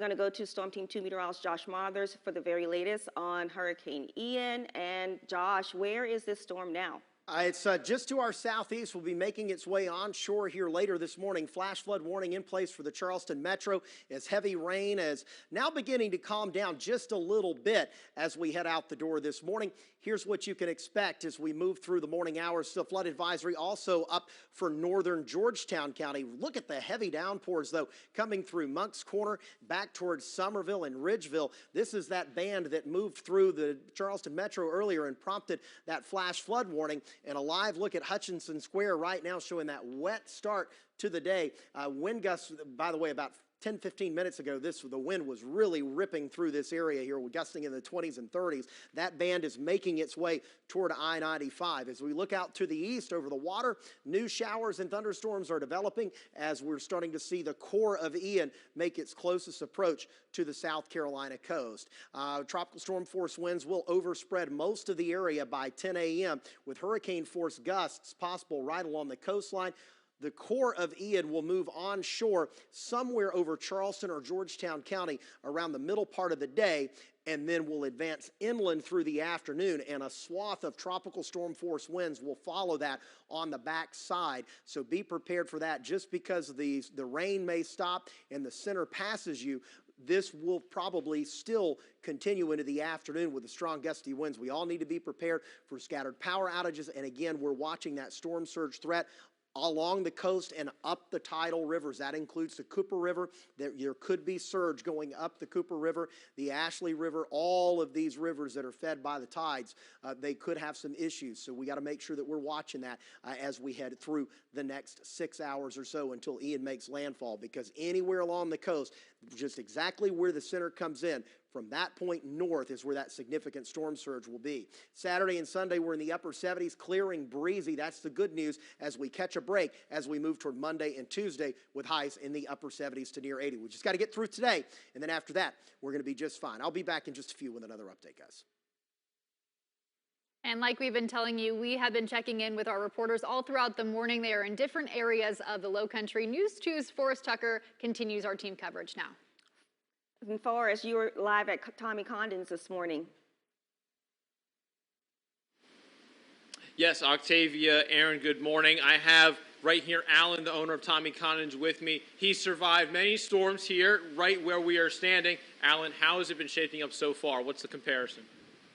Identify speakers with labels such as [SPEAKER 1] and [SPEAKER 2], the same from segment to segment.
[SPEAKER 1] We're going to go to Storm Team 2 meteorologist Josh Mothers for the very latest on Hurricane Ian. And Josh, where is this storm now?
[SPEAKER 2] It's just to our southeast. Will be making its way onshore here later this morning. Flash flood warning in place for the Charleston metro as heavy rain is now beginning to calm down just a little bit as we head out the door this morning. Here's what you can expect as we move through the morning hours. The flood advisory also up for northern Georgetown County. Look at the heavy downpours, though, coming through Moncks Corner back towards Somerville and Ridgeville. This is that band that moved through the Charleston metro earlier and prompted that flash flood warning. And a live look at Hutchinson Square right now showing that wet start to the day. Wind gusts, by the way, about 10-15 minutes ago, the wind was really ripping through this area here, gusting in the 20s and 30s. That band is making its way toward I-95. As we look out to the east over the water, new showers and thunderstorms are developing as we're starting to see the core of Ian make its closest approach to the South Carolina coast. Tropical storm force winds will overspread most of the area by 10 a.m. with hurricane force gusts possible right along the coastline. The core of Ian will move onshore somewhere over Charleston or Georgetown County around the middle part of the day, and then will advance inland through the afternoon, and a swath of tropical storm force winds will follow that on the back side. So be prepared for that. Just because the rain may stop and the center passes you, this will probably still continue into the afternoon with the strong gusty winds. We all need to be prepared for scattered power outages, and again, we're watching that storm surge threat along the coast and up the tidal rivers. That includes the Cooper River. There could be surge going up the Cooper River, the Ashley River, all of these rivers that are fed by the tides. They could have some issues. So we got to make sure that we're watching that as we head through the next 6 hours or so until Ian makes landfall, because anywhere along the coast, just exactly where the center comes in, from that point north is where that significant storm surge will be. Saturday and Sunday, we're in the upper 70s, clearing breezy. That's the good news as we catch a break as we move toward Monday and Tuesday with highs in the upper 70s to near 80. We just got to get through today, and then after that, we're going to be just fine. I'll be back in just a few with another update, guys.
[SPEAKER 3] And like we've been telling you, we have been checking in with our reporters all throughout the morning. They are in different areas of the Lowcountry. News 2's Forrest Tucker continues our team coverage now.
[SPEAKER 1] And Forrest, you were live at Tommy Condon's this morning.
[SPEAKER 4] Yes, Octavia, Aaron, good morning. I have right here Alan, the owner of Tommy Condon's, with me. He survived many storms here right where we are standing. Alan, how has it been shaping up so far? What's the comparison?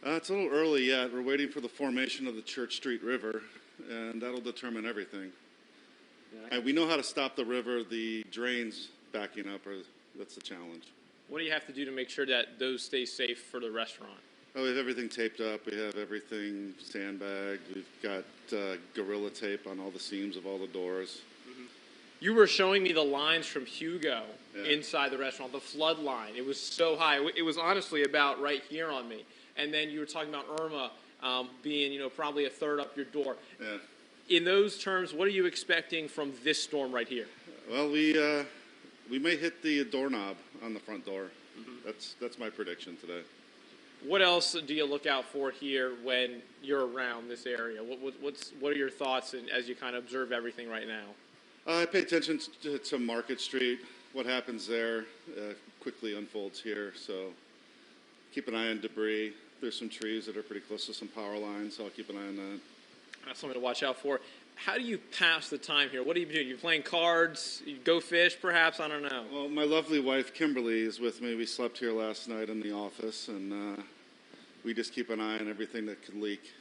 [SPEAKER 5] It's a little early yet. We're waiting for the formation of the Church Street River, and that'll determine everything. Yeah. We know how to stop the river. The drains backing up, that's the challenge.
[SPEAKER 4] What do you have to do to make sure that those stay safe for the restaurant?
[SPEAKER 5] Oh, we have everything taped up. We have everything sandbagged. We've got Gorilla Tape on all the seams of all the doors.
[SPEAKER 4] Mm-hmm. You were showing me the lines from Hugo inside the restaurant, the flood line. It was so high. It was honestly about right here on me. And then you were talking about Irma being, probably a third up your door.
[SPEAKER 5] Yeah.
[SPEAKER 4] In those terms, what are you expecting from this storm right here?
[SPEAKER 5] Well, we may hit the doorknob on the front door. Mm-hmm. That's my prediction today.
[SPEAKER 4] What else do you look out for here when you're around this area? What are your thoughts as you kind of observe everything right now?
[SPEAKER 5] I pay attention to Market Street. What happens there quickly unfolds here. So keep an eye on debris. There's some trees that are pretty close to some power lines, so I'll keep an eye on that.
[SPEAKER 4] That's something to watch out for. How do you pass the time here? What do you do? You're playing cards? You go fish, perhaps? I don't know.
[SPEAKER 5] Well, my lovely wife, Kimberly, is with me. We slept here last night in the office, and we just keep an eye on everything that could leak.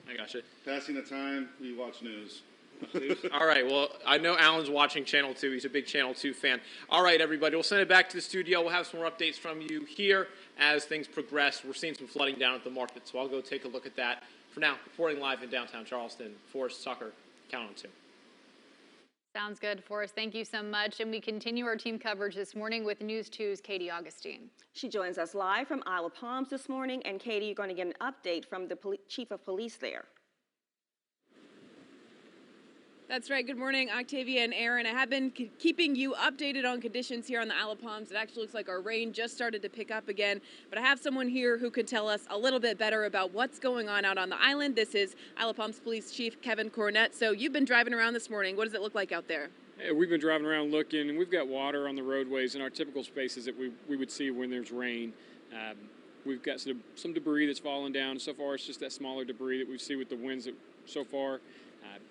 [SPEAKER 4] I gotcha.
[SPEAKER 5] Passing the time, we watch news.
[SPEAKER 4] All right, well, I know Alan's watching Channel 2. He's a big Channel 2 fan. All right, everybody, we'll send it back to the studio. We'll have some more updates from you here as things progress. We're seeing some flooding down at the market, so I'll go take a look at that. For now, reporting live in downtown Charleston, Forrest Tucker, Count on 2.
[SPEAKER 3] Sounds good, Forrest. Thank you so much. And we continue our team coverage this morning with News 2's Katie Augustine.
[SPEAKER 1] She joins us live from Isle of Palms this morning. And Katie, you're going to get an update from the chief of police there.
[SPEAKER 6] That's right. Good morning, Octavia and Aaron. I have been keeping you updated on conditions here on the Isle of Palms. It actually looks like our rain just started to pick up again, but I have someone here who could tell us a little bit better about what's going on out on the island. This is Isle of Palms Police Chief Kevin Cornett. So you've been driving around this morning. What does it look like out there?
[SPEAKER 7] We've been driving around looking, and we've got water on the roadways in our typical spaces that we would see when there's rain. We've got some debris that's fallen down. So far, it's just that smaller debris that we see with the winds so far.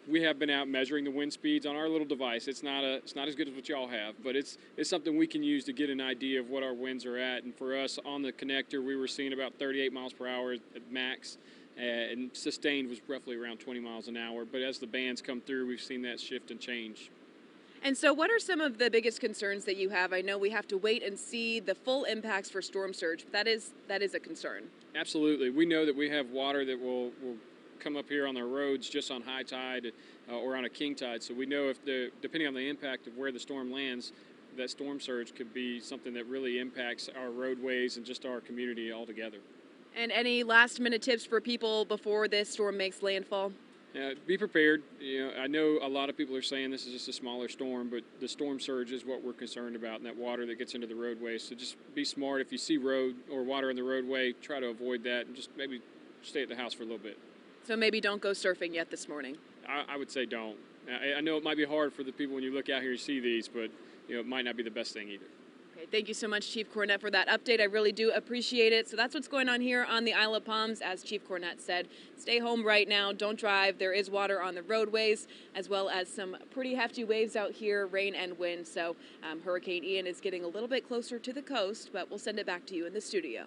[SPEAKER 7] We have been out measuring the wind speeds on our little device. It's not as good as what y'all have, but it's something we can use to get an idea of what our winds are at. And for us on the connector, we were seeing about 38 miles per hour at max, and sustained was roughly around 20 miles an hour. But as the bands come through, we've seen that shift and change.
[SPEAKER 6] And so what are some of the biggest concerns that you have? I know we have to wait and see the full impacts for storm surge, but that is a concern.
[SPEAKER 7] Absolutely. We know that we have water that will come up here on the roads just on high tide or on a king tide. So we know depending on the impact of where the storm lands, that storm surge could be something that really impacts our roadways and just our community altogether.
[SPEAKER 6] And any last minute tips for people before this storm makes landfall?
[SPEAKER 7] Be prepared. I know a lot of people are saying this is just a smaller storm, but the storm surge is what we're concerned about, and that water that gets into the roadways. So just be smart. If you see road or water in the roadway, try to avoid that and just maybe stay at the house for a little bit.
[SPEAKER 6] So maybe don't go surfing yet this morning.
[SPEAKER 7] I would say don't. I know it might be hard for the people when you look out here and see these, but it might not be the best thing either.
[SPEAKER 6] Okay, thank you so much, Chief Cornett, for that update. I really do appreciate it. So that's what's going on here on the Isle of Palms. As Chief Cornett said, stay home right now. Don't drive. There is water on the roadways, as well as some pretty hefty waves out here, rain and wind. So Hurricane Ian is getting a little bit closer to the coast, but we'll send it back to you in the studio.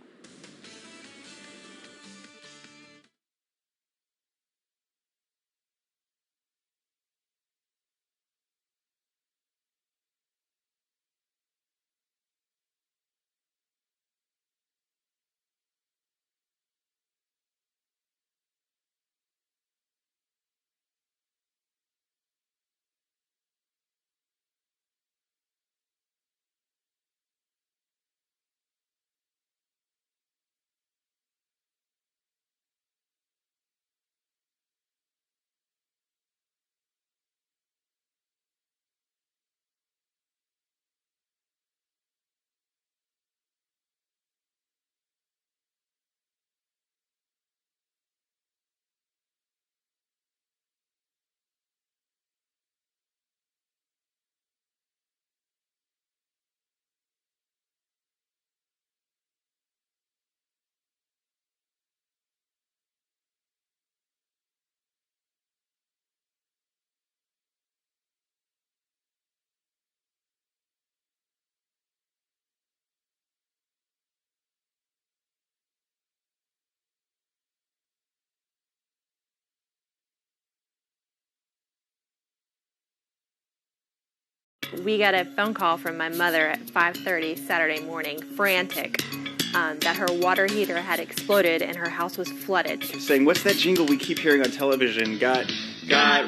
[SPEAKER 8] We got a phone call from my mother at 5:30 Saturday morning, frantic, that her water heater had exploded and her house was flooded.
[SPEAKER 9] Saying, what's that jingle we keep hearing on television? Got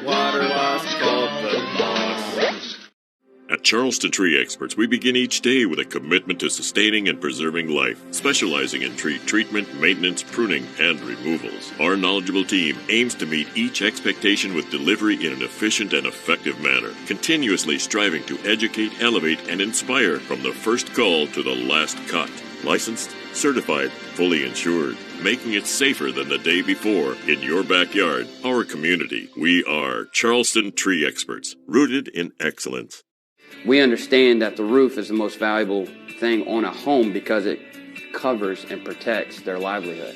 [SPEAKER 9] water lost, called the boss.
[SPEAKER 10] At Charleston Tree Experts, we begin each day with a commitment to sustaining and preserving life, specializing in tree treatment, maintenance, pruning, and removals. Our knowledgeable team aims to meet each expectation with delivery in an efficient and effective manner, continuously striving to educate, elevate, and inspire from the first call to the last cut. Licensed, certified, fully insured, making it safer than the day before in your backyard, our community. We are Charleston Tree Experts, rooted in excellence.
[SPEAKER 11] We understand that the roof is the most valuable thing on a home because it covers and protects their livelihood.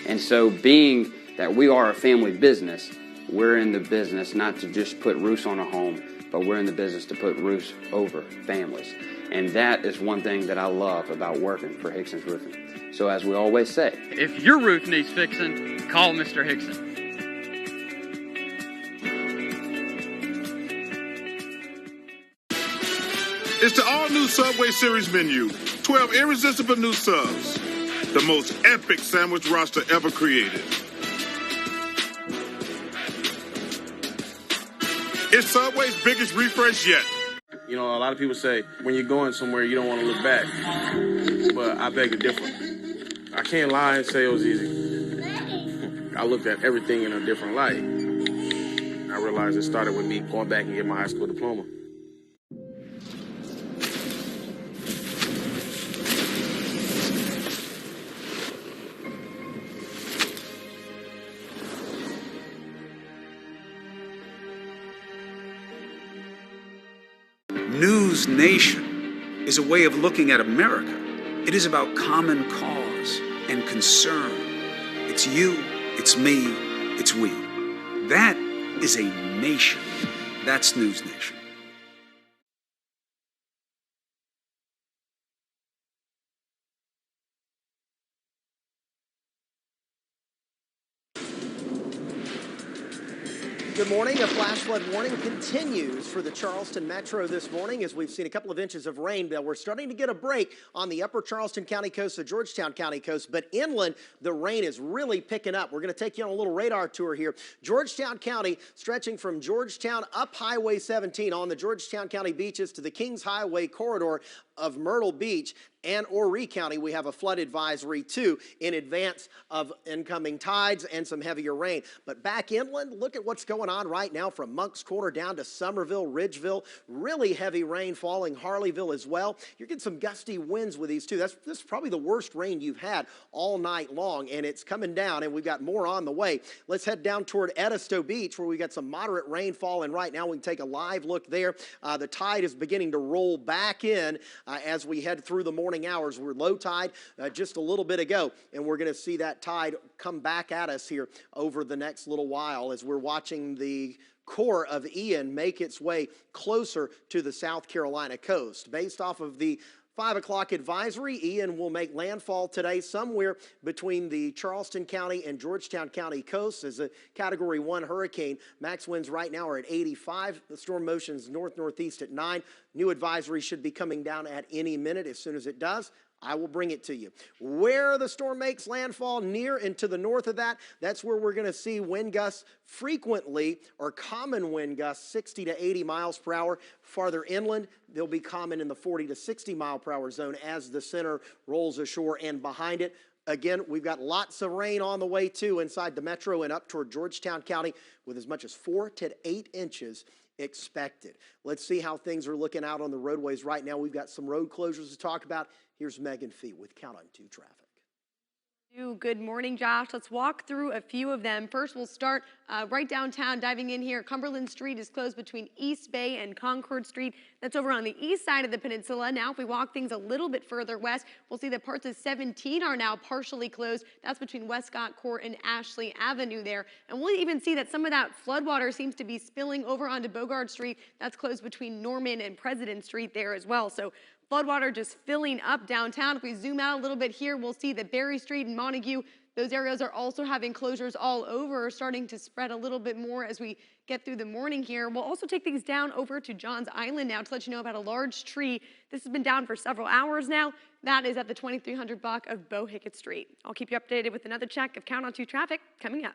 [SPEAKER 11] And so being that we are a family business, we're in the business not to just put roofs on a home, but we're in the business to put roofs over families. And that is one thing that I love about working for Hickson's Roofing. So as we always say,
[SPEAKER 12] if your roof needs fixing, call Mr. Hickson.
[SPEAKER 13] It's the all-new Subway Series menu. 12 irresistible new subs. The most epic sandwich roster ever created. It's Subway's biggest refresh yet.
[SPEAKER 14] You know, a lot of people say when you're going somewhere, you don't want to look back. But I beg to differ. I can't lie and say it was easy. I looked at everything in a different light. I realized it started with me going back and getting my high school diploma.
[SPEAKER 15] News Nation is a way of looking at America. It is about common cause and concern. It's you, it's me, it's we. That is a nation. That's News Nation.
[SPEAKER 2] Good morning. A flash flood warning continues for the Charleston Metro this morning as we've seen a couple of inches of rain. But we're starting to get a break on the upper Charleston County coast, the Georgetown County coast. But inland, the rain is really picking up. We're going to take you on a little radar tour here. Georgetown County, stretching from Georgetown up Highway 17 on the Georgetown County beaches to the Kings Highway corridor of Myrtle Beach. And Horry County, we have a flood advisory too in advance of incoming tides and some heavier rain. But back inland, look at what's going on right now from Monk's Corner down to Somerville, Ridgeville. Really heavy rain falling, Harleyville as well. You're getting some gusty winds with these too. This is probably the worst rain you've had all night long, and it's coming down, and we've got more on the way. Let's head down toward Edisto Beach where we got some moderate rainfall, and right now we can take a live look there. The tide is beginning to roll back in as we head through the morning hours. We're low tide just a little bit ago, and we're going to see that tide come back at us here over the next little while as we're watching the core of Ian make its way closer to the South Carolina coast. Based off of the 5 o'clock advisory, Ian will make landfall today somewhere between the Charleston County and Georgetown County coasts as a Category 1 hurricane. Max winds right now are at 85. The storm motion's north-northeast at 9. New advisory should be coming down at any minute. As soon as it does, I will bring it to you. Where the storm makes landfall, near and to the north of that, that's where we're going to see wind gusts frequently, or common wind gusts, 60 to 80 miles per hour. Farther inland, they'll be common in the 40 to 60 mile per hour zone as the center rolls ashore and behind it. Again, we've got lots of rain on the way too inside the metro and up toward Georgetown County with as much as 4 to 8 inches expected. Let's see how things are looking out on the roadways right now. We've got some road closures to talk about. Here's Megan Fee with Count on 2 traffic.
[SPEAKER 16] Good morning, Josh. Let's walk through a few of them. First, we'll start right downtown, diving in here. Cumberland Street is closed between East Bay and Concord Street. That's over on the east side of the peninsula. Now, if we walk things a little bit further west, we'll see that parts of 17 are now partially closed. That's between Westcott Court and Ashley Avenue there. And we'll even see that some of that floodwater seems to be spilling over onto Bogard Street. That's closed between Norman and President Street there as well. So floodwater just filling up downtown. If we zoom out a little bit here, we'll see that Berry Street and Montague, those areas are also having closures all over, starting to spread a little bit more as we get through the morning here. We'll also take things down over to Johns Island now to let you know about a large tree. This has been down for several hours now. That is at the 2300 block of Bohicket Street. I'll keep you updated with another check of Count on 2 traffic coming up.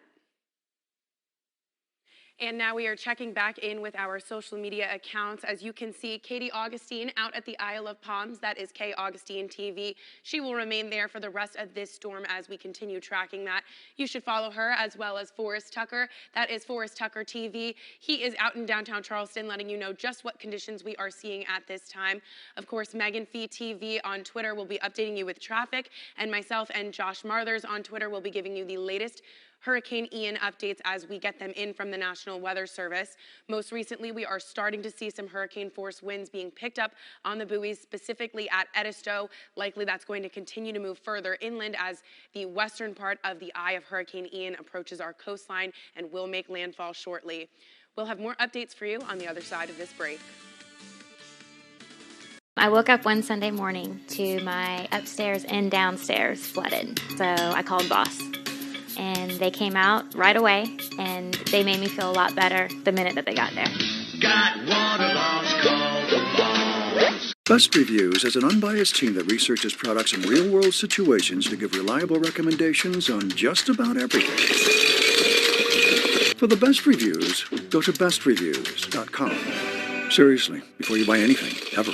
[SPEAKER 17] And now we are checking back in with our social media accounts. As you can see, Katie Augustine out at the Isle of Palms. That is Kay Augustine TV. She will remain there for the rest of this storm as we continue tracking that. You should follow her as well as Forrest Tucker. That is Forrest Tucker TV. He is out in downtown Charleston letting you know just what conditions we are seeing at this time. Of course, Megan Fee TV on Twitter will be updating you with traffic, and myself and Josh Marthers on Twitter will be giving you the latest Hurricane Ian updates as we get them in from the National Weather Service. Most recently, we are starting to see some hurricane force winds being picked up on the buoys, specifically at Edisto. Likely that's going to continue to move further inland as the western part of the eye of Hurricane Ian approaches our coastline and will make landfall shortly. We'll have more updates for you on the other side of this break.
[SPEAKER 8] I woke up one Sunday morning to my upstairs and downstairs flooded. So I called Boss. And they came out right away, and they made me feel a lot better the minute that they got there.
[SPEAKER 18] Got water loss, call the boss. Best Reviews is an unbiased team that researches products in real-world situations to give reliable recommendations on just about everything. For the best reviews, go to bestreviews.com. Seriously, before you buy anything, ever.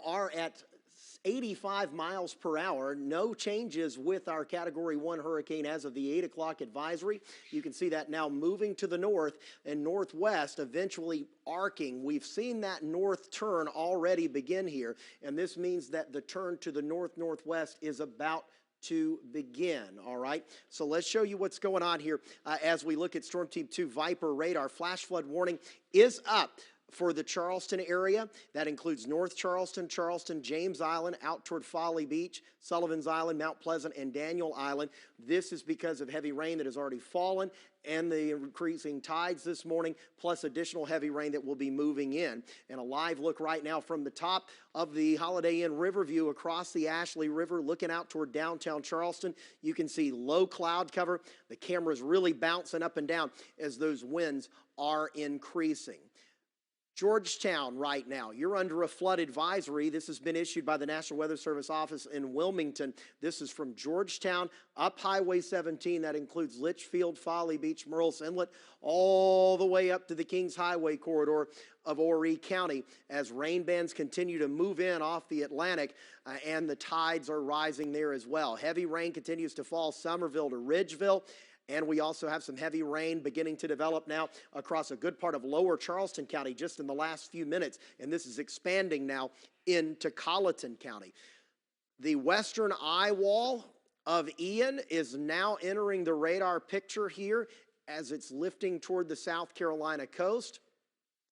[SPEAKER 2] are at 85 miles per hour. No changes with our Category 1 hurricane as of the 8 o'clock advisory. You can see that now moving to the north and northwest, eventually arcing. We've seen that north turn already begin here, and this means that the turn to the north-northwest is about to begin, all right? So let's show you what's going on here as we look at Storm Team 2 Viper radar. Flash flood warning is up for the Charleston area. That includes North Charleston, Charleston, James Island, out toward Folly Beach, Sullivan's Island, Mount Pleasant, and Daniel Island. This is because of heavy rain that has already fallen and the increasing tides this morning, plus additional heavy rain that will be moving in. And a live look right now from the top of the Holiday Inn Riverview across the Ashley River, looking out toward downtown Charleston. You can see low cloud cover. The camera's really bouncing up and down as those winds are increasing. Georgetown right now, you're under a flood advisory. This has been issued by the National Weather Service office in Wilmington. This is from Georgetown up Highway 17. That includes Litchfield, Folly Beach, Murrells Inlet, all the way up to the Kings Highway corridor of Horry County as rain bands continue to move in off the Atlantic and the tides are rising there as well. Heavy rain continues to fall Somerville to Ridgeville. And we also have some heavy rain beginning to develop now across a good part of lower Charleston County just in the last few minutes. And this is expanding now into Colleton County. The western eye wall of Ian is now entering the radar picture here as it's lifting toward the South Carolina coast.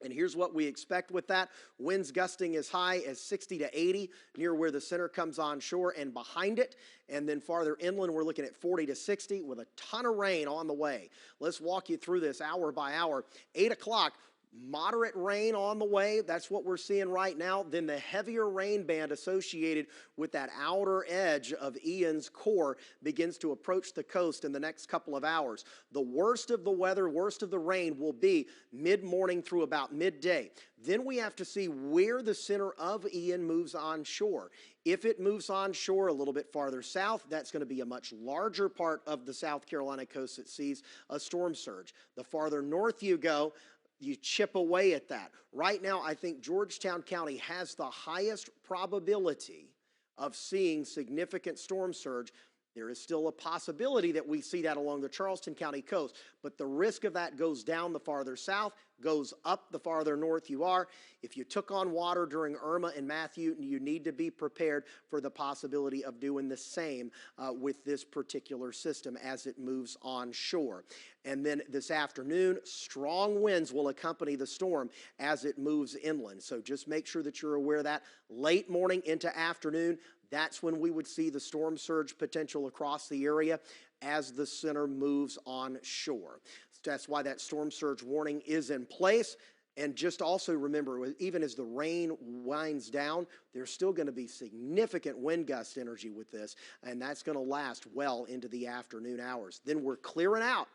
[SPEAKER 2] And here's what we expect with that. Winds gusting as high as 60 to 80 near where the center comes on shore and behind it. And then farther inland, we're looking at 40 to 60 with a ton of rain on the way. Let's walk you through this hour by hour. 8 o'clock. Moderate rain on the way. That's what we're seeing right now. Then the heavier rain band associated with that outer edge of Ian's core begins to approach the coast in the next couple of hours. The worst of the weather, worst of the rain will be mid-morning through about midday. Then we have to see where the center of Ian moves on shore. If it moves on shore a little bit farther south, that's going to be a much larger part of the South Carolina coast that sees a storm surge. The farther north you go, you chip away at that. Right now, I think Georgetown County has the highest probability of seeing significant storm surge. There is still a possibility that we see that along the Charleston County coast, but the risk of that goes down the farther south, goes up the farther north you are. If you took on water during Irma and Matthew, you need to be prepared for the possibility of doing the same with this particular system as it moves on shore. And then this afternoon, strong winds will accompany the storm as it moves inland. So just make sure that you're aware of that. Late morning into afternoon, that's when we would see the storm surge potential across the area as the center moves on shore. That's why that storm surge warning is in place. And just also remember, even as the rain winds down, there's still going to be significant wind gust energy with this, and that's going to last well into the afternoon hours. Then we're clearing out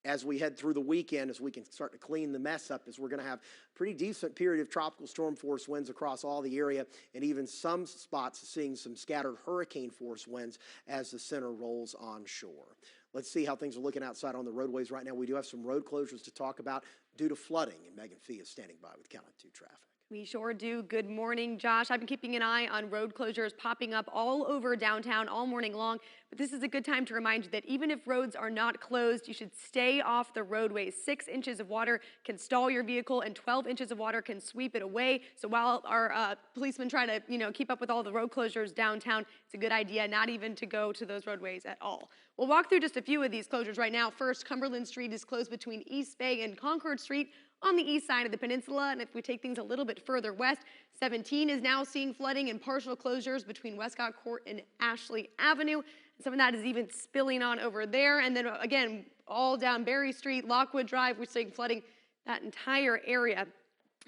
[SPEAKER 2] as we head through the weekend, as we can start to clean the mess up, as we're going to have a pretty decent period of tropical storm force winds across all the area, and even some spots seeing some scattered hurricane force winds as the center rolls on shore. Let's see how things are looking outside on the roadways right now. We do have some road closures to talk about due to flooding, and Megan Fee is standing by with Count on 2 traffic.
[SPEAKER 16] We sure do. Good morning, Josh. I've been keeping an eye on road closures popping up all over downtown all morning long, but this is a good time to remind you that even if roads are not closed, you should stay off the roadways. 6 inches of water can stall your vehicle and 12 inches of water can sweep it away. So while our policemen try to, keep up with all the road closures downtown, it's a good idea not even to go to those roadways at all. We'll walk through just a few of these closures right now. First, Cumberland Street is closed between East Bay and Concord Street on the east side of the peninsula, and if we take things a little bit further west, 17 is now seeing flooding and partial closures between Westcott Court and Ashley Avenue. Some of that is even spilling on over there, and then again, all down Berry Street, Lockwood Drive, we're seeing flooding that entire area.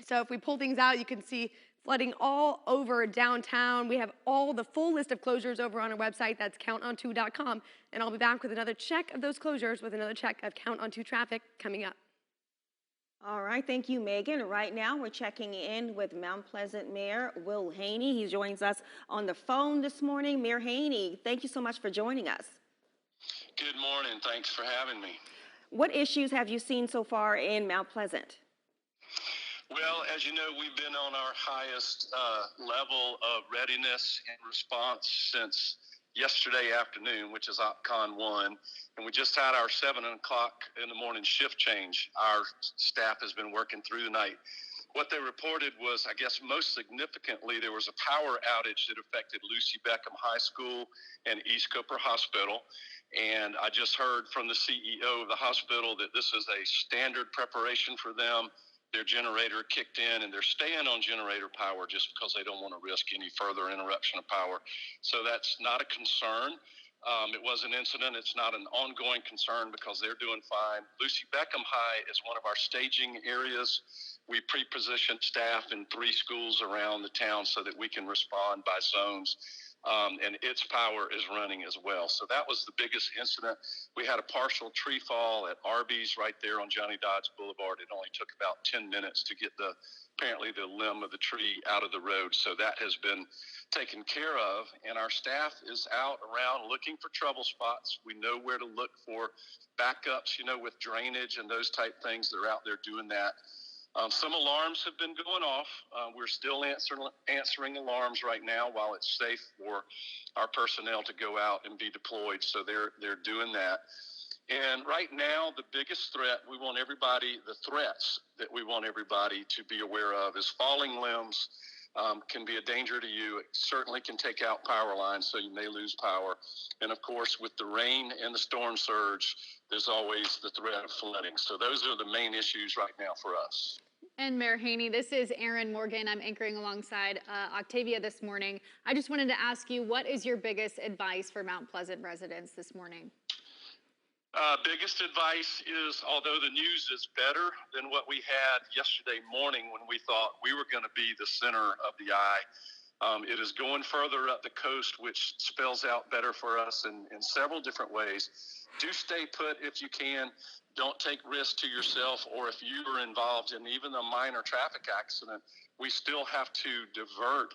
[SPEAKER 16] So if we pull things out, you can see flooding all over downtown. We have all the full list of closures over on our website. That's counton2.com, and I'll be back with another check of those closures with another check of Count on 2 traffic coming up.
[SPEAKER 1] All right, thank you, Megan. Right now, we're checking in with Mount Pleasant Mayor Will Haney. He joins us on the phone this morning. Mayor Haney, thank you so much for joining us.
[SPEAKER 19] Good morning. Thanks for having me.
[SPEAKER 1] What issues have you seen so far in Mount Pleasant?
[SPEAKER 19] Well, as you know, we've been on our highest level of readiness and response since yesterday afternoon, which is OpCon 1, and we just had our 7 o'clock in the morning shift change. Our staff has been working through the night. What they reported was, I guess most significantly, there was a power outage that affected Lucy Beckham High School and East Cooper Hospital. And I just heard from the CEO of the hospital that this is a standard preparation for them. Their generator kicked in, and they're staying on generator power just because they don't want to risk any further interruption of power. So that's not a concern. It was an incident. It's not an ongoing concern because they're doing fine. Lucy Beckham High is one of our staging areas. We pre-positioned staff in 3 schools around the town so that we can respond by zones. And its power is running as well. So that was the biggest incident. We had a partial tree fall at Arby's right there on Johnny Dodds Boulevard. It only took about 10 minutes to get apparently the limb of the tree out of the road. So that has been taken care of. And our staff is out around looking for trouble spots. We know where to look for backups, with drainage and those type things. They're out there doing that. Some alarms have been going off. We're still answering alarms right now while it's safe for our personnel to go out and be deployed. So they're doing that. And right now, the biggest threat the threats that we want everybody to be aware of is falling limbs can be a danger to you. It certainly can take out power lines, so you may lose power. And of course, with the rain and the storm surge, there's always the threat of flooding. So those are the main issues right now for us.
[SPEAKER 3] And Mayor Haney, this is Erin Morgan. I'm anchoring alongside Octavia this morning. I just wanted to ask you, what is your biggest advice for Mount Pleasant residents this morning?
[SPEAKER 19] Biggest advice is, although the news is better than what we had yesterday morning when we thought we were going to be the center of the eye, it is going further up the coast, which spells out better for us in several different ways. Do stay put if you can. Don't take risks to yourself, or if you are involved in even a minor traffic accident, we still have to divert,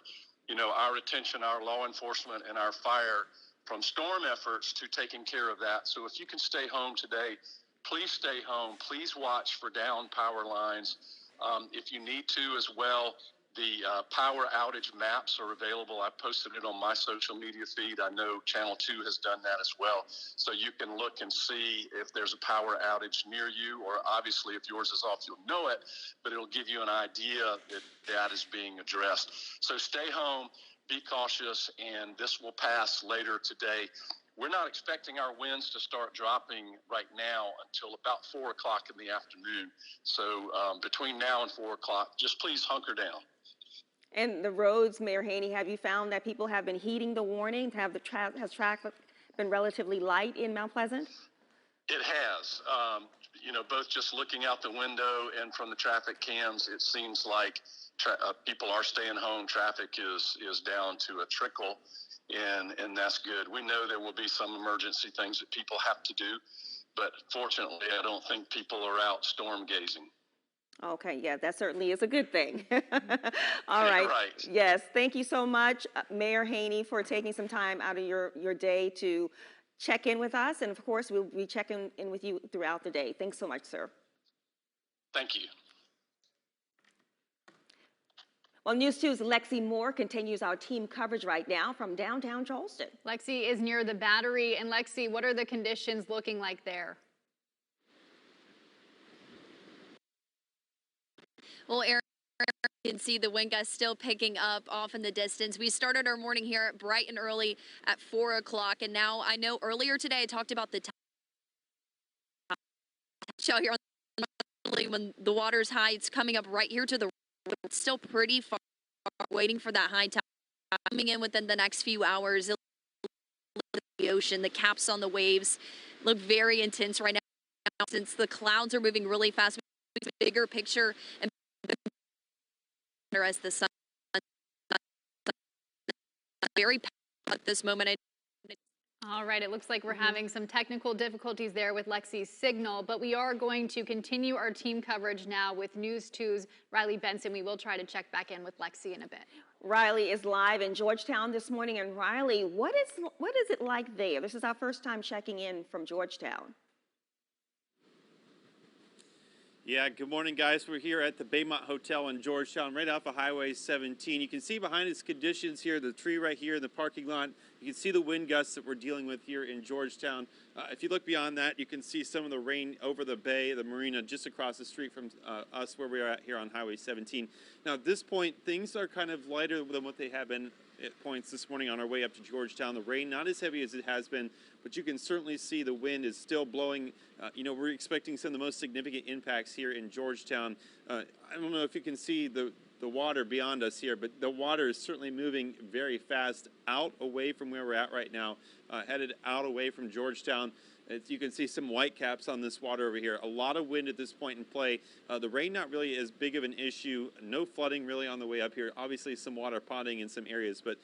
[SPEAKER 19] our attention, our law enforcement, and our fire from storm efforts to taking care of that. So if you can stay home today, please stay home. Please watch for down power lines. If you need to as well, the power outage maps are available. I posted it on my social media feed. I know Channel 2 has done that as well. So you can look and see if there's a power outage near you, or obviously if yours is off, you'll know it, but it'll give you an idea that is being addressed. So stay home, be cautious, and this will pass later today. We're not expecting our winds to start dropping right now until about 4 o'clock in the afternoon. So between now and 4 o'clock, just please hunker down.
[SPEAKER 1] And the roads, Mayor Haney, have you found that people have been heeding the warning? Has traffic been relatively light in Mount Pleasant?
[SPEAKER 19] It has. Both just looking out the window and from the traffic cams, it seems like people are staying home. Traffic is down to a trickle, and that's good. We know there will be some emergency things that people have to do, but fortunately, I don't think people are out storm gazing.
[SPEAKER 1] Okay, yeah, that certainly is a good thing. All right.
[SPEAKER 19] Right.
[SPEAKER 1] Yes, thank you so much, Mayor Haney, for taking some time out of your day to check in with us. And of course, we'll be checking in with you throughout the day. Thanks so much, sir.
[SPEAKER 19] Thank you.
[SPEAKER 1] Well, News 2's Lexi Moore continues our team coverage right now from downtown Charleston.
[SPEAKER 3] Lexi is near the Battery. And Lexi, what are the conditions looking like there?
[SPEAKER 20] Well, Aaron, you can see the wind gusts still picking up off in the distance. We started our morning here bright and early at 4 o'clock, and now I know earlier today I talked about the time out here on when the water's high. It's coming up right here to the road. It's still pretty far, waiting for that high tide coming in within the next few hours. The ocean, the caps on the waves look very intense right now since the clouds are moving really fast. Bigger picture and as the sun very at this moment.
[SPEAKER 3] All right, it looks like we're having some technical difficulties there with Lexi's signal, but we are going to continue our team coverage now with News 2's Riley Benson. We will try to check back in with Lexi in a bit.
[SPEAKER 1] Riley is live in Georgetown this morning. And Riley, what is it like there? This is our first time checking in from Georgetown.
[SPEAKER 21] Yeah, good morning, guys. We're here at the Baymont Hotel in Georgetown, right off of Highway 17. You can see behind us conditions here, the tree right here in the parking lot. You can see the wind gusts that we're dealing with here in Georgetown. If you look beyond that, you can see some of the rain over the bay, the marina just across the street from us where we're at here on Highway 17. Now, at this point, things are kind of lighter than what they have been at points this morning on our way up to Georgetown. The rain not as heavy as it has been, but you can certainly see the wind is still blowing. We're expecting some of the most significant impacts here in Georgetown. I don't know if you can see the water beyond us here, but the water is certainly moving very fast out away from where we're at right now, headed out away from Georgetown. You can see some white caps on this water over here. A lot of wind at this point in play. The rain not really as big of an issue. No flooding really on the way up here. Obviously some water ponding in some areas, but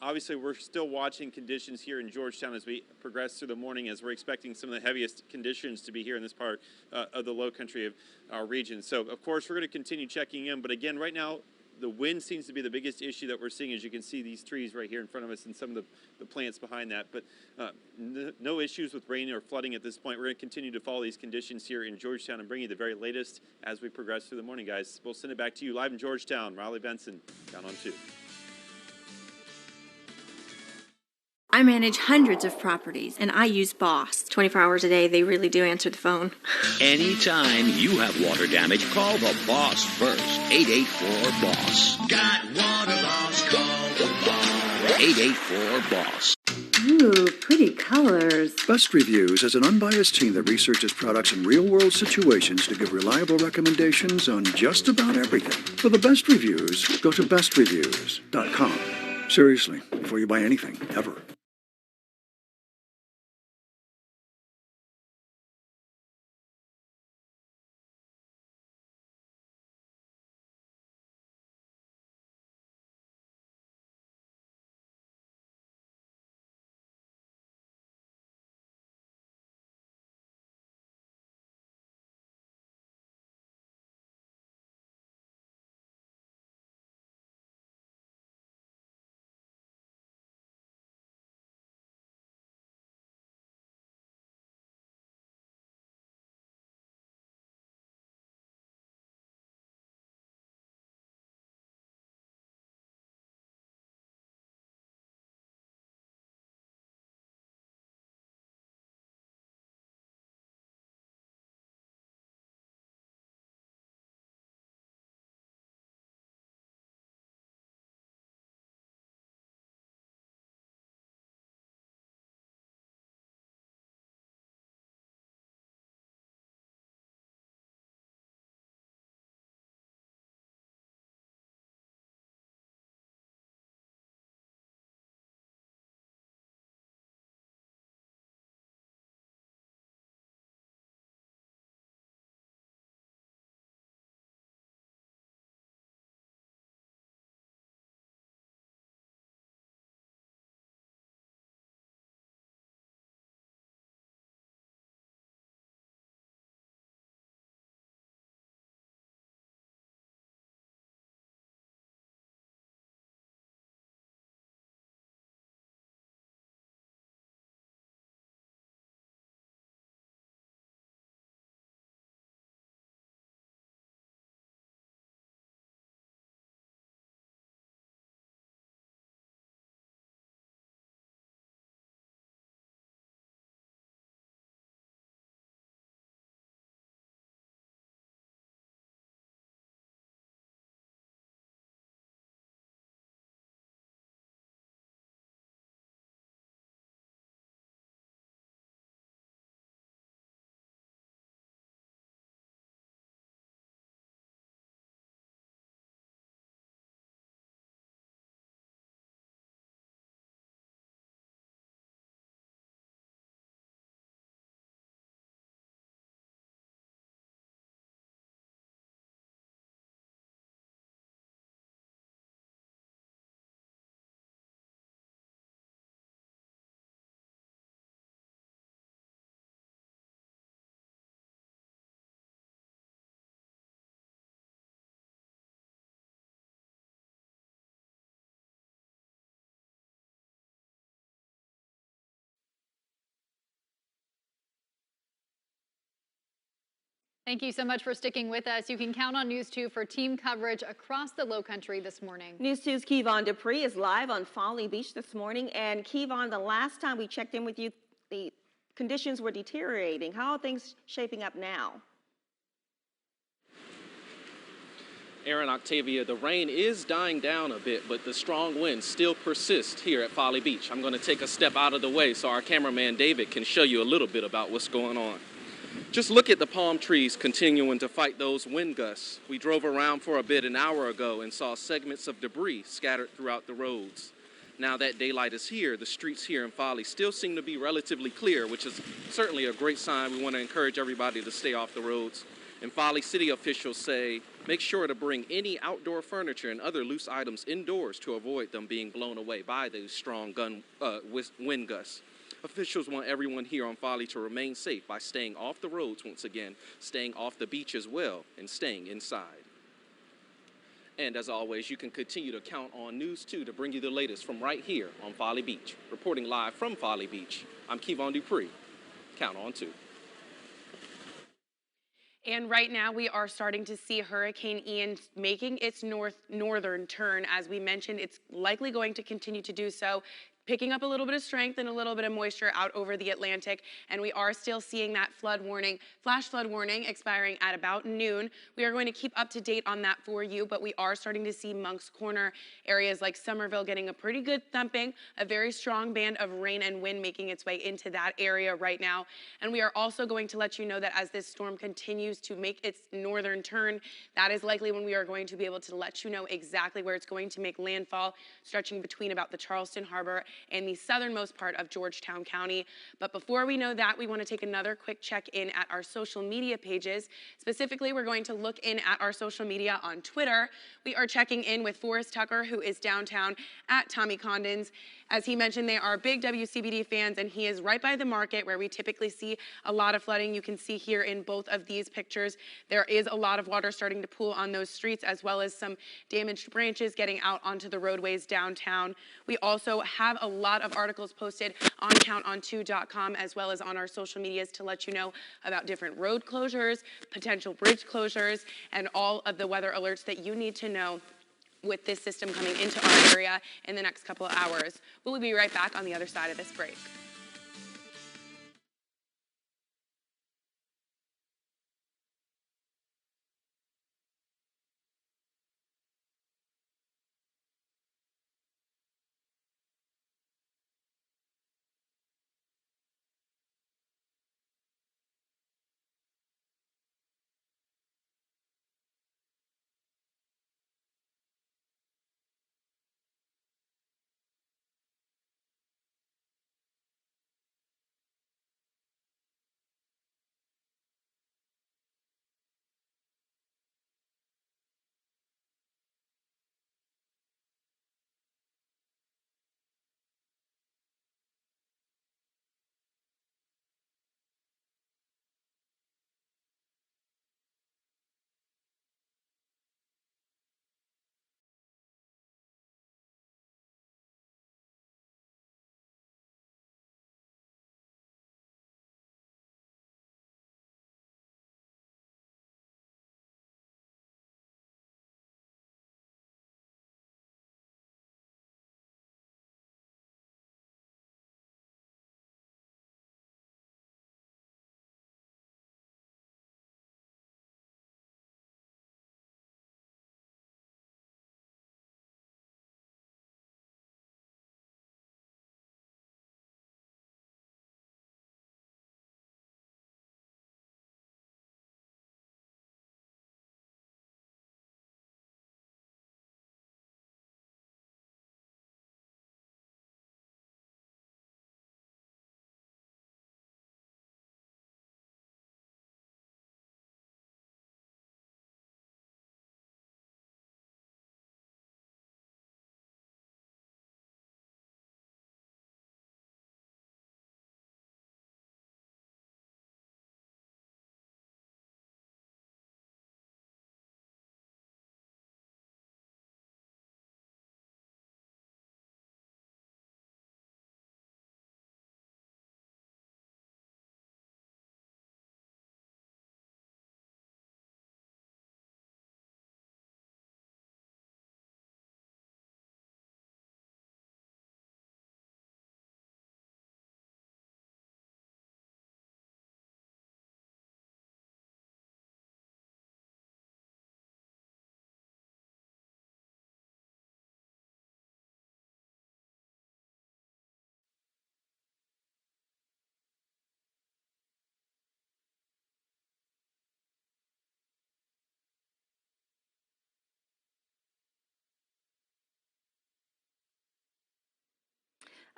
[SPEAKER 21] obviously we're still watching conditions here in Georgetown as we progress through the morning, as we're expecting some of the heaviest conditions to be here in this part of the Lowcountry of our region. So of course we're going to continue checking in, but again, right now the wind seems to be the biggest issue that we're seeing, as you can see these trees right here in front of us and some of the plants behind that. But no issues with rain or flooding at this point. We're going to continue to follow these conditions here in Georgetown and bring you the very latest as we progress through the morning, guys. We'll send it back to you live in Georgetown. Riley Benson, down on 2.
[SPEAKER 22] I manage hundreds of properties, and I use Boss. 24 hours a day, they really do answer the phone.
[SPEAKER 23] Anytime you have water damage, call the boss first. 884-BOSS. Got water loss? Call the boss. 884-BOSS.
[SPEAKER 18] Ooh, pretty colors. Best Reviews is an unbiased team that researches products in real-world situations to give reliable recommendations on just about everything. For the best reviews, go to bestreviews.com. Seriously, before you buy anything, ever.
[SPEAKER 3] Thank you so much for sticking with us. You can count on News 2 for team coverage across the Lowcountry this morning.
[SPEAKER 1] News 2's Kevon Dupree is live on Folly Beach this morning. And Kevon, the last time we checked in with you, the conditions were deteriorating. How are things shaping up now?
[SPEAKER 4] Aaron, Octavia, the rain is dying down a bit, but the strong winds still persist here at Folly Beach. I'm going to take a step out of the way so our cameraman David can show you a little bit about what's going on. Just look at the palm trees continuing to fight those wind gusts. We drove around for a bit an hour ago and saw segments of debris scattered throughout the roads. Now that daylight is here, the streets here in Folly still seem to be relatively clear, which is certainly a great sign. We want to encourage everybody to stay off the roads. And Folly city officials say, make sure to bring any outdoor furniture and other loose items indoors to avoid them being blown away by those strong wind gusts. Officials want everyone here on Folly to remain safe by staying off the roads once again, staying off the beach as well, and staying inside. And as always, you can continue to count on News 2 to bring you the latest from right here on Folly Beach. Reporting live from Folly Beach, I'm Kevon Dupree. Count on 2.
[SPEAKER 17] And right now we are starting to see Hurricane Ian making its northern turn. As we mentioned, it's likely going to continue to do so, picking up a little bit of strength and a little bit of moisture out over the Atlantic, and we are still seeing that flash flood warning expiring at about noon. We are going to keep up to date on that for you, but we are starting to see Moncks Corner, areas like Somerville getting a pretty good thumping, a very strong band of rain and wind making its way into that area right now. And we are also going to let you know that as this storm continues to make its northern turn, that is likely when we are going to be able to let you know exactly where it's going to make landfall, stretching between about the Charleston Harbor and the southernmost part of Georgetown County. But before we know that, we want to take another quick check in at our social media pages. Specifically, we're going to look in at our social media on Twitter. We are checking in with Forrest Tucker, who is downtown at Tommy Condon's. As he mentioned, they are big WCBD fans, and he is right by the market where we typically see a lot of flooding. You can see here in both of these pictures, there is a lot of water starting to pool on those streets, as well as some damaged branches getting out onto the roadways downtown. We also have a lot of articles posted on counton2.com, as well as on our social medias, to let you know about different road closures, potential bridge closures, and all of the weather alerts that you need to know with this system coming into our area in the next couple of hours. We'll be right back on the other side of this break.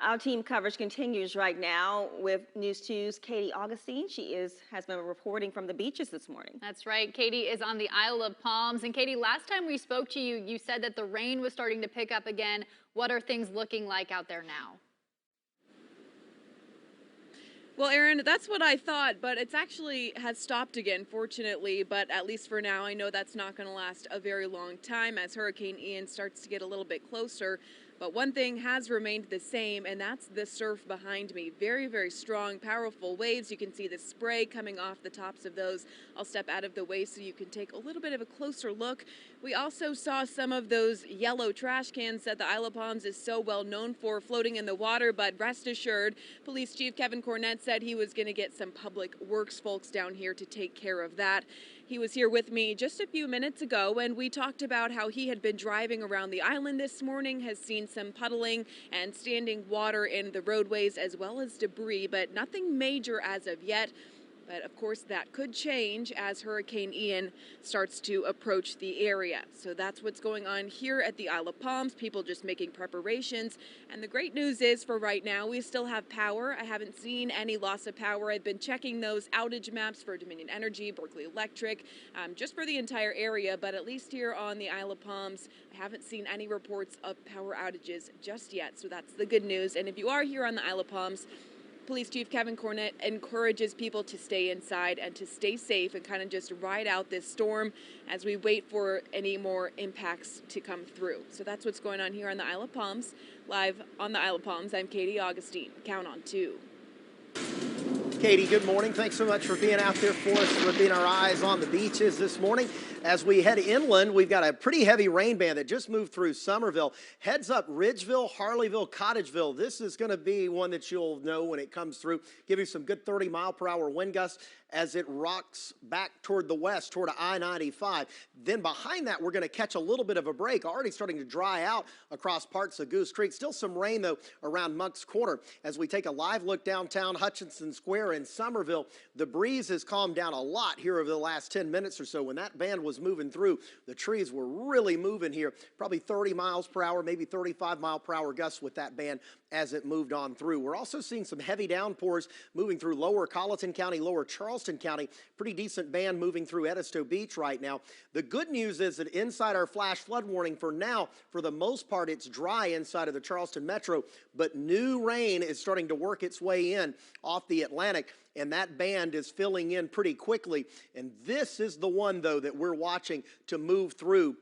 [SPEAKER 1] Our team coverage continues right now with News 2's Katie Augustine. She has been reporting from the beaches this morning.
[SPEAKER 3] That's right. Katie is on the Isle of Palms. And Katie, last time we spoke to you, you said that the rain was starting to pick up again. What are things looking like out there now?
[SPEAKER 5] Well, Aaron, that's what I thought, but it's actually has stopped again, fortunately. But at least for now, I know that's not going to last a very long time as Hurricane Ian starts to get a little bit closer. But one thing has remained the same, and that's the surf behind me. Very, very strong, powerful waves. You can see the spray coming off the tops of those. I'll step out of the way so you can take a little bit of a closer look. We also saw some of those yellow trash cans that the Isle of Palms is so well known for floating in the water, but rest assured, Police Chief Kevin Cornett said he was going to get some public works folks down here to take care of that. He was here with me just a few minutes ago, and we talked about how he had been driving around the island this morning, has seen some puddling and standing water in the roadways as well as debris, but nothing major as of yet. But of course that could change as Hurricane Ian starts to approach the area. So that's what's going on here at the Isle of Palms, people just making preparations. And the great news is for right now, we still have power. I haven't seen any loss of power. I've been checking those outage maps for Dominion Energy, Berkeley Electric, just for the entire area. But at least here on the Isle of Palms, I haven't seen any reports of power outages just yet. So that's the good news. And if you are here on the Isle of Palms, Police Chief Kevin Cornett encourages people to stay inside and to stay safe and kind of just ride out this storm as we wait for any more impacts to come through. So that's what's going on here on the Isle of Palms. Live on the Isle of Palms, I'm Katie Augustine. Count on 2.
[SPEAKER 2] Katie, good morning. Thanks so much for being out there for us, for being our eyes on the beaches this morning. As we head inland, we've got a pretty heavy rain band that just moved through Somerville. Heads up Ridgeville, Harleyville, Cottageville. This is going to be one that you'll know when it comes through. Give you some good 30-mile-per-hour wind gusts as it rocks back toward the west, toward I-95. Then behind that, we're going to catch a little bit of a break, already starting to dry out across parts of Goose Creek. Still some rain, though, around Monk's Corner. As we take a live look downtown Hutchinson Square in Somerville, the breeze has calmed down a lot here over the last 10 minutes or so. When that band was moving through, the trees were really moving here, probably 30 miles per hour, maybe 35-mile-per-hour gusts with that band as it moved on through. We're also seeing some heavy downpours moving through lower Colleton County, lower Charleston County. Pretty decent band moving through Edisto Beach right now. The good news is that inside our flash flood warning for now, for the most part, it's dry inside of the Charleston Metro, but new rain is starting to work its way in off the Atlantic, and that band is filling in pretty quickly. And this is the one, though, that we're watching to move through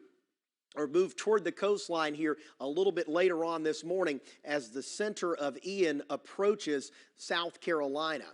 [SPEAKER 2] or move toward the coastline here a little bit later on this morning as the center of Ian approaches South Carolina.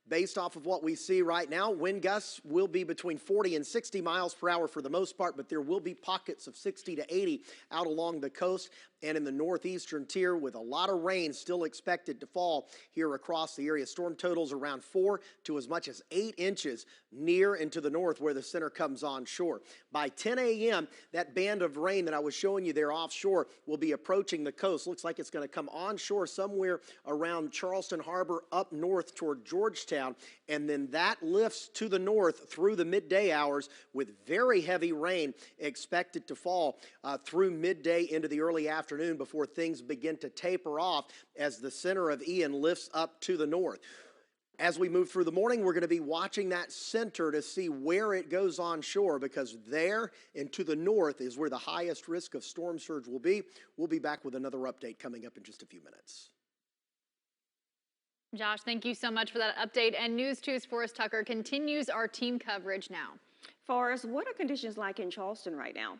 [SPEAKER 2] Based off of what we see right now, wind gusts will be between 40 and 60 miles per hour for the most part, but there will be pockets of 60 to 80 out along the coast and in the northeastern tier, with a lot of rain still expected to fall here across the area. Storm totals around 4 to as much as 8 inches near and to the north where the center comes on shore. By 10 a.m., that band of rain that I was showing you there offshore will be approaching the coast. Looks like it's going to come onshore somewhere around Charleston Harbor up north toward Georgetown, and then that lifts to the north through the midday hours with very heavy rain expected to fall through midday into the early afternoon before things begin to taper off as the center of Ian lifts up to the north. As we move through the morning, we're going to be watching that center to see where it goes onshore, because there and to the north is where the highest risk of storm surge will be. We'll be back with another update coming up in just a few minutes.
[SPEAKER 3] Josh, thank you so much for that update. And News 2's Forrest Tucker continues our team coverage now.
[SPEAKER 1] Forrest, what are conditions like in Charleston right now?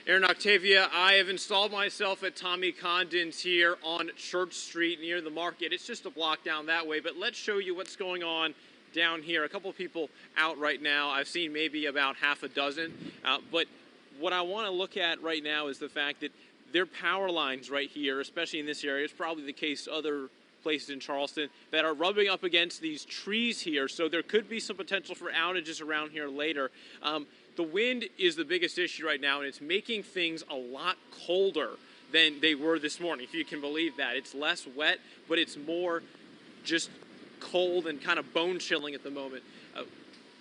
[SPEAKER 6] Aaron Octavia, I have installed myself at Tommy Condon's here on Church Street near the market. It's just a block down that way, but let's show you what's going on down here. A couple of people out right now. I've seen maybe about half a dozen, but what I want to look at right now is the fact that there are power lines right here, especially in this area. It's probably the case other places in Charleston that are rubbing up against these trees here, so there could be some potential for outages around here later. The wind is the biggest issue right now, and it's making things a lot colder than they were this morning, if you can believe that. It's less wet, but it's more just cold and kind of bone-chilling at the moment.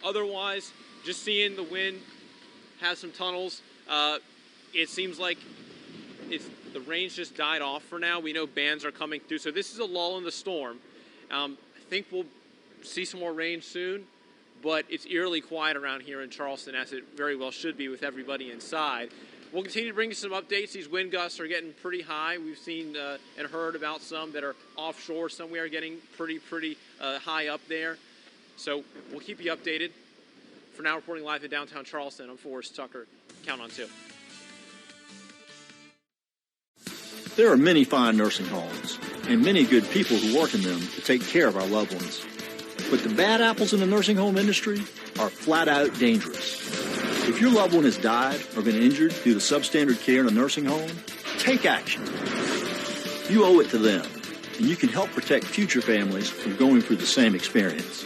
[SPEAKER 6] Otherwise, just seeing the wind has some tunnels. It seems like the rain's just died off for now. We know bands are coming through, so this is a lull in the storm. I think we'll see some more rain soon, but it's eerily quiet around here in Charleston, as it very well should be with everybody inside. We'll continue to bring you some updates. These wind gusts are getting pretty high. We've seen and heard about some that are offshore. Some we are getting pretty high up there. So we'll keep you updated. For now, reporting live in downtown Charleston, I'm Forrest Tucker. Count on 2.
[SPEAKER 7] There are many fine nursing homes and many good people who work in them to take care of our loved ones. But the bad apples in the nursing home industry are flat out dangerous. If your loved one has died or been injured due to substandard care in a nursing home, take action. You owe it to them, and you can help protect future families from going through the same experience.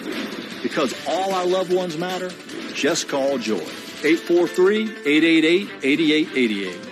[SPEAKER 7] Because all our loved ones matter, just call JOY. 843-888-8888.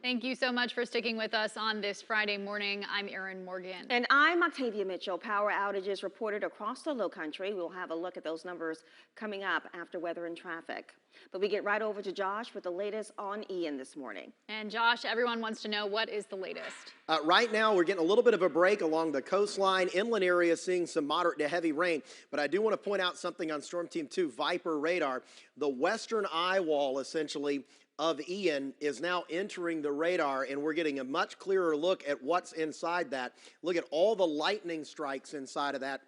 [SPEAKER 3] Thank you so much for sticking with us on this Friday morning. I'm Erin Morgan.
[SPEAKER 1] And I'm Octavia Mitchell. Power outages reported across the Lowcountry. We'll have a look at those numbers coming up after weather and traffic. But we get right over to Josh with the latest on Ian this morning.
[SPEAKER 3] And Josh, everyone wants to know, what is the latest?
[SPEAKER 2] Right now, we're getting a little bit of a break along the coastline. Inland areas seeing some moderate to heavy rain. But I do want to point out something on Storm Team 2 Viper radar. The western eye wall, essentially, of Ian is now entering the radar, and we're getting a much clearer look at what's inside that. Look at all the lightning strikes inside of that.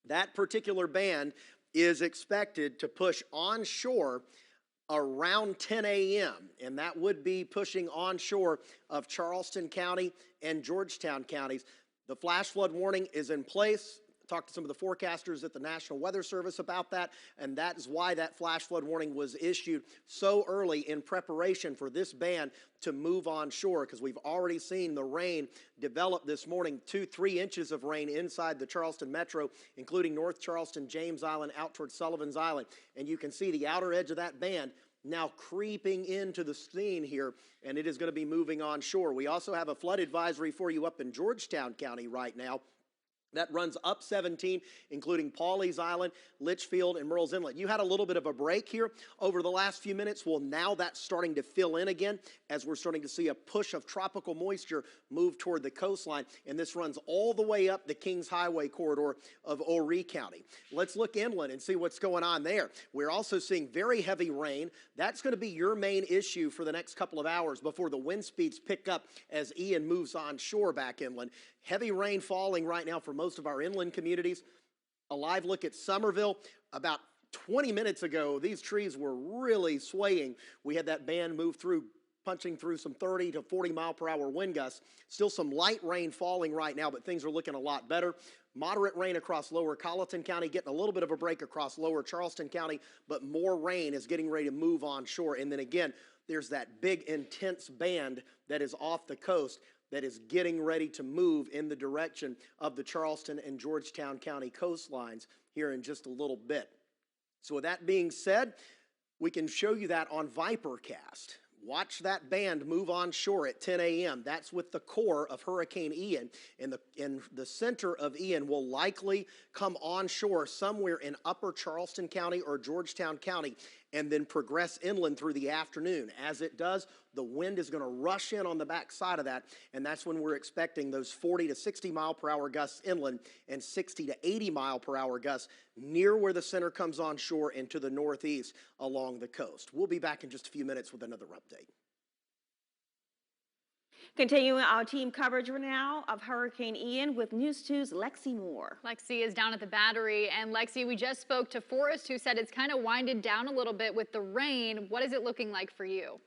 [SPEAKER 2] That particular band is expected to push onshore around 10 a.m., and that would be pushing onshore of Charleston County and Georgetown counties. The flash flood warning is in place. Talked to some of the forecasters at the National Weather Service about that, and that is why that flash flood warning was issued so early in preparation for this band to move on shore, because we've already seen the rain develop this morning, 2-3 inches of rain inside the Charleston metro, including North Charleston, James Island, out towards Sullivan's Island. And you can see the outer edge of that band now creeping into the scene here, and it is going to be moving on shore. We also have a flood advisory for you up in Georgetown County right now. That runs up 17, including Pawleys Island, Litchfield, and Murrells Inlet. You had a little bit of a break here over the last few minutes. Well, now that's starting to fill in again as we're starting to see a push of tropical moisture move toward the coastline, and this runs all the way up the Kings Highway corridor of Horry County. Let's look inland and see what's going on there. We're also seeing very heavy rain. That's going to be your main issue for the next couple of hours before the wind speeds pick up as Ian moves on shore back inland. Heavy rain falling right now for most of our inland communities. A live look at Somerville. About 20 minutes ago, these trees were really swaying. We had that band move through, punching through some 30 to 40 mile per hour wind gusts. Still some light rain falling right now, but things are looking a lot better. Moderate rain across lower Colleton County, getting a little bit of a break across lower Charleston County, but more rain is getting ready to move on shore. And then again, there's that big intense band that is off the coast that is getting ready to move in the direction of the Charleston and Georgetown County coastlines here in just a little bit. So with that being said, we can show you that on Vipercast. Watch that band move on shore at 10 a.m. That's with the core of Hurricane Ian, and the center of Ian will likely come on shore somewhere in upper Charleston County or Georgetown County and then progress inland through the afternoon. As it does, the wind is going to rush in on the back side of that, and that's when we're expecting those 40 to 60 mile per hour gusts inland and 60 to 80 mile per hour gusts near where the center comes on shore and to the northeast along the coast. We'll be back in just a few minutes with another update.
[SPEAKER 1] Continuing our team coverage now of Hurricane Ian with News 2's Lexi Moore.
[SPEAKER 3] Lexi is down at the Battery, and Lexi, we just spoke to Forrest, who said it's kind of winded down a little bit with the rain. What is it looking like for you?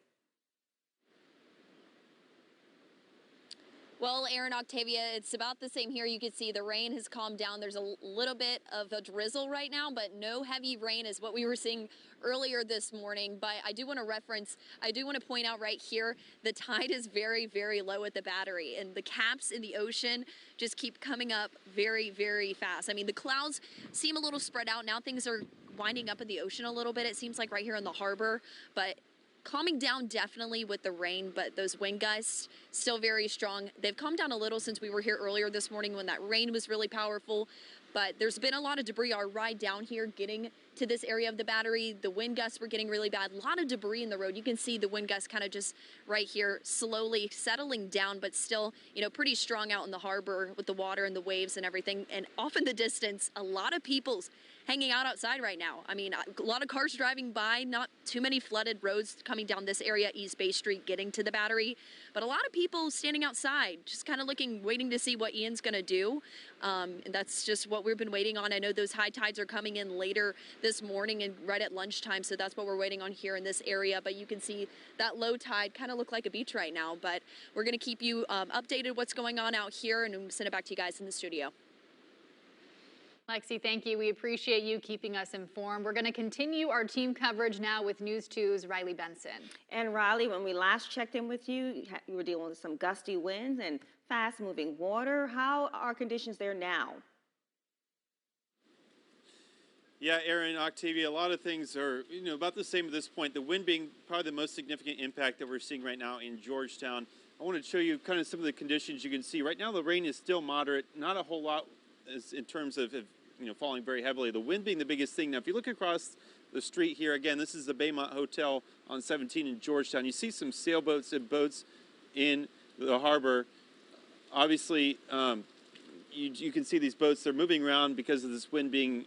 [SPEAKER 20] Well, Aaron, Octavia, it's about the same here. You can see the rain has calmed down. There's a little bit of a drizzle right now, but no heavy rain is what we were seeing earlier this morning. But I do want to point out right here, the tide is very, very low at the Battery, and the caps in the ocean just keep coming up very, very fast. I mean, the clouds seem a little spread out. Now things are winding up in the ocean a little bit, it seems like right here in the harbor, but calming down definitely with the rain, but those wind gusts still very strong. They've calmed down a little since we were here earlier this morning when that rain was really powerful, but there's been a lot of debris. Our ride down here getting to this area of the Battery, the wind gusts were getting really bad. A lot of debris in the road. You can see the wind gusts kind of just right here slowly settling down, but still, you know, pretty strong out in the harbor with the water and the waves and everything. And off in the distance, a lot of people's hanging out outside right now. I mean, a lot of cars driving by, not too many flooded roads coming down this area, East Bay Street, getting to the Battery, but a lot of people standing outside, just kind of waiting to see what Ian's going to do. And that's just what we've been waiting on. I know those high tides are coming in later this morning and right at lunchtime, so that's what we're waiting on here in this area. But you can see that low tide kind of look like a beach right now, but we're going to keep you updated what's going on out here, and we'll send it back to you guys in the studio.
[SPEAKER 3] Lexi, thank you. We appreciate you keeping us informed. We're going to continue our team coverage now with News 2's Riley Benson.
[SPEAKER 1] And Riley, when we last checked in with you, you were dealing with some gusty winds and fast-moving water. How are conditions there now?
[SPEAKER 21] Yeah, Aaron, Octavia, a lot of things are, about the same at this point. The wind being probably the most significant impact that we're seeing right now in Georgetown. I want to show you kind of some of the conditions you can see. Right now, the rain is still moderate, not a whole lot in terms of falling very heavily. The wind being the biggest thing. Now, if you look across the street here, again, this is the Baymont Hotel on 17 in Georgetown. You see some sailboats and boats in the harbor. Obviously, you can see these boats. They're moving around because of this wind being,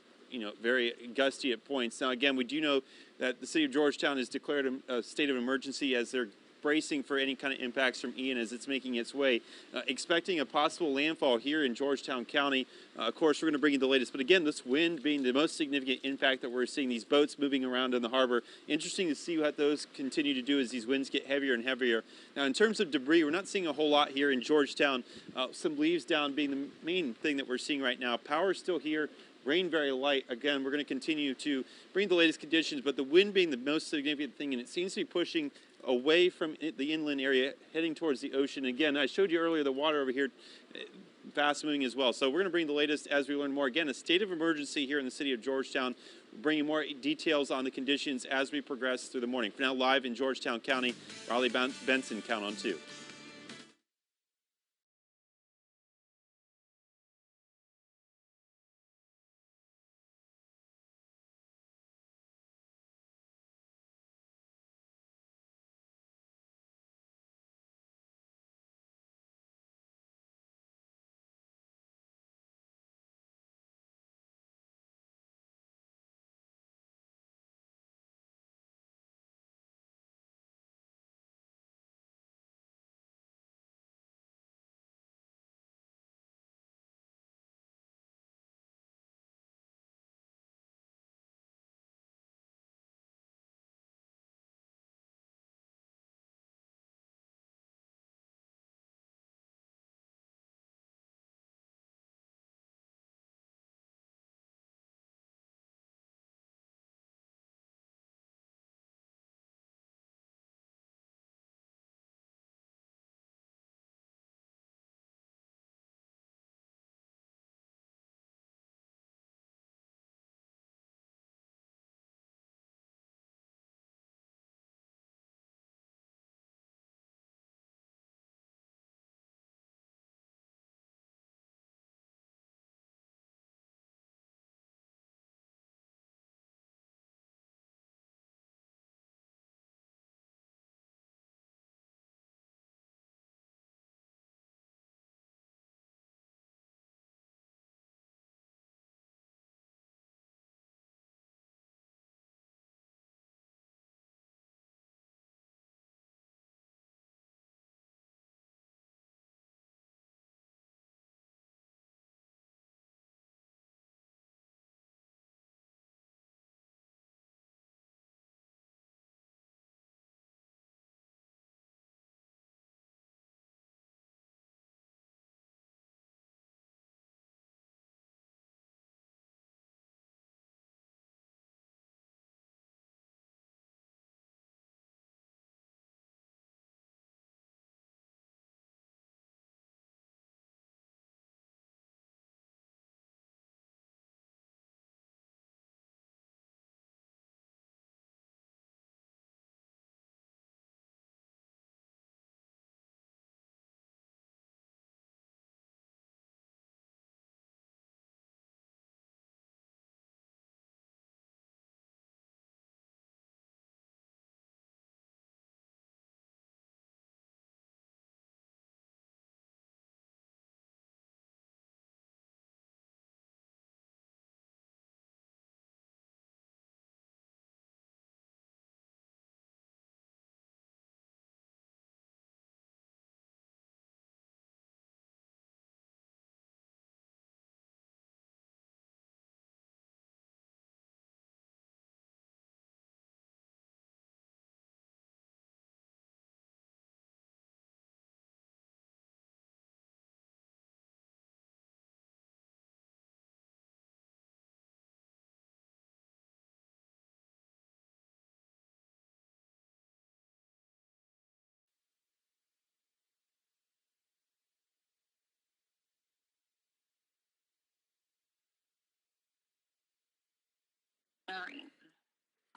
[SPEAKER 21] very gusty at points. Now, again, we do know that the city of Georgetown has declared a state of emergency as they're bracing for any kind of impacts from Ian as it's making its way. Expecting a possible landfall here in Georgetown County. Of course, we're going to bring you the latest. But again, this wind being the most significant impact that we're seeing, these boats moving around in the harbor. Interesting to see what those continue to do as these winds get heavier and heavier. Now, in terms of debris, we're not seeing a whole lot here in Georgetown. Some leaves down being the main thing that we're seeing right now. Power still here. Rain very light. Again, we're going to continue to bring the latest conditions, but the wind being the most significant thing, and it seems to be pushing away from the inland area, heading towards the ocean. Again, I showed you earlier the water over here, fast moving as well. So we're going to bring the latest as we learn more. Again, a state of emergency here in the city of Georgetown. Bringing more details on the conditions as we progress through the morning. For now, live in Georgetown County, Riley Benson, count on 2.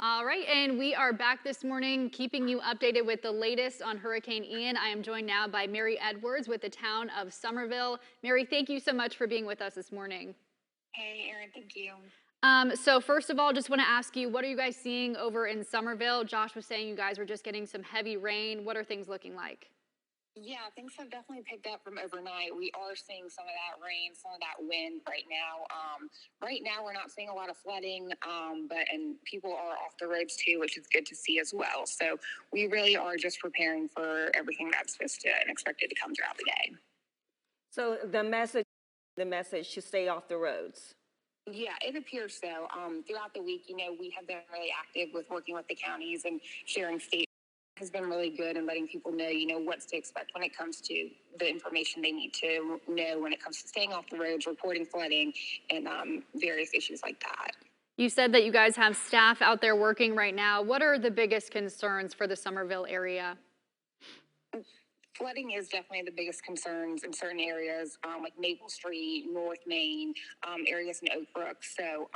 [SPEAKER 3] All right, and we are back this morning keeping you updated with the latest on Hurricane Ian. I am joined now by Mary Edwards with the town of Somerville. Mary, thank you so much for being with us this morning.
[SPEAKER 9] Hey, Erin, thank you.
[SPEAKER 3] So first of all, just want to ask you, what are you guys seeing over in Somerville? Josh was saying you guys were just getting some heavy rain. What are things looking like?
[SPEAKER 9] Yeah, things have definitely picked up from overnight. We are seeing some of that rain, some of that wind right now. Right now, we're not seeing a lot of flooding, and people are off the roads too, which is good to see as well. So we really are just preparing for everything that's supposed to and expected to come throughout the day.
[SPEAKER 1] So the message to stay off the roads.
[SPEAKER 9] Yeah, it appears so. Throughout the week, we have been really active with working with the counties and sharing state has been really good and letting people know, what to expect when it comes to the information they need to know when it comes to staying off the roads, reporting flooding, and various issues like that.
[SPEAKER 3] You said that you guys have staff out there working right now. What are the biggest concerns for the Somerville area?
[SPEAKER 9] Flooding is definitely the biggest concerns in certain areas, like Maple Street, North Main, areas in Oak Brook. So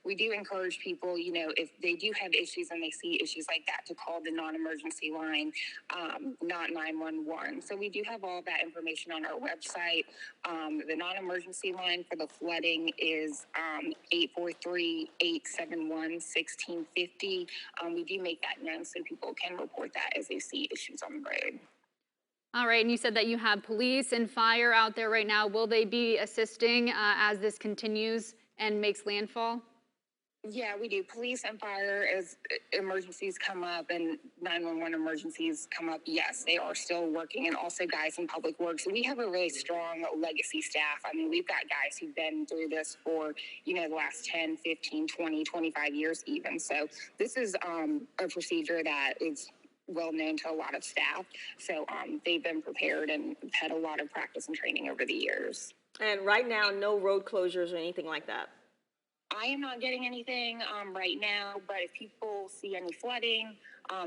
[SPEAKER 9] we do encourage people, if they do have issues and they see issues like that, to call the non-emergency line, not 911. So we do have all of that information on our website. The non-emergency line for the flooding is 843-871-1650. We do make that known so people can report that as they see issues on the road.
[SPEAKER 3] All right, and you said that you have police and fire out there right now. Will they be assisting as this continues and makes landfall?
[SPEAKER 9] Yeah, we do. Police and fire, as emergencies come up and 911 emergencies come up, yes, they are still working. And also guys in public works. We have a really strong legacy staff. I mean, we've got guys who've been through this for, the last 10, 15, 20, 25 years even. So this is a procedure that is well known to a lot of staff. So they've been prepared and had a lot of practice and training over the years.
[SPEAKER 1] And right now, no road closures or anything like that?
[SPEAKER 9] I am not getting anything right now, but if people see any flooding,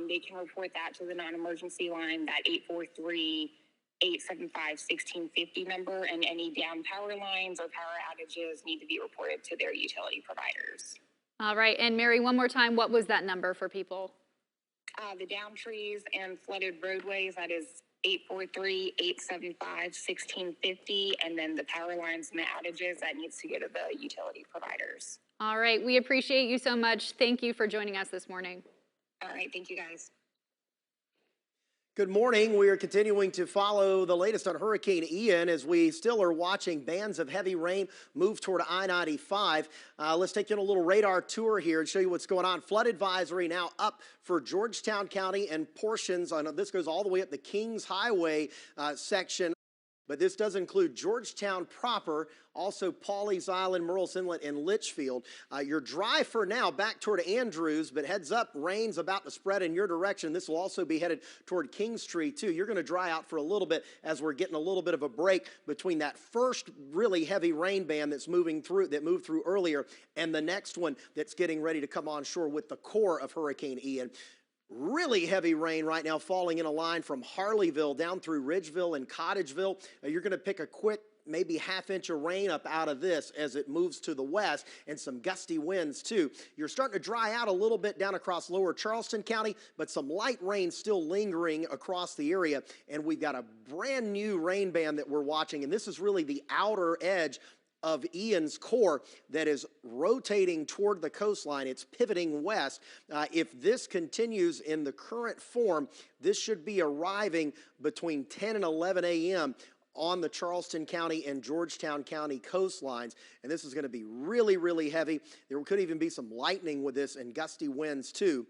[SPEAKER 9] they can report that to the non-emergency line, that 843-875-1650 number, and any down power lines or power outages need to be reported to their utility providers.
[SPEAKER 3] All right, and Mary, one more time, what was that number for people?
[SPEAKER 9] The down trees and flooded roadways, that is 843-875-1650, and then the power lines and the outages, that needs to go to the utility providers.
[SPEAKER 3] All right, we appreciate you so much. Thank you for joining us this morning.
[SPEAKER 9] All right, thank you guys.
[SPEAKER 2] Good morning. We are continuing to follow the latest on Hurricane Ian as we still are watching bands of heavy rain move toward I-95. Let's take you on a little radar tour here and show you what's going on. Flood advisory now up for Georgetown County and portions on this goes all the way up the Kings Highway section. But this does include Georgetown proper, also Pawleys Island, Murrells Inlet, and Litchfield. You're dry for now back toward Andrews, but heads up, rain's about to spread in your direction. This will also be headed toward Kingstree, too. You're going to dry out for a little bit as we're getting a little bit of a break between that first really heavy rain band that's moved through earlier and the next one that's getting ready to come on shore with the core of Hurricane Ian. Really heavy rain right now falling in a line from Harleyville down through Ridgeville and Cottageville. You're going to pick a quick maybe half-inch of rain up out of this as it moves to the west, and some gusty winds too. You're starting to dry out a little bit down across lower Charleston County, but some light rain still lingering across the area. And we've got a brand new rain band that we're watching, and this is really the outer edge of Ian's core that is rotating toward the coastline. It's pivoting west. If this continues in the current form, this should be arriving between 10 and 11 a.m. on the Charleston County and Georgetown County coastlines. And this is going to be really, really heavy. There could even be some lightning with this and gusty winds too.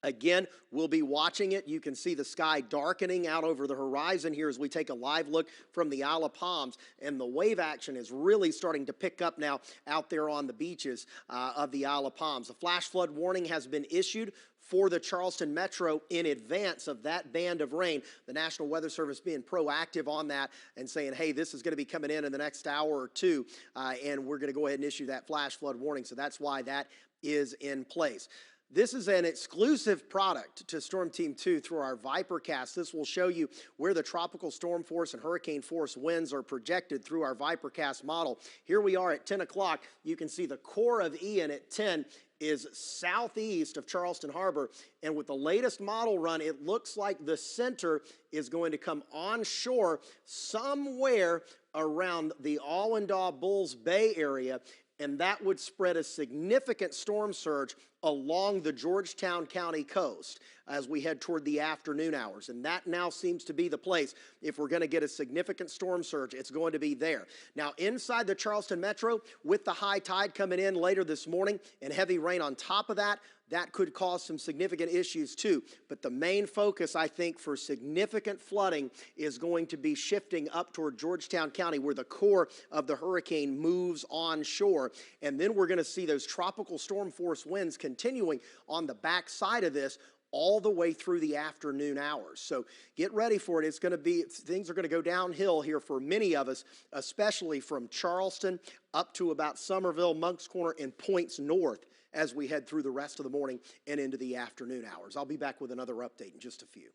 [SPEAKER 2] Again, we'll be watching it. You can see the sky darkening out over the horizon here as we take a live look from the Isle of Palms. And the wave action is really starting to pick up now out there on the beaches of the Isle of Palms. A flash flood warning has been issued for the Charleston Metro in advance of that band of rain. The National Weather Service being proactive on that and saying, hey, this is going to be coming in the next hour or two, and we're going to go ahead and issue that flash flood warning. So that's why that is in place. This is an exclusive product to Storm Team 2 through our Vipercast. This will show you where the tropical storm force and hurricane force winds are projected through our Vipercast model. Here we are at 10 o'clock. You can see the core of Ian at 10 is southeast of Charleston Harbor. And with the latest model run, it looks like the center is going to come onshore somewhere around the Allendale Bulls Bay area. And that would spread a significant storm surge along the Georgetown County coast as we head toward the afternoon hours. And that now seems to be the place. If we're going to get a significant storm surge, it's going to be there. Now, inside the Charleston metro, with the high tide coming in later this morning and heavy rain on top of that, that could cause some significant issues too. But the main focus, I think, for significant flooding is going to be shifting up toward Georgetown County, where the core of the hurricane moves onshore. And then we're going to see those tropical storm force winds continuing on the back side of this all the way through the afternoon hours. So get ready for it. Things are going to go downhill here for many of us, especially from Charleston up to about Somerville, Moncks Corner, and points north as we head through the rest of the morning and into the afternoon hours. I'll be back with another update in just a few.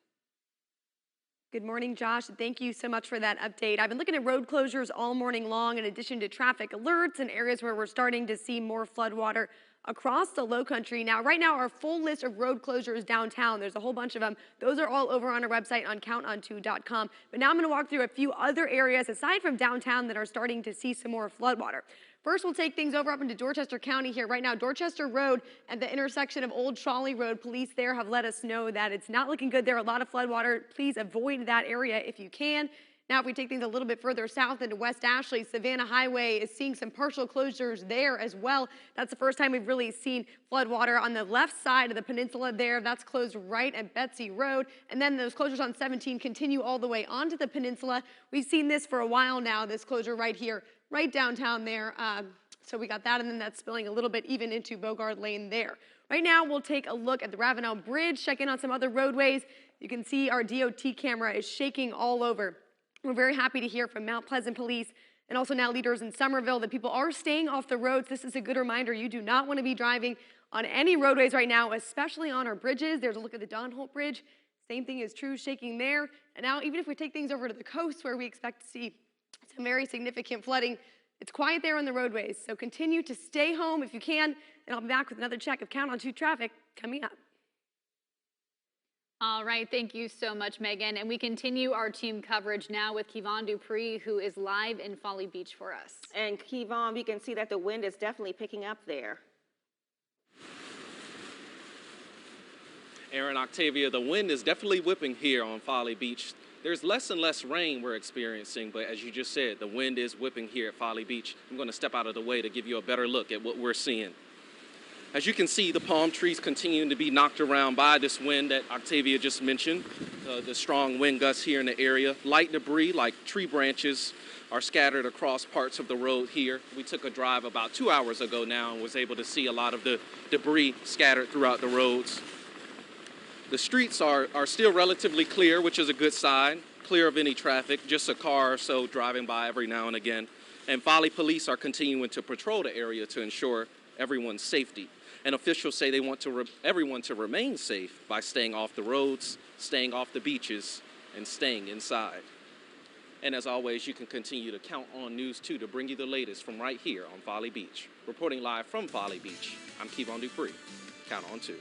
[SPEAKER 16] Good morning, Josh. Thank you so much for that update. I've been looking at road closures all morning long in addition to traffic alerts and areas where we're starting to see more floodwater across the Lowcountry. Now, right now, our full list of road closures downtown, there's a whole bunch of them. Those are all over on our website on counton2.com. But now I'm going to walk through a few other areas aside from downtown that are starting to see some more floodwater. First, we'll take things over up into Dorchester County here. Right now, Dorchester Road at the intersection of Old Trolley Road, police there have let us know that it's not looking good there. A lot of floodwater. Please avoid that area if you can. Now, if we take things a little bit further south into West Ashley, Savannah Highway is seeing some partial closures there as well. That's the first time we've really seen floodwater on the left side of the peninsula there. That's closed right at Betsy Road. And then those closures on 17 continue all the way onto the peninsula. We've seen this for a while now, this closure right here, right downtown there. So we got that, and then that's spilling a little bit even into Bogard Lane there. Right now, we'll take a look at the Ravenel Bridge, check in on some other roadways. You can see our DOT camera is shaking all over. We're very happy to hear from Mount Pleasant Police and also now leaders in Somerville that people are staying off the roads. This is a good reminder. You do not want to be driving on any roadways right now, especially on our bridges. There's a look at the Donholt Bridge. Same thing is true, shaking there. And now even if we take things over to the coast where we expect to see some very significant flooding, it's quiet there on the roadways. So continue to stay home if you can, and I'll be back with another check of Count on 2 traffic coming up.
[SPEAKER 3] All right, thank you so much, Megan. And we continue our team coverage now with Kevon Dupree, who is live in Folly Beach for us.
[SPEAKER 1] And Kevon, we can see that the wind is definitely picking up there.
[SPEAKER 4] Aaron, Octavia, the wind is definitely whipping here on Folly Beach. There's less and less rain we're experiencing, but as you just said, the wind is whipping here at Folly Beach. I'm going to step out of the way to give you a better look at what we're seeing. As you can see, the palm trees continuing to be knocked around by this wind that Octavia just mentioned, the strong wind gusts here in the area. Light debris like tree branches are scattered across parts of the road here. We took a drive about 2 hours ago now and was able to see a lot of the debris scattered throughout the roads. The streets are still relatively clear, which is a good sign, clear of any traffic, just a car or so driving by every now and again. And Folly police are continuing to patrol the area to ensure everyone's safety. And officials say they want everyone to remain safe by staying off the roads, staying off the beaches, and staying inside. And as always, you can continue to count on News 2 to bring you the latest from right here on Folly Beach. Reporting live from Folly Beach, I'm Kevon Dupree. Count on 2.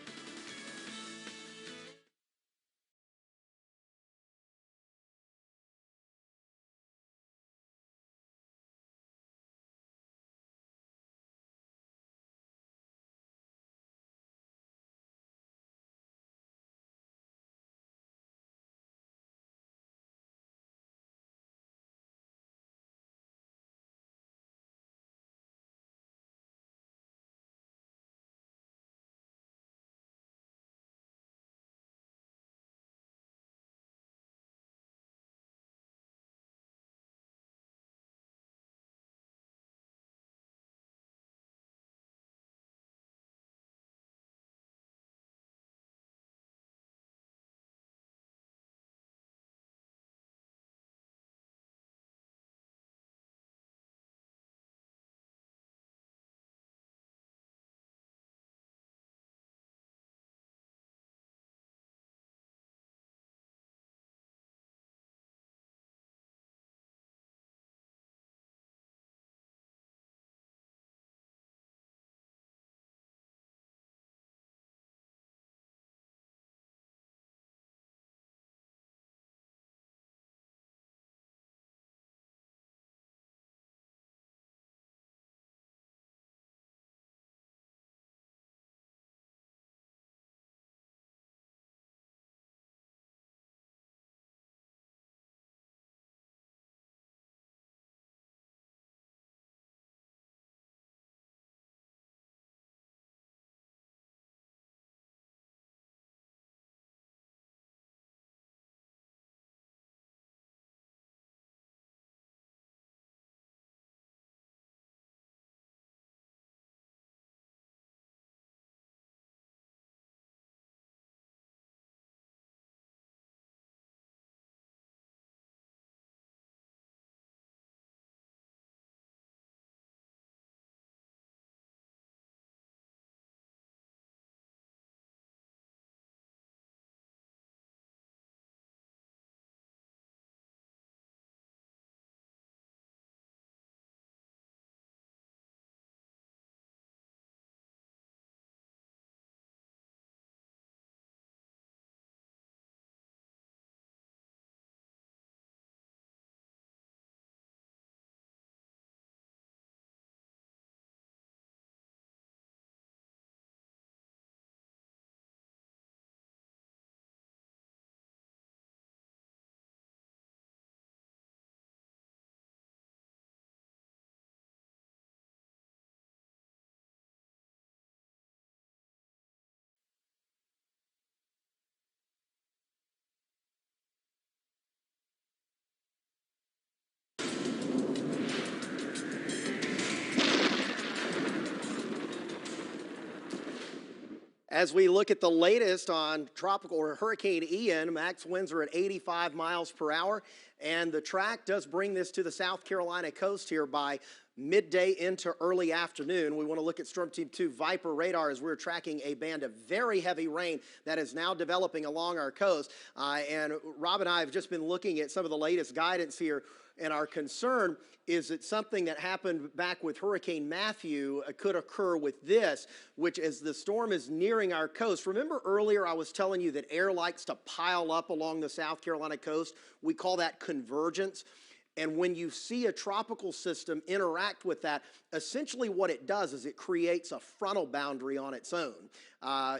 [SPEAKER 2] As we look at the latest on tropical or Hurricane Ian, max winds are at 85 miles per hour, and the track does bring this to the South Carolina coast here by midday into early afternoon. We want to look at Storm Team 2 Viper radar as we're tracking a band of very heavy rain that is now developing along our coast. And Rob and I have just been looking at some of the latest guidance here, and our concern is that something that happened back with Hurricane Matthew could occur with this, which as the storm is nearing our coast. Remember earlier I was telling you that air likes to pile up along the South Carolina coast? We call that convergence. And when you see a tropical system interact with that, essentially what it does is it creates a frontal boundary on its own.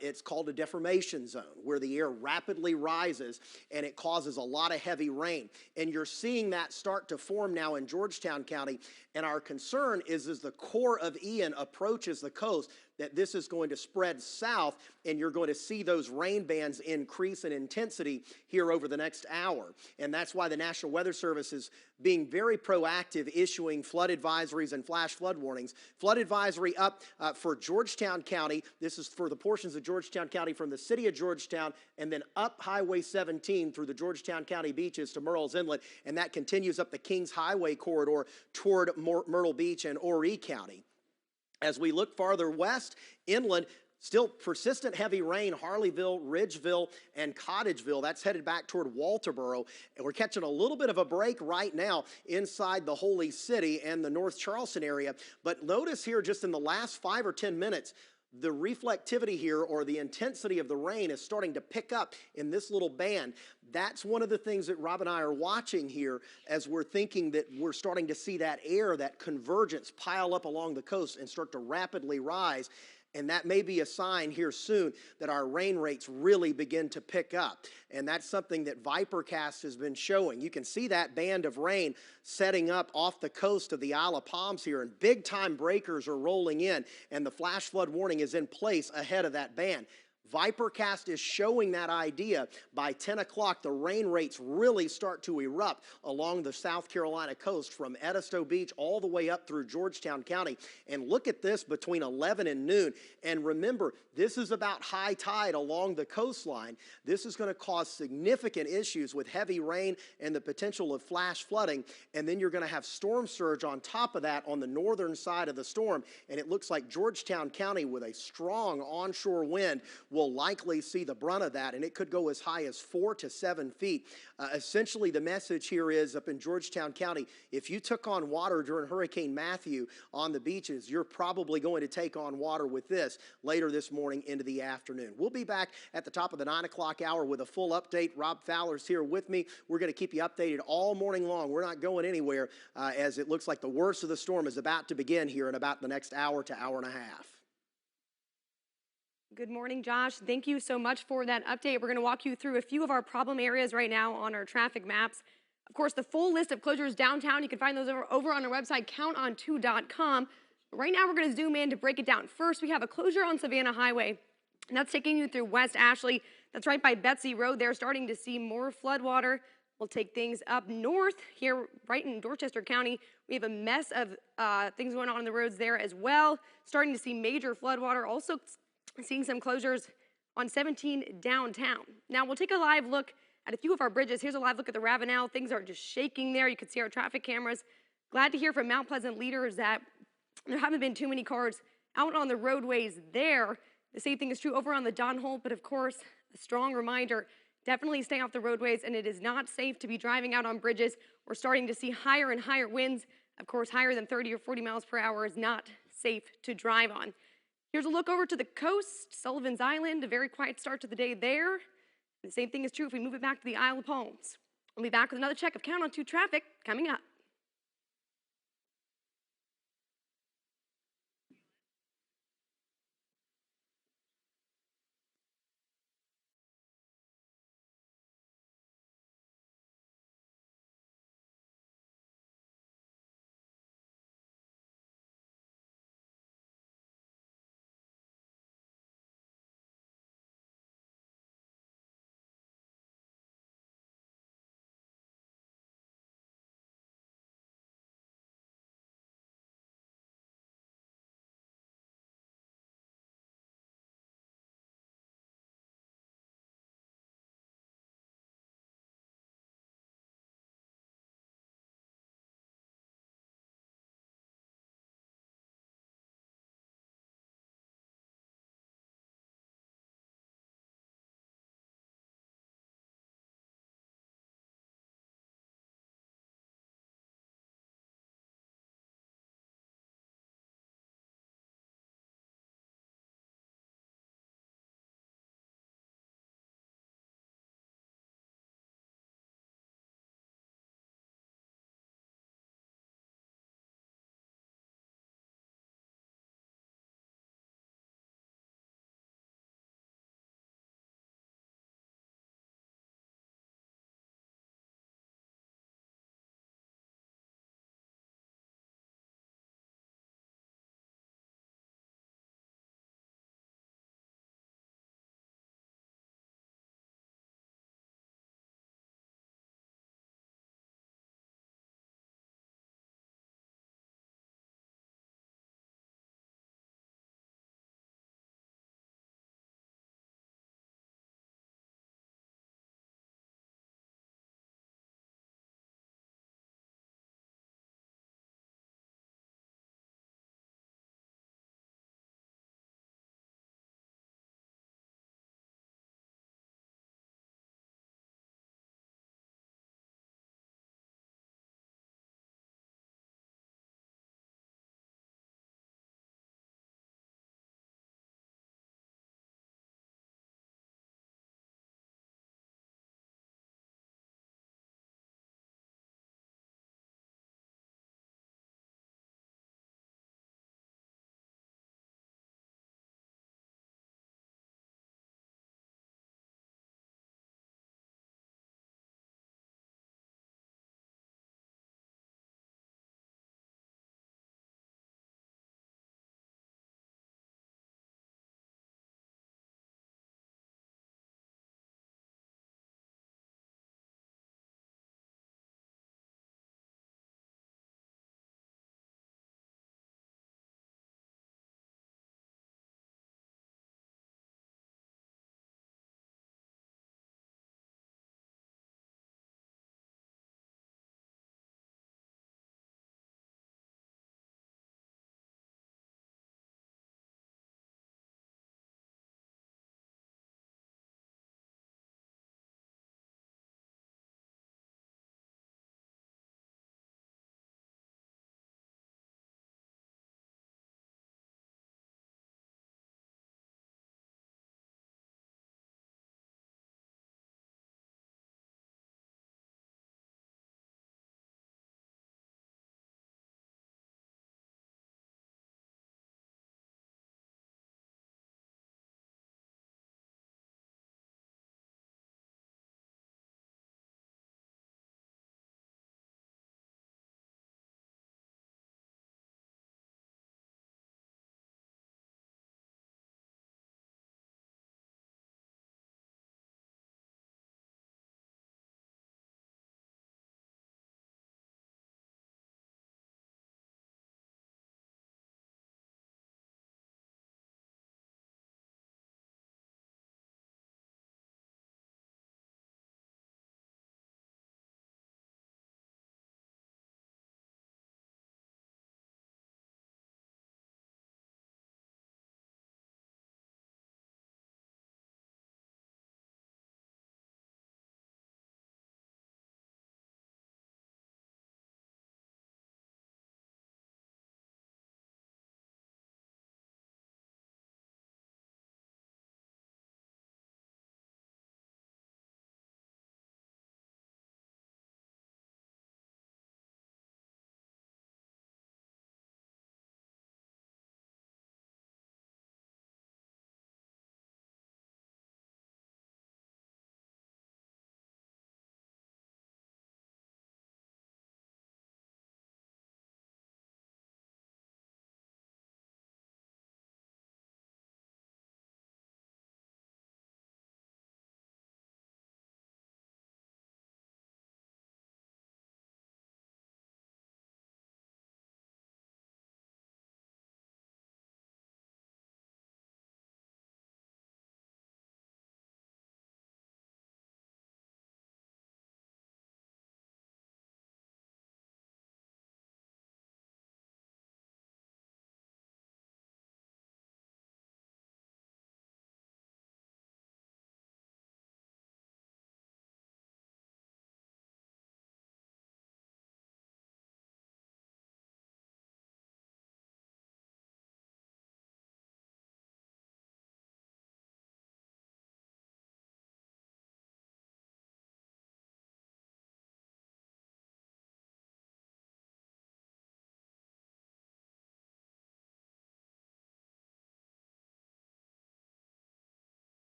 [SPEAKER 2] It's called a deformation zone, where the air rapidly rises and it causes a lot of heavy rain. And you're seeing that start to form now in Georgetown County. And our concern is as the core of Ian approaches the coast, that this is going to spread south, and you're going to see those rain bands increase in intensity here over the next hour. And that's why the National Weather Service is being very proactive, issuing flood advisories and flash flood warnings. Flood advisory up for Georgetown County. This is for the portions of Georgetown County from the city of Georgetown and then up Highway 17 through the Georgetown County beaches to Murrells Inlet, and that continues up the Kings Highway corridor toward Myrtle Beach and Horry County. As we look farther west, inland, still persistent heavy rain, Harleyville, Ridgeville, and Cottageville. That's headed back toward Walterboro. And we're catching a little bit of a break right now inside the Holy City and the North Charleston area. But notice here just in the last 5 or 10 minutes, the reflectivity here, or the intensity of the rain, is starting to pick up in this little band. That's one of the things that Rob and I are watching here as we're thinking that we're starting to see that air, that convergence pile up along the coast and start to rapidly rise. And that may be a sign here soon that our rain rates really begin to pick up. And that's something that Vipercast has been showing. You can see that band of rain setting up off the coast of the Isle of Palms here, and big time breakers are rolling in, and the flash flood warning is in place ahead of that band. Vipercast is showing that idea. By 10 o'clock, the rain rates really start to erupt along the South Carolina coast from Edisto Beach all the way up through Georgetown County. And look at this between 11 and noon. And remember, this is about high tide along the coastline. This is going to cause significant issues with heavy rain and the potential of flash flooding. And then you're going to have storm surge on top of that on the northern side of the storm. And it looks like Georgetown County, with a strong onshore wind, will likely see the brunt of that, and it could go as high as 4 to 7 feet. Essentially, the message here is up in Georgetown County, if you took on water during Hurricane Matthew on the beaches, you're probably going to take on water with this later this morning into the afternoon. We'll be back at the top of the 9 o'clock hour with a full update. Rob Fowler's here with me. We're going to keep you updated all morning long. We're not going anywhere as it looks like the worst of the storm is about to begin here in about the next hour to hour and a half.
[SPEAKER 16] Good morning, Josh. Thank you so much for that update. We're going to walk you through a few of our problem areas right now on our traffic maps. Of course, the full list of closures downtown, you can find those over on our website, counton2.com. Right now, we're going to zoom in to break it down. First, we have a closure on Savannah Highway, and that's taking you through West Ashley. That's right by Betsy Road. They're starting to see more floodwater. We'll take things up north here, right in Dorchester County. We have a mess of things going on the roads there as well. Starting to see major floodwater. Also seeing some closures on 17 downtown. Now we'll take a live look at a few of our bridges. Here's a live look at the Ravenel. Things are just shaking there. You can see our traffic cameras. Glad to hear from Mount Pleasant leaders that there haven't been too many cars out on the roadways there. The same thing is true over on the Don Holt, but of course, a strong reminder, definitely stay off the roadways, and it is not safe to be driving out on bridges. We're starting to see higher and higher winds. Of course, higher than 30 or 40 miles per hour is not safe to drive on. Here's a look over to the coast, Sullivan's Island, a very quiet start to the day there. The same thing is true if we move it back to the Isle of Palms. We'll be back with another check of Count on 2 traffic coming up.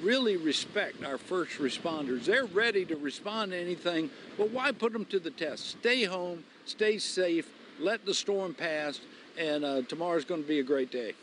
[SPEAKER 10] really respect our first responders. They're ready to respond to anything, but why put them to the test? Stay home, stay safe, let the storm pass, and tomorrow's going to be a great day.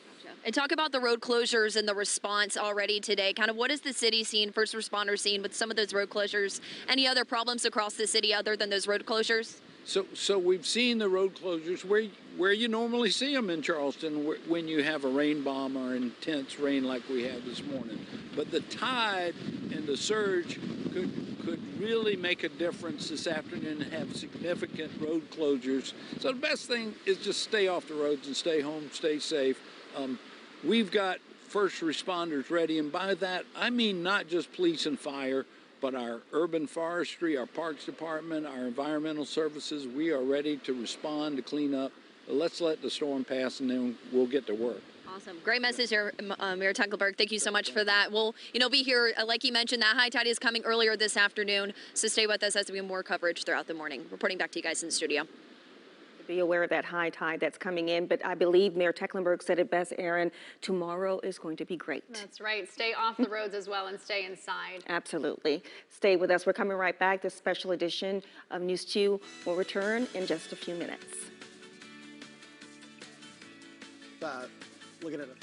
[SPEAKER 20] And talk about the road closures and the response already today. Kind of what is the city seeing, first responders seeing with some of those road closures? Any other problems across the city other than those road closures?
[SPEAKER 10] So we've seen the road closures where you normally see them in Charleston when you have a rain bomb or intense rain like we had this morning. But the tide and the surge could really make a difference this afternoon and have significant road closures. So the best thing is just stay off the roads and stay home, stay safe. We've got first responders ready, and by that I mean not just police and fire, but our urban forestry, our parks department, our environmental services. We are ready to respond, to clean up. Let's let the storm pass, and then we'll get to work.
[SPEAKER 20] Awesome. Great message here, Mayor Tecklenburg. Thank you so much for that. We'll, be here, like you mentioned, that high tide is coming earlier this afternoon, so stay with us as we have more coverage throughout the morning. Reporting back to you guys in the studio.
[SPEAKER 1] Be aware of that high tide that's coming in, but I believe Mayor Tecklenburg said it best, Aaron, tomorrow is going to be great.
[SPEAKER 3] That's right. Stay off the roads as well and stay inside.
[SPEAKER 1] Absolutely. Stay with us. We're coming right back. This special edition of News 2 will return in just a few minutes.
[SPEAKER 2] Looking at it.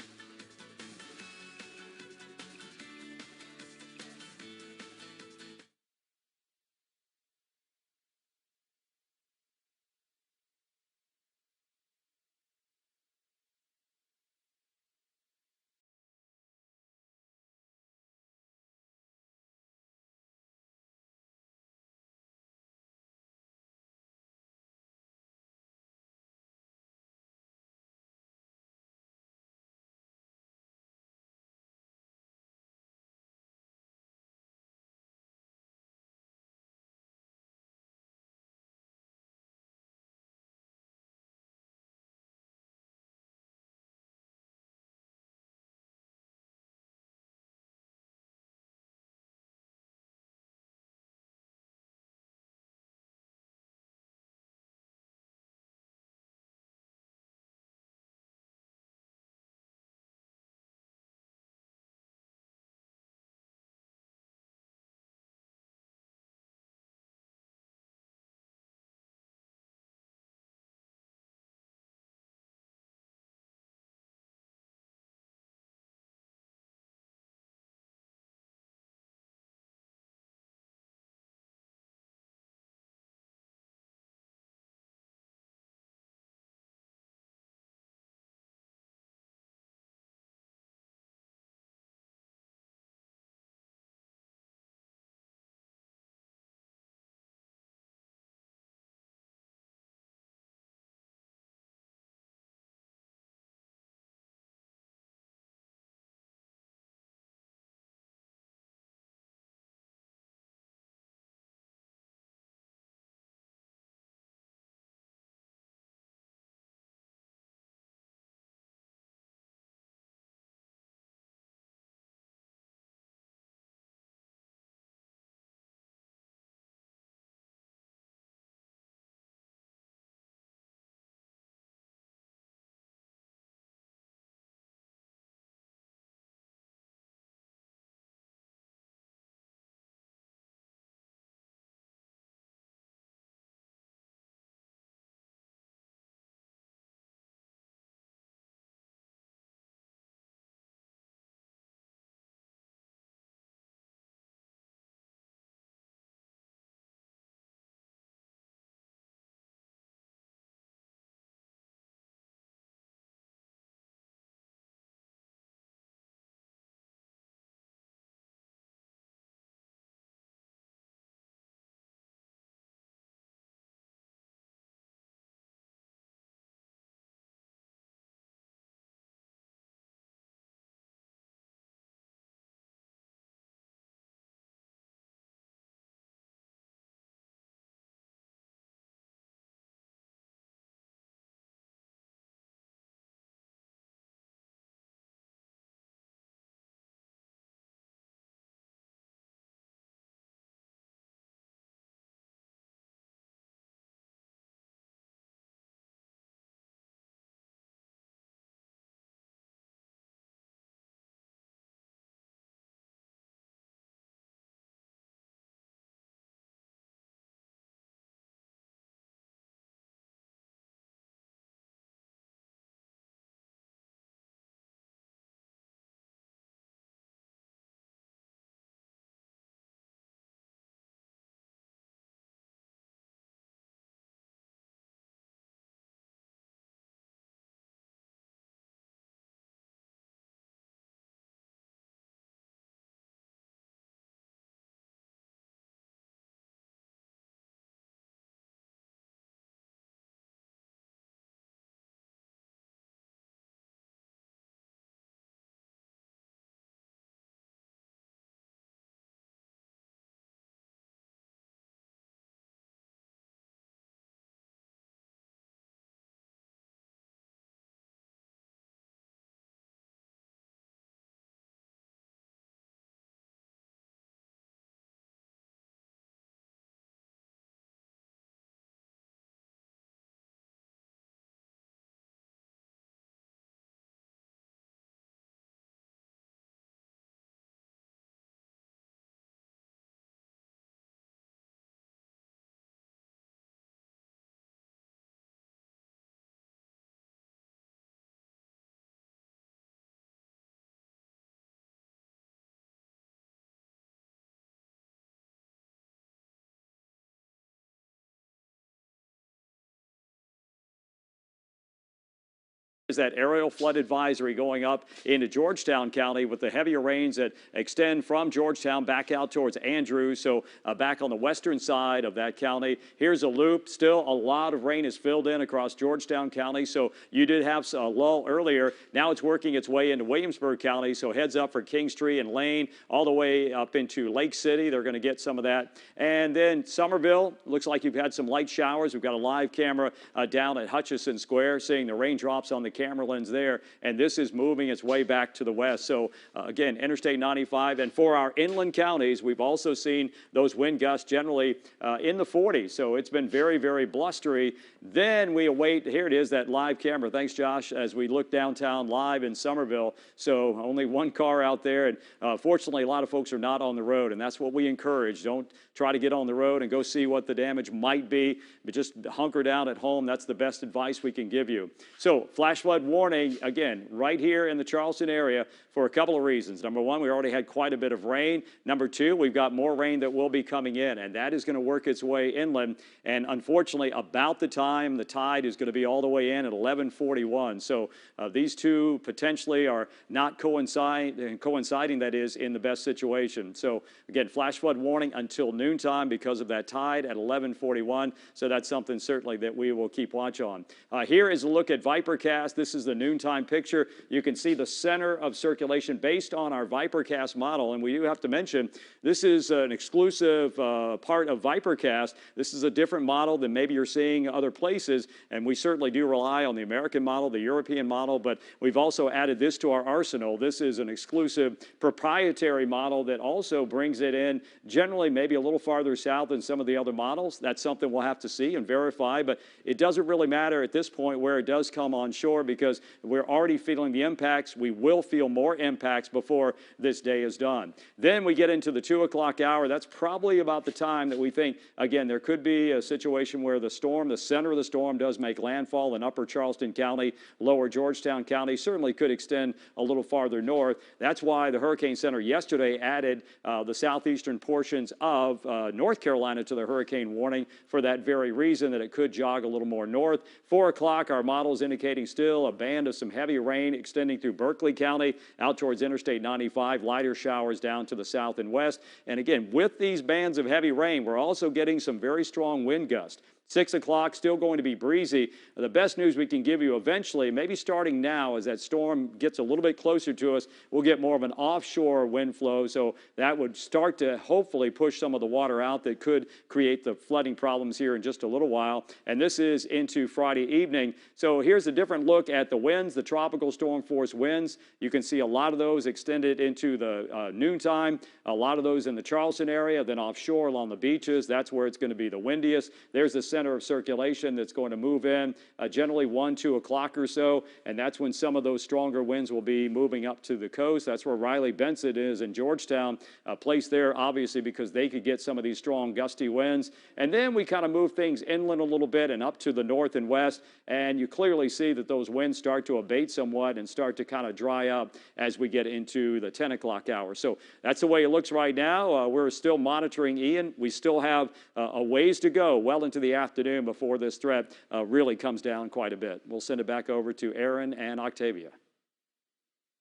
[SPEAKER 11] Is that aerial flood advisory going up into Georgetown County with the heavier rains that extend from Georgetown back out towards Andrews. So back on the western side of that county. Here's a loop. Still a lot of rain is filled in across Georgetown County. So you did have a lull earlier. Now it's working its way into Williamsburg County. So heads up for Kingstree and Lane all the way up into Lake City. They're going to get some of that. And then Somerville, looks like you've had some light showers. We've got a live camera down at Hutchison Square, seeing the raindrops on the camera lens there, and this is moving its way back to the west. So again, Interstate 95, and for our inland counties, we've also seen those wind gusts generally in the 40s. So it's been very, very blustery. Then we await, here it is, that live camera. Thanks, Josh, as we look downtown live in Somerville. So only one car out there, and fortunately, a lot of folks are not on the road, and that's what we encourage. Don't try to get on the road and go see what the damage might be, but just hunker down at home. That's the best advice we can give you. So flash flood warning, again, right here in the Charleston area for a couple of reasons. Number one, we already had quite a bit of rain. Number two, we've got more rain that will be coming in, and that is going to work its way inland. And unfortunately, about the time the tide is going to be all the way in at 11:41. So these two potentially are not coinciding, that is, in the best situation. So again, flash flood warning until noontime because of that tide at 11:41. So that's something certainly that we will keep watch on. Here is a look at Vipercast. This is the noontime picture. You can see the center of circulation based on our Vipercast model. And we do have to mention, this is an exclusive part of Vipercast. This is a different model than maybe you're seeing other places. And we certainly do rely on the American model, the European model, but we've also added this to our arsenal. This is an exclusive proprietary model that also brings it in generally maybe a little farther south than some of the other models. That's something we'll have to see and verify, but it doesn't really matter at this point where it does come on shore because we're already feeling the impacts. We will feel more impacts before this day is done. Then we get into the 2 o'clock hour. That's probably about the time that we think, again, there could be a situation where the storm, the center of the storm does make landfall in upper Charleston County, lower Georgetown County, certainly could extend a little farther north. That's why the Hurricane Center yesterday added the southeastern portions of North Carolina to the hurricane warning for that very reason, that it could jog a little more north. 4 o'clock, our model is indicating still a band of some heavy rain extending through Berkeley County out towards Interstate 95, lighter showers down to the south and west. And again, with these bands of heavy rain, we're also getting some very strong wind gusts. 6 o'clock, still going to be breezy. The best news we can give you eventually, maybe starting now as that storm gets a little bit closer to us, we'll get more of an offshore wind flow. So that would start to hopefully push some of the water out that could create the flooding problems here in just a little while. And this is into Friday evening. So here's a different look at the winds, the tropical storm force winds. You can see a lot of those extended into the noontime, a lot of those in the Charleston area, then offshore along the beaches. That's where it's going to be the windiest. There's the center of circulation that's going to move in generally 1, 2 o'clock or so, and that's when some of those stronger winds will be moving up to the coast. That's where Riley Benson is in Georgetown, placed there obviously because they could get some of these strong gusty winds. And then we kind of move things inland a little bit and up to the north and west, and you clearly see that those winds start to abate somewhat and start to kind of dry up as we get into the 10 o'clock hour. So that's the way it looks right now. We're still monitoring Ian. We still have a ways to go well into the afternoon before this threat really comes down quite a bit. We'll send it back over to Aaron and Octavia.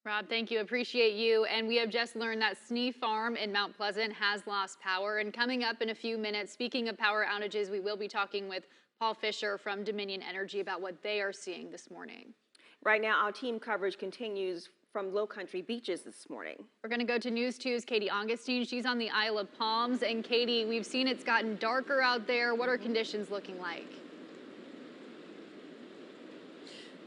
[SPEAKER 3] Rob, thank you. Appreciate you. And we have just learned that Snee Farm in Mount Pleasant has lost power. And coming up in a few minutes, speaking of power outages, we will be talking with Paul Fisher from Dominion Energy about what they are seeing this morning.
[SPEAKER 1] Right now, our team coverage continues from Lowcountry beaches this morning.
[SPEAKER 3] We're going to go to News 2's Katie Augustine. She's on the Isle of Palms. And Katie, we've seen it's gotten darker out there. What are conditions looking like?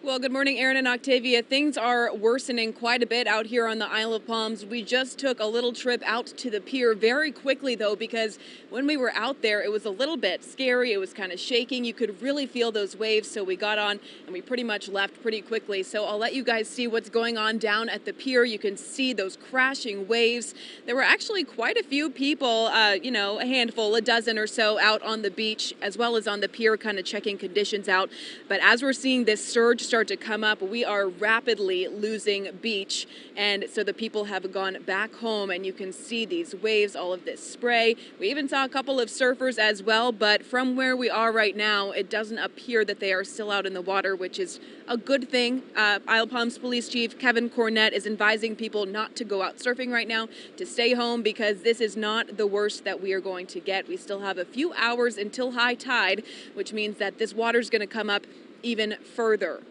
[SPEAKER 5] Well, good morning, Aaron and Octavia. Things are worsening quite a bit out here on the Isle of Palms. We just took a little trip out to the pier very quickly, though, because when we were out there, it was a little bit scary. It was kind of shaking. You could really feel those waves, so we got on and we pretty much left pretty quickly. So I'll let you guys see what's going on down at the pier. You can see those crashing waves. There were actually quite a few people, a handful, a dozen or so out on the beach, as well as on the pier, kind of checking conditions out. But as we're seeing this surge start to come up, we are rapidly losing beach. And so the people have gone back home, and you can see these waves, all of this spray. We even saw a couple of surfers as well, but from where we are right now, it doesn't appear that they are still out in the water, which is a good thing. Isle of Palms Police Chief Kevin Cornett is advising people not to go out surfing right now, to stay home, because this is not the worst that we are going to get. We still have a few hours until high tide, which means that this water is going to come up even further.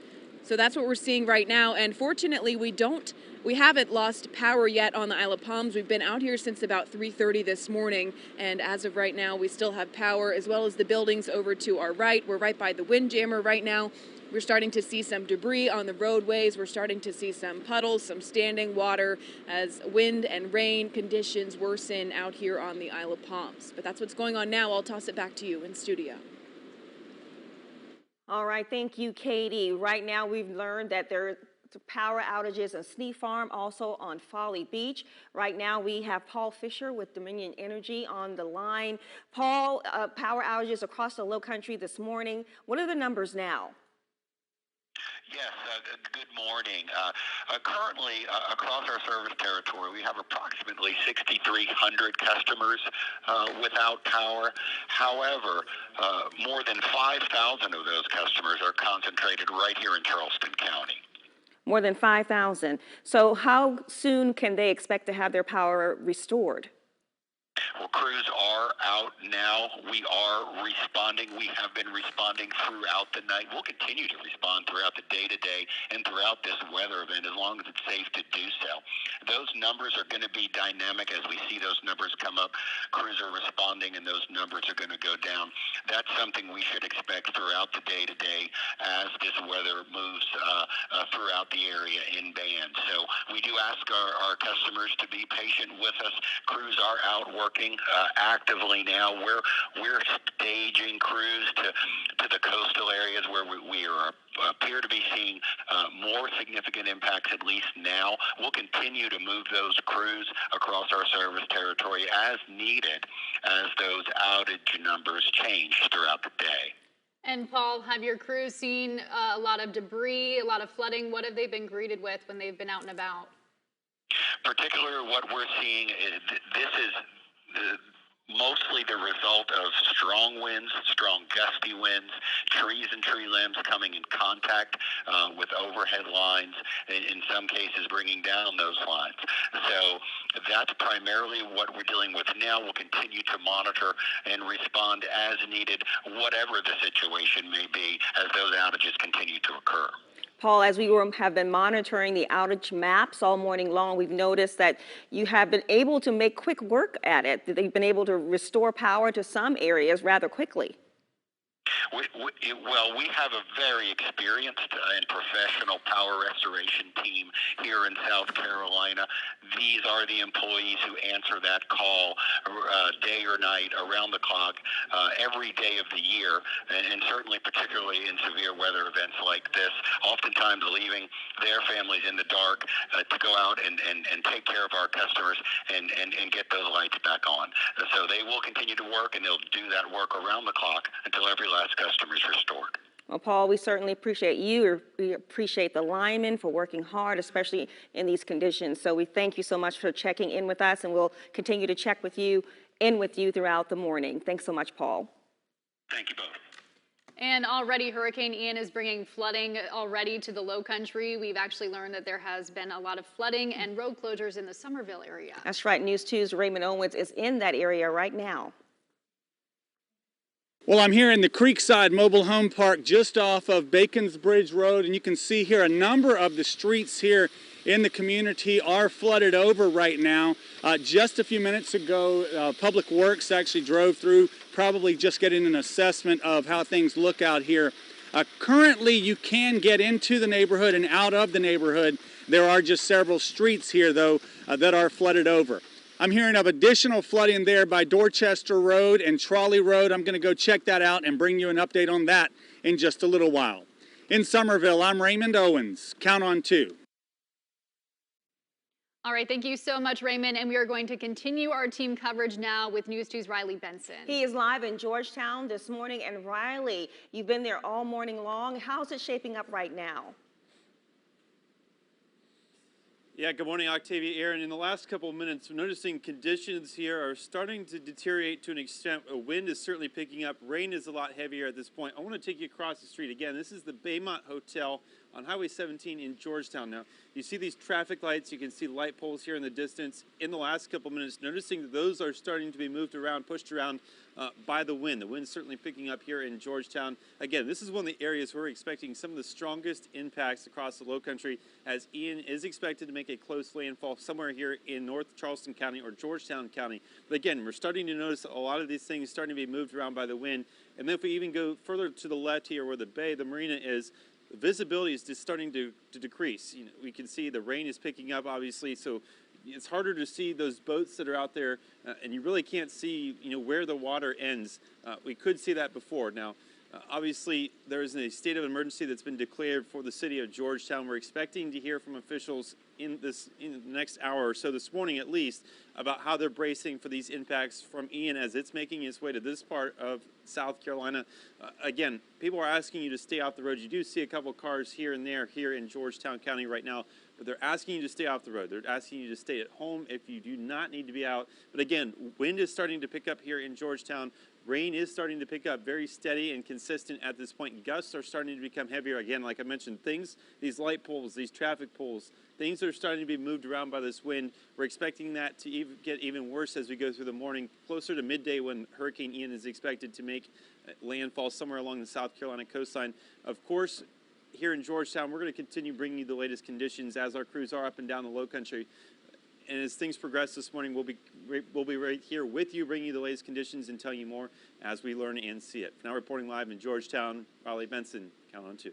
[SPEAKER 5] So that's what we're seeing right now. And fortunately, we haven't lost power yet on the Isle of Palms. We've been out here since about 3:30 this morning, and as of right now, we still have power, as well as the buildings over to our right. We're right by the windjammer right now. We're starting to see some debris on the roadways. We're starting to see some puddles, some standing water as wind and rain conditions worsen out here on the Isle of Palms. But that's what's going on now. I'll toss it back to you in studio.
[SPEAKER 1] All right, thank you, Katie. Right now, we've learned that there are power outages in Sneak Farm, also on Folly Beach. Right now, we have Paul Fisher with Dominion Energy on the line. Paul, power outages across the Lowcountry this morning. What are the numbers now?
[SPEAKER 12] Yes, good morning. Currently, across our service territory, we have approximately 6,300 customers without power. However, more than 5,000 of those customers are concentrated right here in Charleston County.
[SPEAKER 1] More than 5,000. So how soon can they expect to have their power restored?
[SPEAKER 12] Well, crews are out now. We are responding. We have been responding throughout the night. We'll continue to respond throughout the day-to-day and throughout this weather event as long as it's safe to do so. Those numbers are going to be dynamic as we see those numbers come up. Crews are responding, and those numbers are going to go down. That's something we should expect throughout the day-to-day as this weather moves throughout the area in bands. So we do ask our customers to be patient with us. Crews are out working actively now. We're staging crews to the coastal areas where we appear to be seeing more significant impacts, at least now. We'll continue to move those crews across our service territory as needed as those outage numbers change throughout the day.
[SPEAKER 3] And Paul, have your crews seen a lot of debris, a lot of flooding? What have they been greeted with when they've been out and about?
[SPEAKER 12] Particularly what we're seeing is this is mostly the result of strong winds, strong gusty winds, trees and tree limbs coming in contact with overhead lines, in some cases bringing down those lines. So that's primarily what we're dealing with now. We'll continue to monitor and respond as needed, whatever the situation may be, as those outages continue to occur.
[SPEAKER 1] Paul, as we have been monitoring the outage maps all morning long, we've noticed that you have been able to make quick work at it. They've been able to restore power to some areas rather quickly.
[SPEAKER 12] We have a very experienced and professional power restoration team here in South Carolina. These are the employees who answer that call day or night, around the clock, every day of the year, and certainly particularly in severe weather events like this, oftentimes leaving their families in the dark to go out and take care of our customers and get those lights back on. So they will continue to work, and they'll do that work around the clock until every last customer is restored.
[SPEAKER 1] Well, Paul, we certainly appreciate you. We appreciate the linemen for working hard, especially in these conditions. So we thank you so much for checking in with us, and we'll continue to check with you, throughout the morning. Thanks so much, Paul.
[SPEAKER 12] Thank you both.
[SPEAKER 3] And already Hurricane Ian is bringing flooding already to the Lowcountry. We've actually learned that there has been a lot of flooding and road closures in the Somerville area.
[SPEAKER 1] That's right. News 2's Raymond Owens is in that area right now.
[SPEAKER 13] Well, I'm here in the Creekside Mobile Home Park just off of Bacon's Bridge Road, and you can see here a number of the streets here in the community are flooded over right now. Just a few minutes ago, Public Works actually drove through, probably just getting an assessment of how things look out here. Currently, you can get into the neighborhood and out of the neighborhood. There are just several streets here, though, that are flooded over. I'm hearing of additional flooding there by Dorchester Road and Trolley Road. I'm going to go check that out and bring you an update on that in just a little while. In Somerville, I'm Raymond Owens. Count on 2.
[SPEAKER 3] All right, thank you so much, Raymond. And we are going to continue our team coverage now with News 2's Riley Benson.
[SPEAKER 1] He is live in Georgetown this morning. And Riley, you've been there all morning long. How's it shaping up right now?
[SPEAKER 21] Yeah, good morning, Octavia, Aaron. In the last couple of minutes, we're noticing conditions here are starting to deteriorate to an extent. A wind is certainly picking up. Rain is a lot heavier at this point. I want to take you across the street again. This is the Baymont Hotel on Highway 17 in Georgetown. Now, you see these traffic lights. You can see light poles here in the distance. In the last couple of minutes, noticing that those are starting to be moved around, pushed around by the wind. The wind's certainly picking up here in Georgetown. Again, this is one of the areas where we're expecting some of the strongest impacts across the Lowcountry, as Ian is expected to make a close landfall somewhere here in North Charleston County or Georgetown County. But again, we're starting to notice a lot of these things starting to be moved around by the wind. And then if we even go further to the left here where the bay, the marina is, the visibility is just starting to decrease. You know, we can see the rain is picking up, obviously, so it's harder to see those boats that are out there, and you really can't see, where the water ends. We could see that before. Now, obviously, there is a state of emergency that's been declared for the city of Georgetown. We're expecting to hear from officials in the next hour or so, this morning at least, about how they're bracing for these impacts from Ian as it's making its way to this part of South Carolina. Again, people are asking you to stay off the road. You do see a couple cars here and there here in Georgetown County right now, but they're asking you to stay off the road. They're asking you to stay at home if you do not need to be out. But again, wind is starting to pick up here in Georgetown. Rain is starting to pick up, very steady and consistent at this point. Gusts are starting to become heavier. Again, like I mentioned, these light poles, these traffic poles, things are starting to be moved around by this wind. We're expecting that to get even worse as we go through the morning, closer to midday when Hurricane Ian is expected to make landfall somewhere along the South Carolina coastline. Of course, here in Georgetown, we're going to continue bringing you the latest conditions as our crews are up and down the Lowcountry. And as things progress this morning, we'll be right here with you, bringing you the latest conditions and telling you more as we learn and see it. Now reporting live in Georgetown, Riley Benson, count on 2.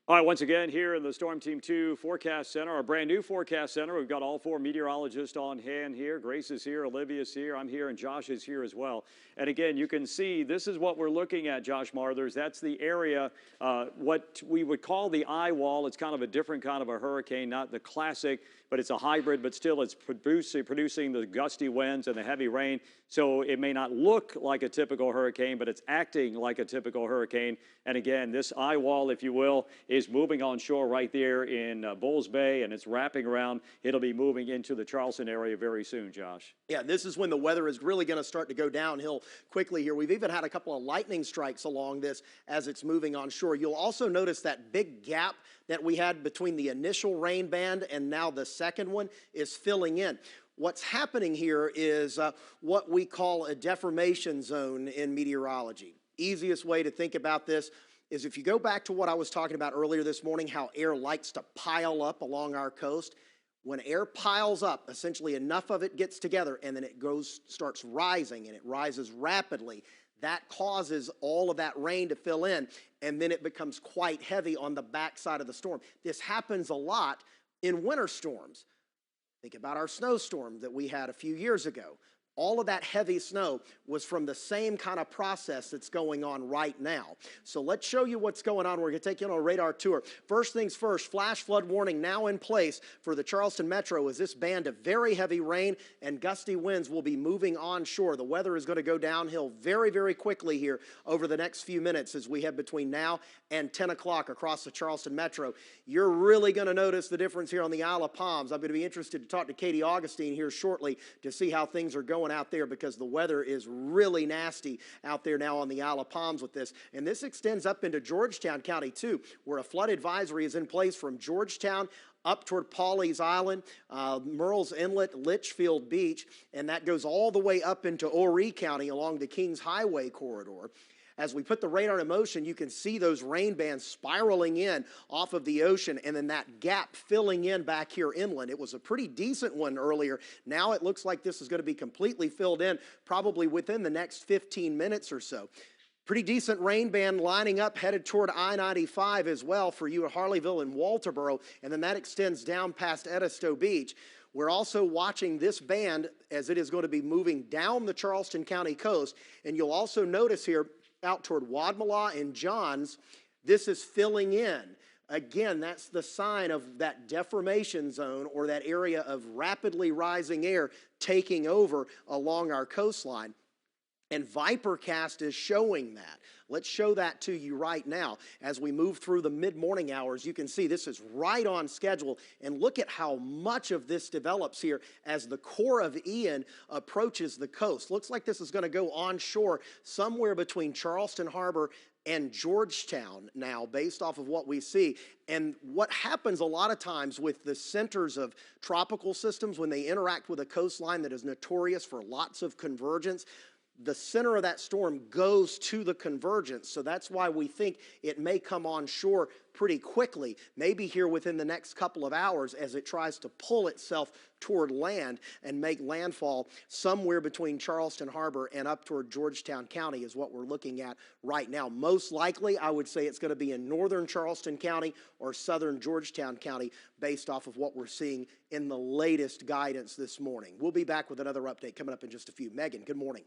[SPEAKER 11] All right, once again, here in the Storm Team 2 Forecast Center, our brand new Forecast Center. We've got all 4 meteorologists on hand here. Grace is here, Olivia's here, I'm here, and Josh is here as well. And again, you can see this is what we're looking at, Josh Marthers. That's the area, what we would call the eye wall. It's kind of a different kind of a hurricane, not the classic, but it's a hybrid, but still it's producing the gusty winds and the heavy rain. So it may not look like a typical hurricane, but it's acting like a typical hurricane. And again, this eye wall, if you will, is moving on shore right there in Bulls Bay, and it's wrapping around. It'll be moving into the Charleston area very soon, Josh.
[SPEAKER 2] Yeah, this is when the weather is really going to start to go downhill quickly here. We've even had a couple of lightning strikes along this as it's moving on shore. You'll also notice that big gap that we had between the initial rain band and now the second one is filling in. What's happening here is what we call a deformation zone in meteorology. Easiest way to think about this is if you go back to what I was talking about earlier this morning, how air likes to pile up along our coast. When air piles up, essentially enough of it gets together and then it starts rising, and it rises rapidly. That causes all of that rain to fill in, and then it becomes quite heavy on the backside of the storm. This happens a lot in winter storms. Think about our snowstorm that we had a few years ago. All of that heavy snow was from the same kind of process that's going on right now. So let's show you what's going on. We're going to take you on a radar tour. First things first, flash flood warning now in place for the Charleston Metro as this band of very heavy rain and gusty winds will be moving onshore. The weather is going to go downhill very, very quickly here over the next few minutes as we head between now and 10 o'clock across the Charleston Metro. You're really going to notice the difference here on the Isle of Palms. I'm going to be interested to talk to Katie Augustine here shortly to see how things are going out there, because the weather is really nasty out there now on the Isle of Palms with this. And this extends up into Georgetown County too, where a flood advisory is in place from Georgetown up toward Pawleys Island, Murrells Inlet, Litchfield Beach, and that goes all the way up into Horry County along the Kings Highway corridor. As we put the radar in motion, you can see those rain bands spiraling in off of the ocean and then that gap filling in back here inland. It was a pretty decent one earlier. Now it looks like this is going to be completely filled in probably within the next 15 minutes or so. Pretty decent rain band lining up headed toward I-95 as well for you at Harleyville and Walterboro, and then that extends down past Edisto Beach. We're also watching this band as it is going to be moving down the Charleston County coast, and you'll also notice here out toward Wadmalaw and Johns, this is filling in. Again, that's the sign of that deformation zone or that area of rapidly rising air taking over along our coastline. And Vipercast is showing that. Let's show that to you right now. As we move through the mid-morning hours, you can see this is right on schedule. And look at how much of this develops here as the core of Ian approaches the coast. Looks like this is going to go onshore somewhere between Charleston Harbor and Georgetown now, based off of what we see. And what happens a lot of times with the centers of tropical systems when they interact with a coastline that is notorious for lots of convergence, the center of that storm goes to the convergence. So that's why we think it may come on shore pretty quickly, maybe here within the next couple of hours as it tries to pull itself toward land and make landfall somewhere between Charleston Harbor and up toward Georgetown County is what we're looking at right now. Most likely, I would say it's going to be in northern Charleston County or southern Georgetown County based off of what we're seeing in the latest guidance this morning. We'll be back with another update coming up in just a few. Megan, good morning.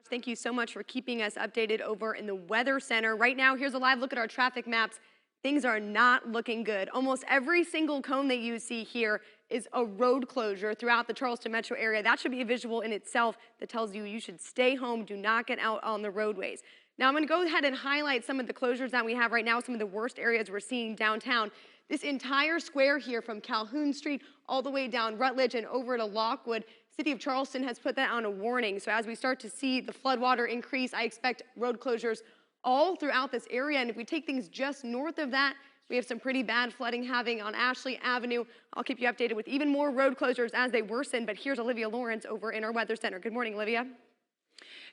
[SPEAKER 16] Thank you so much for keeping us updated over in the Weather Center. Right now, here's a live look at our traffic maps. Things are not looking good. Almost every single cone that you see here is a road closure throughout the Charleston metro area. That should be a visual in itself that tells you you should stay home, do not get out on the roadways. Now, I'm going to go ahead and highlight some of the closures that we have right now, some of the worst areas we're seeing downtown. This entire square here from Calhoun Street all the way down Rutledge and over to Lockwood, City of Charleston has put that on a warning. So as we start to see the floodwater increase, I expect road closures all throughout this area. And if we take things just north of that, we have some pretty bad flooding happening on Ashley Avenue. I'll keep you updated with even more road closures as they worsen. But here's Olivia Lawrence over in our Weather Center. Good morning, Olivia.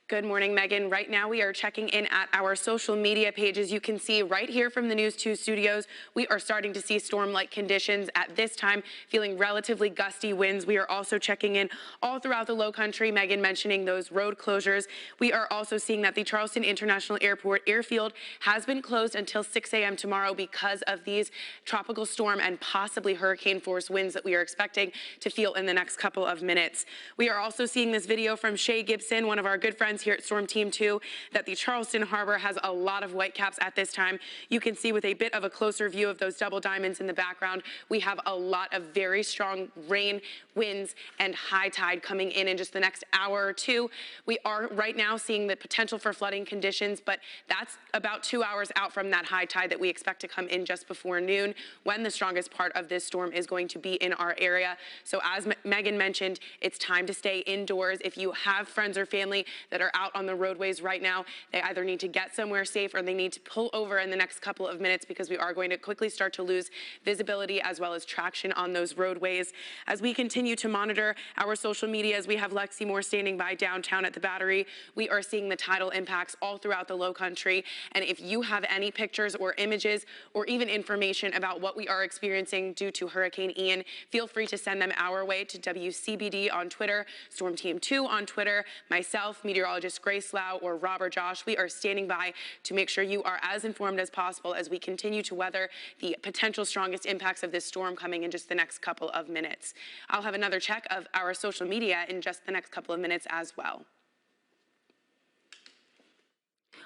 [SPEAKER 17] Good morning, Megan. Right now we are checking in at our social media pages. You can see right here from the News 2 studios, we are starting to see storm-like conditions at this time, feeling relatively gusty winds. We are also checking in all throughout the Lowcountry, Megan mentioning those road closures. We are also seeing that the Charleston International Airport airfield has been closed until 6 a.m. tomorrow because of these tropical storm and possibly hurricane force winds that we are expecting to feel in the next couple of minutes. We are also seeing this video from Shay Gibson, one of our good friends here at Storm Team 2, that the Charleston Harbor has a lot of white caps at this time. You can see with a bit of a closer view of those double diamonds in the background, we have a lot of very strong rain, winds, and high tide coming in just the next hour or two. We are right now seeing the potential for flooding conditions, but that's about 2 hours out from that high tide that we expect to come in just before noon, when the strongest part of this storm is going to be in our area. So as Megan mentioned, it's time to stay indoors. If you have friends or family that are out on the roadways right now, they either need to get somewhere safe or they need to pull over in the next couple of minutes because we are going to quickly start to lose visibility as well as traction on those roadways. As we continue to monitor our social media, as we have Lexi Moore standing by downtown at the Battery, we are seeing the tidal impacts all throughout the Lowcountry. And if you have any pictures or images or even information about what we are experiencing due to Hurricane Ian, feel free to send them our way to WCBD on Twitter, Storm Team 2 on Twitter, myself, meteorologist Grace Lau, or Rob or Josh. We are standing by to make sure you are as informed as possible as we continue to weather the potential strongest impacts of this storm coming in just the next couple of minutes. I'll have another check of our social media in just the next couple of minutes as well.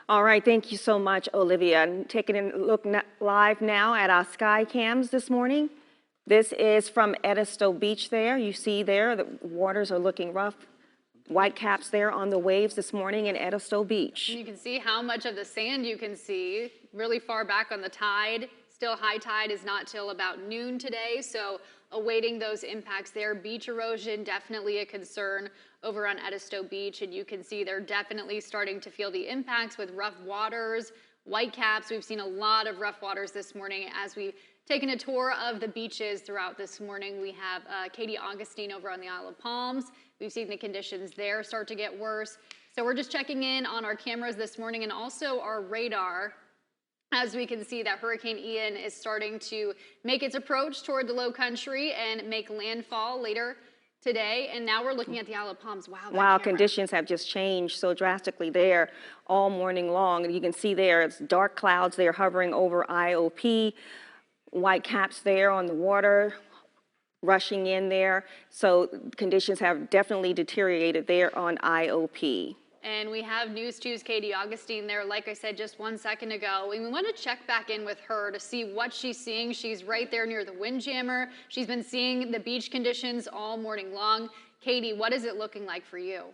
[SPEAKER 1] All right, thank you so much, Olivia. I'm taking a look live now at our sky cams this morning. This is from Edisto Beach there. You see there, the waters are looking rough. White caps there on the waves this morning in Edisto Beach.
[SPEAKER 3] And you can see how much of the sand you can see really far back on the tide. Still, high tide is not till about noon today, so awaiting those impacts there. Beach erosion, definitely a concern over on Edisto Beach, and you can see they're definitely starting to feel the impacts with rough waters, white caps. We've seen a lot of rough waters this morning as we've taken a tour of the beaches throughout this morning. We have Katie Augustine over on the Isle of Palms. We've seen the conditions there start to get worse. So we're just checking in on our cameras this morning and also our radar. As we can see that Hurricane Ian is starting to make its approach toward the Lowcountry and make landfall later today. And now we're looking at the Isle of Palms. Wow,
[SPEAKER 1] conditions have just changed so drastically there all morning long. And you can see there, it's dark clouds there hovering over IOP, white caps there on the water, rushing in there. So conditions have definitely deteriorated there on IOP.
[SPEAKER 3] And we have News 2's Katie Augustine there, like I said just 1 second ago. And we want to check back in with her to see what she's seeing. She's right there near the windjammer. She's been seeing the beach conditions all morning long. Katie, what is it looking like for you?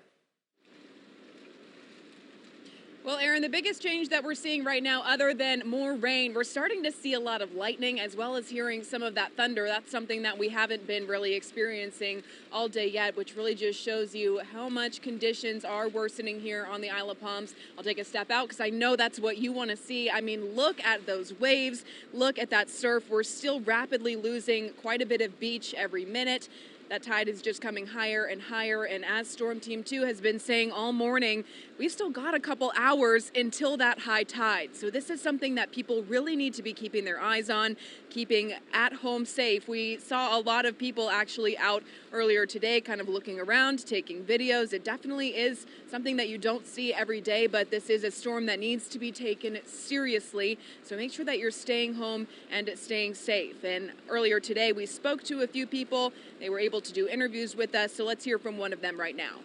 [SPEAKER 5] Well, Aaron, the biggest change that we're seeing right now, other than more rain, we're starting to see a lot of lightning as well as hearing some of that thunder. That's something that we haven't been really experiencing all day yet, which really just shows you how much conditions are worsening here on the Isle of Palms. I'll take a step out because I know that's what you want to see. I mean, look at those waves. Look at that surf. We're still rapidly losing quite a bit of beach every minute. That tide is just coming higher and higher, and as Storm Team 2 has been saying all morning, we've still got a couple hours until that high tide. So this is something that people really need to be keeping their eyes on, keeping at home safe. We saw a lot of people actually out earlier today kind of looking around, taking videos. It definitely is something that you don't see every day, but this is a storm that needs to be taken seriously. So make sure that you're staying home and staying safe. And earlier today, we spoke to a few people. They were able to do interviews with us, so let's hear from one of them right now.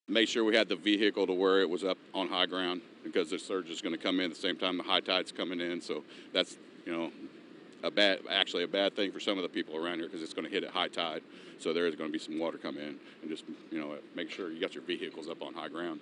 [SPEAKER 8] Make sure we had the vehicle to where it was up on high ground because the surge is going to come in at the same time the high tide's coming in. So that's, a bad thing for some of the people around here because it's going to hit at high tide. So there is going to be some water come in, and just, make sure you got your vehicles up on high ground.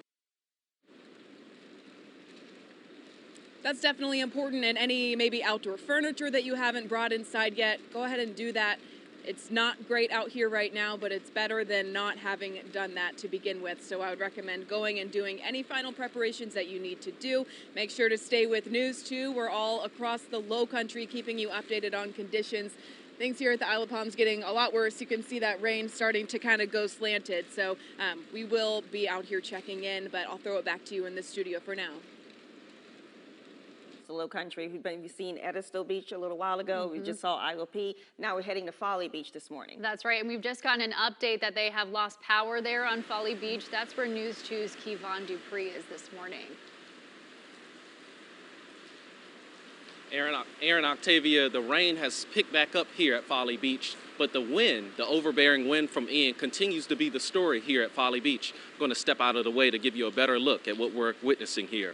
[SPEAKER 5] That's definitely important, and any maybe outdoor furniture that you haven't brought inside yet, go ahead and do that. It's not great out here right now, but it's better than not having done that to begin with. So I would recommend going and doing any final preparations that you need to do. Make sure to stay with News 2. We're all across the Lowcountry keeping you updated on conditions. Things here at the Isle of Palms getting a lot worse. You can see that rain starting to kind of go slanted. So we will be out here checking in, but I'll throw it back to you in the studio for now.
[SPEAKER 1] The Lowcountry. We've seen Edisto Beach a little while ago. We just saw IOP. Now we're heading to Folly Beach this morning.
[SPEAKER 3] That's right, and we've just gotten an update that they have lost power there on Folly Beach. That's where News 2's Kevon Dupree is this morning.
[SPEAKER 4] Aaron Octavia, the rain has picked back up here at Folly Beach, but the wind, the overbearing wind from Ian, continues to be the story here at Folly Beach. I'm going to step out of the way to give you a better look at what we're witnessing here.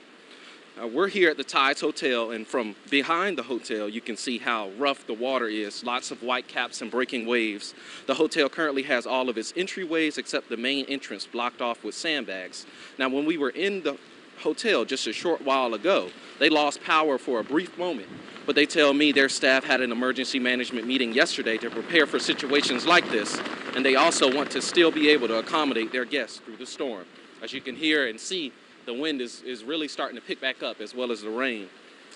[SPEAKER 4] We're here at the Tides Hotel, and from behind the hotel, you can see how rough the water is. Lots of white caps and breaking waves. The hotel currently has all of its entryways except the main entrance blocked off with sandbags. Now, when we were in the hotel just a short while ago, they lost power for a brief moment, but they tell me their staff had an emergency management meeting yesterday to prepare for situations like this, and they also want to still be able to accommodate their guests through the storm. As you can hear and see, the wind is really starting to pick back up as well as the rain.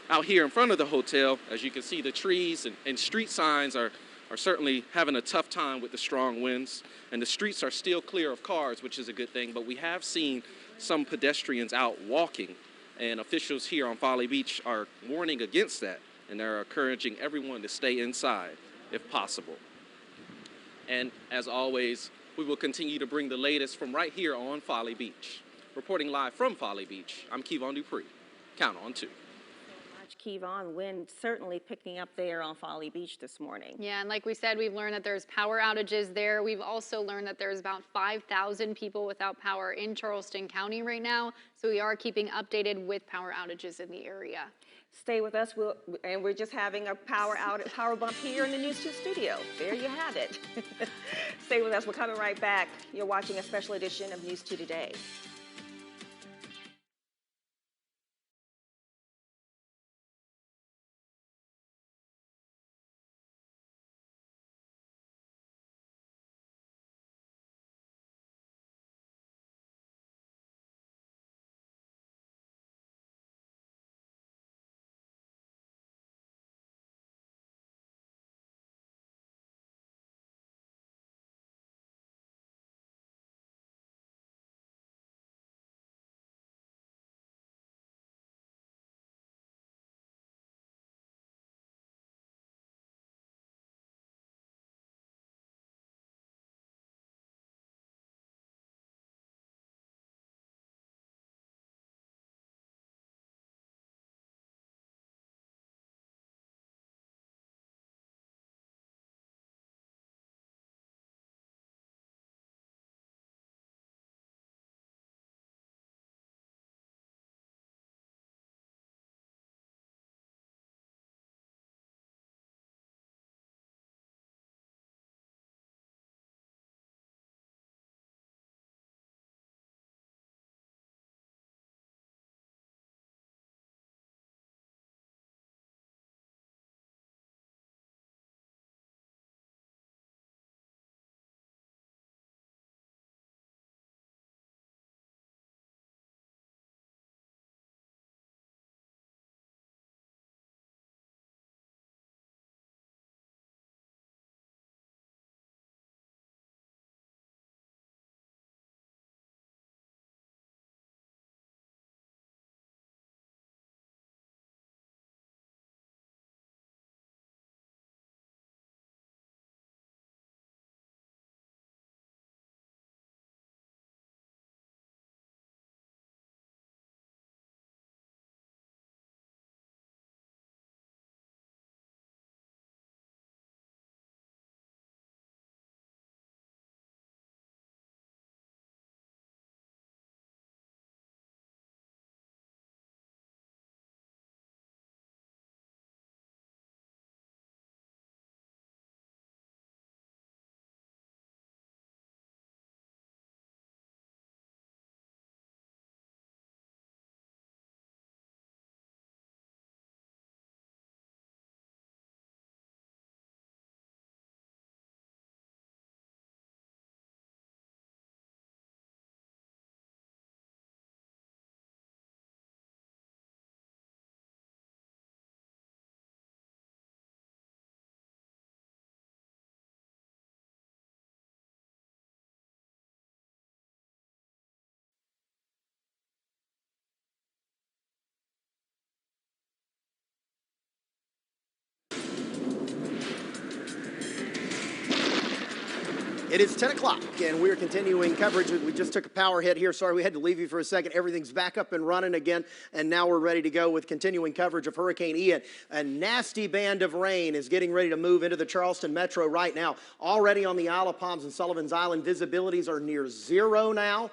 [SPEAKER 4] Out here in front of the hotel, as you can see, the trees and street signs are certainly having a tough time with the strong winds, and the streets are still clear of cars, which is a good thing, but we have seen some pedestrians out walking, and officials here on Folly Beach are warning against that, and they're encouraging everyone to stay inside if possible. And as always, we will continue to bring the latest from right here on Folly Beach. Reporting live from Folly Beach, I'm Kevon Dupree. Count on 2.
[SPEAKER 1] Kevon, wind certainly picking up there on Folly Beach this morning.
[SPEAKER 3] Yeah, and like we said, we've learned that there's power outages there. We've also learned that there's about 5,000 people without power in Charleston County right now. So we are keeping updated with power outages in the area.
[SPEAKER 1] Stay with us, and we're just having a power bump here in the News 2 studio. There you have it. Stay with us. We're coming right back. You're watching a special edition of News 2 Today.
[SPEAKER 2] It is 10 o'clock, and we're continuing coverage. We just took a power hit here. Sorry, we had to leave you for a second. Everything's back up and running again, and now we're ready to go with continuing coverage of Hurricane Ian. A nasty band of rain is getting ready to move into the Charleston metro right now. Already on the Isle of Palms and Sullivan's Island, visibilities are near zero now.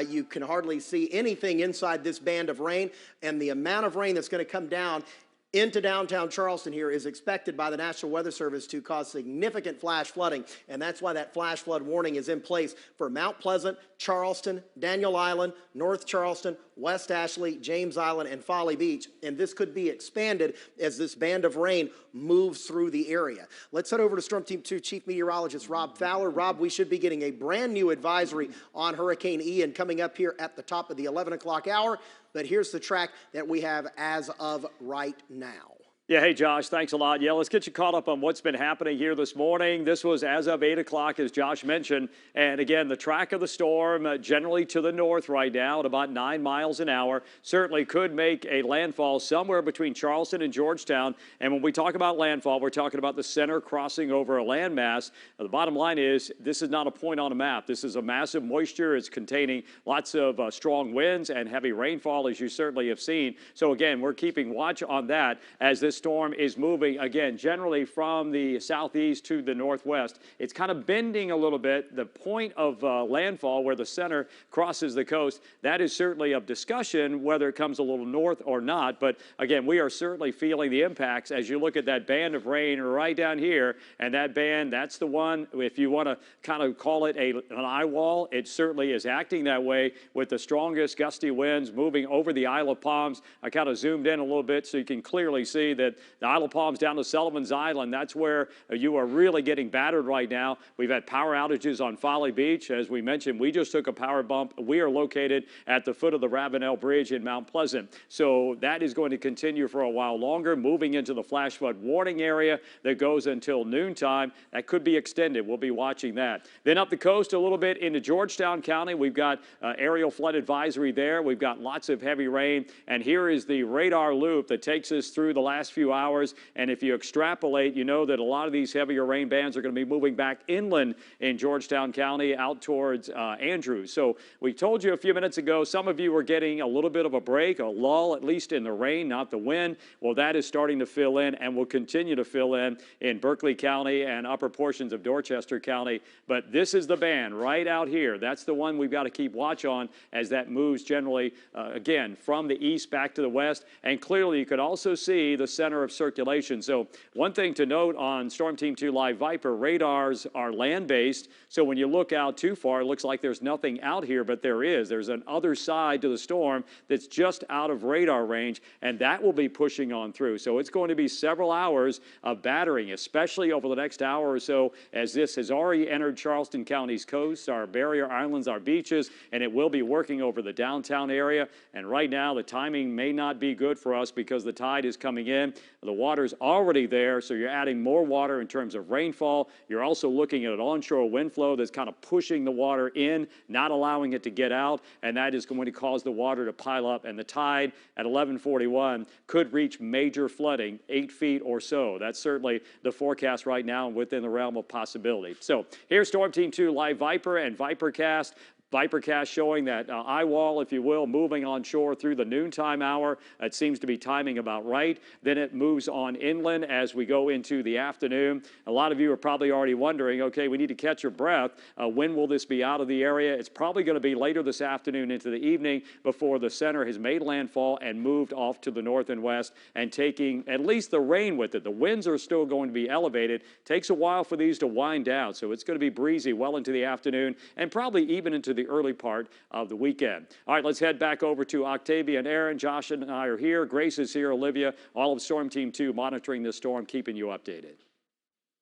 [SPEAKER 2] You can hardly see anything inside this band of rain, and the amount of rain that's going to come down into downtown Charleston here is expected by the National Weather Service to cause significant flash flooding, and that's why that flash flood warning is in place for Mount Pleasant, Charleston, Daniel Island, North Charleston, West Ashley, James Island, and Folly Beach, and this could be expanded as this band of rain moves through the area. Let's head over to Storm Team 2 Chief Meteorologist Rob Fowler. Rob, we should be getting a brand new advisory on Hurricane Ian coming up here at the top of the 11 o'clock hour. But here's the track that we have as of right now.
[SPEAKER 11] Yeah, hey, Josh, thanks a lot. Yeah, let's get you caught up on what's been happening here this morning. This was as of 8 o'clock, as Josh mentioned. And again, the track of the storm generally to the north right now at about 9 miles an hour. Certainly could make a landfall somewhere between Charleston and Georgetown. And when we talk about landfall, we're talking about the center crossing over a landmass. The bottom line is this is not a point on a map. This is a massive moisture. It's containing lots of strong winds and heavy rainfall, as you certainly have seen. So again, we're keeping watch on that as this storm is moving, again, generally from the southeast to the northwest. It's kind of bending a little bit. The point of landfall where the center crosses the coast, that is certainly of discussion whether it comes a little north or not. But again, we are certainly feeling the impacts as you look at that band of rain right down here. And that band, that's the one, if you want to kind of call it an eye wall, it certainly is acting that way with the strongest gusty winds moving over the Isle of Palms. I kind of zoomed in a little bit so you can clearly see that the Isle of Palms down to Sullivan's Island, that's where you are really getting battered right now. We've had power outages on Folly Beach. As we mentioned, we just took a power bump. We are located at the foot of the Ravenel Bridge in Mount Pleasant. So that is going to continue for a while longer, moving into the flash flood warning area that goes until noontime. That could be extended. We'll be watching that. Then up the coast a little bit into Georgetown County, we've got aerial flood advisory there. We've got lots of heavy rain. And here is the radar loop that takes us through the last few hours. And if you extrapolate, you know that a lot of these heavier rain bands are going to be moving back inland in Georgetown County out towards Andrews. So we told you a few minutes ago, some of you were getting a little bit of a break, a lull, at least in the rain, not the wind. Well, that is starting to fill in and will continue to fill in Berkeley County and upper portions of Dorchester County. But this is the band right out here. That's the one we've got to keep watch on as that moves generally, again, from the east back to the west. And clearly you could also see the center of circulation. So one thing to note on Storm Team 2 Live Viper, radars are land-based. So when you look out too far, it looks like there's nothing out here, but there is. There's an other side to the storm that's just out of radar range, and that will be pushing on through. So it's going to be several hours of battering, especially over the next hour or so, as this has already entered Charleston County's coast, our barrier islands, our beaches, and it will be working over the downtown area. And right now, the timing may not be good for us because the tide is coming in. The water's already there, so you're adding more water in terms of rainfall. You're also looking at an onshore wind flow that's kind of pushing the water in, not allowing it to get out, and that is going to cause the water to pile up. And the tide at 11:41 could reach major flooding, 8 feet or so. That's certainly the forecast right now and within the realm of possibility. So here's Storm Team 2 Live Viper and Vipercast. Vipercast showing that eye wall, if you will, moving on shore through the noontime hour. It seems to be timing about right. Then it moves on inland as we go into the afternoon. A lot of you are probably already wondering, okay, we need to catch your breath. When will this be out of the area? It's probably going to be later this afternoon into the evening before the center has made landfall and moved off to the north and west and taking at least the rain with it. The winds are still going to be elevated. Takes a while for these to wind down, so it's going to be breezy well into the afternoon and probably even into the early part of the weekend. All right, let's head back over to Octavia and Aaron. Josh and I are here. Grace is here. Olivia, all of Storm Team 2 monitoring this storm, keeping you updated.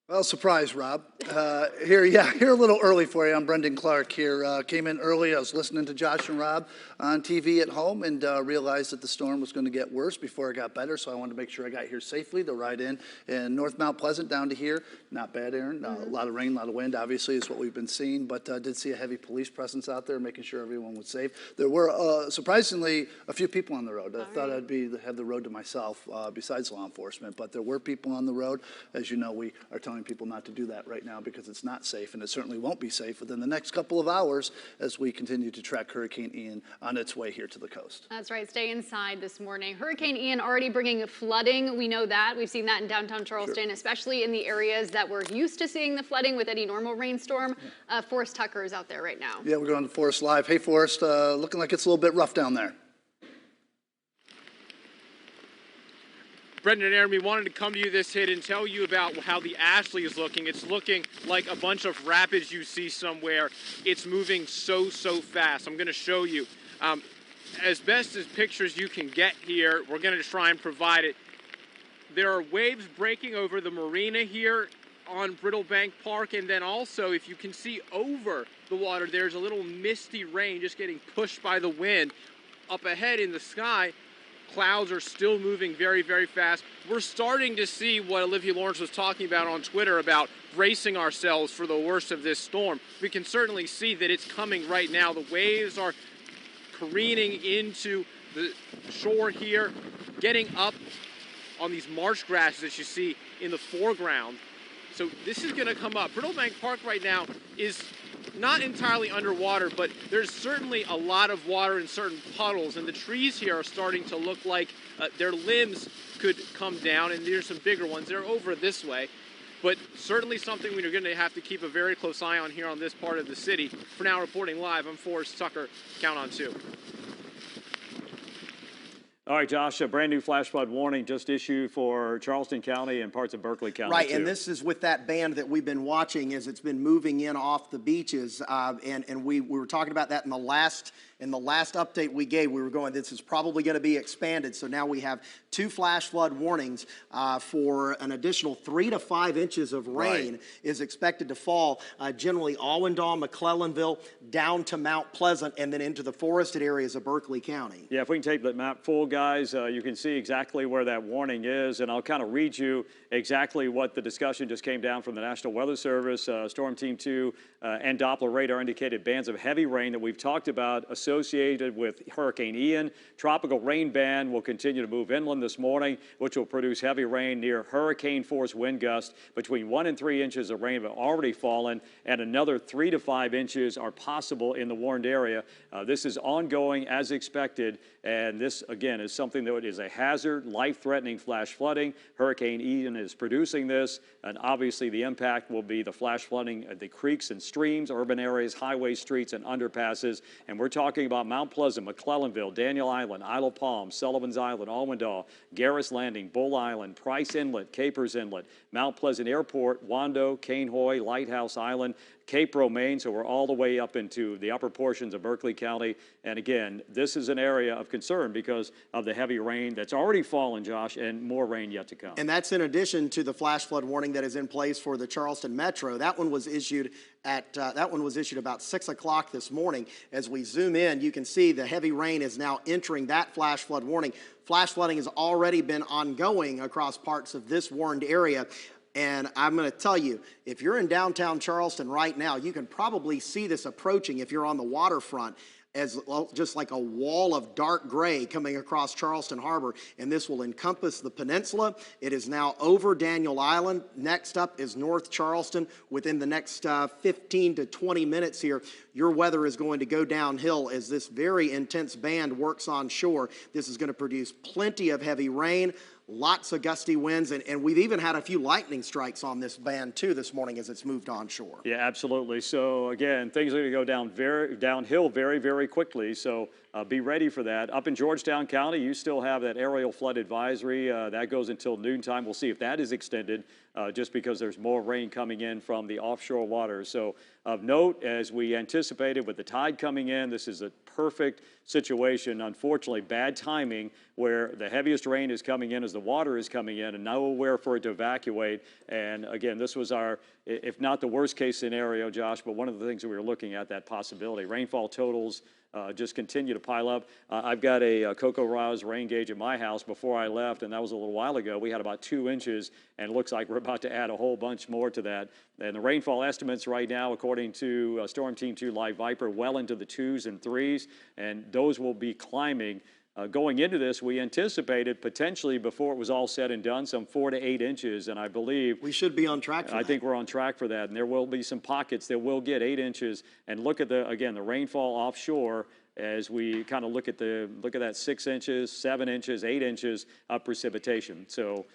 [SPEAKER 14] Well, surprise, Rob. Here a little early for you. I'm Brendan Clark here. Came in early. I was listening to Josh and Rob on TV at home and realized that the storm was going to get worse before it got better, so I wanted to make sure I got here safely. The ride in North Mount Pleasant down to here, not bad, Aaron. A lot of rain, a lot of wind, obviously, is what we've been seeing, but did see a heavy police presence out there making sure everyone was safe. There were, surprisingly, a few people on the road. I thought I'd have the road to myself besides law enforcement, but there were people on the road. As you know, we are telling telling people not to do that right now because it's not safe, and it certainly won't be safe within the next couple of hours as we continue to track Hurricane Ian on its way here to the coast.
[SPEAKER 3] That's right. Stay inside this morning. Hurricane Ian already bringing flooding. We know that. We've seen that in downtown Charleston, especially in the areas that we're used to seeing the flooding with any normal rainstorm. Forrest Tucker is out there right now.
[SPEAKER 14] Yeah, we're going to Forrest Live. Hey, Forrest, looking like it's a little bit rough down there.
[SPEAKER 6] Brendan and Aaron, we wanted to come to you this hit and tell you about how the Ashley is looking. It's looking like a bunch of rapids you see somewhere. It's moving so fast. I'm going to show you. As best as pictures you can get here, we're going to try and provide it. There are waves breaking over the marina here on Brittle Bank Park, and then also, if you can see over the water, there's a little misty rain just getting pushed by the wind. Up ahead in the sky, clouds are still moving very fast. We're starting to see what Olivia Lawrence was talking about on Twitter about bracing ourselves for the worst of this storm. We can certainly see that it's coming right now. The waves are careening into the shore here, getting up on these marsh grasses that you see in the foreground. So this is going to come up. Brittle Bank Park right now is not entirely underwater, but there's certainly a lot of water in certain puddles, and the trees here are starting to look like their limbs could come down, and there's some bigger ones. They're over this way, but certainly something we're going to have to keep a very close eye on here on this part of the city. For now, reporting live, I'm Forrest Tucker. Count on 2.
[SPEAKER 11] All right, Josh, a brand new flash flood warning just issued for Charleston County and parts of Berkeley County.
[SPEAKER 2] Right,
[SPEAKER 11] too.
[SPEAKER 2] and this is with that band that we've been watching as it's been moving in off the beaches. And we were talking about that in the last update we gave. We were going, this is probably going to be expanded. So now we have 2 flash flood warnings for an additional 3 to 5 inches of rain is expected to fall. Generally, Allendale, McClellanville, down to Mount Pleasant, and then into the forested areas of Berkeley County.
[SPEAKER 11] Yeah, if we can take the map full, guys, you can see exactly where that warning is, and I'll kind of read you exactly what the discussion just came down from the National Weather Service. Storm Team 2 and Doppler radar indicated bands of heavy rain that we've talked about associated with Hurricane Ian. Tropical rain band will continue to move inland this morning, which will produce heavy rain near hurricane-force wind gusts. Between 1 and 3 inches of rain have already fallen, and another 3 to 5 inches are possible in the warned area. This is ongoing as expected, and this, again, is something that is a hazard, life-threatening flash flooding. Hurricane Ian is producing this, and obviously the impact will be the flash flooding of the creeks and streams, urban areas, highways, streets, and underpasses. And we're talking about Mount Pleasant, McClellanville, Daniel Island, Isle of Palm, Sullivan's Island, Allendale, Garris Landing, Bull Island, Price Inlet, Capers Inlet, Mount Pleasant Airport, Wando, Cainhoy, Lighthouse Island, Cape Romaine, so we're all the way up into the upper portions of Berkeley County. And again, this is an area of concern because of the heavy rain that's already fallen, Josh, and more rain yet to come.
[SPEAKER 2] And that's in addition to the flash flood warning that is in place for the Charleston Metro. That one was issued about 6 o'clock this morning. As we zoom in, you can see the heavy rain is now entering that flash flood warning. Flash flooding has already been ongoing across parts of this warned area. And I'm going to tell you, if you're in downtown Charleston right now, you can probably see this approaching if you're on the waterfront as just like a wall of dark gray coming across Charleston Harbor, and this will encompass the peninsula. It is now over Daniel Island. Next up is North Charleston. Within the next 15 to 20 minutes here, your weather is going to go downhill as this very intense band works on shore. This is going to produce plenty of heavy rain, lots of gusty winds, and we've even had a few lightning strikes on this band too this morning as it's moved onshore.
[SPEAKER 11] Yeah, absolutely. So again, things are going to go downhill very quickly. So be ready for that. Up in Georgetown County, you still have that aerial flood advisory. That goes until noontime. We'll see if that is extended just because there's more rain coming in from the offshore waters. So of note, as we anticipated with the tide coming in, this is a perfect situation. Unfortunately, bad timing where the heaviest rain is coming in as the water is coming in and nowhere for it to evacuate. And again, this was our, if not the worst case scenario, Josh, but one of the things that we were looking at, that possibility. Rainfall totals just continue to pile up. I've got a Coco Rouse rain gauge at my house before I left, and that was a little while ago. We had about 2 inches, and it looks like we're about to add a whole bunch more to that. And the rainfall estimates right now, according to Storm Team 2 Live Viper, well into the 2s and 3s, and those will be climbing going into this, we anticipated potentially, before it was all said and done, some 4 to 8 inches, and I believe
[SPEAKER 2] we should be on track for that.
[SPEAKER 11] I think we're on track for that, and there will be some pockets that will get 8 inches. And look at the rainfall offshore as we kind of look at that 6 inches, 7 inches, 8 inches of precipitation. So.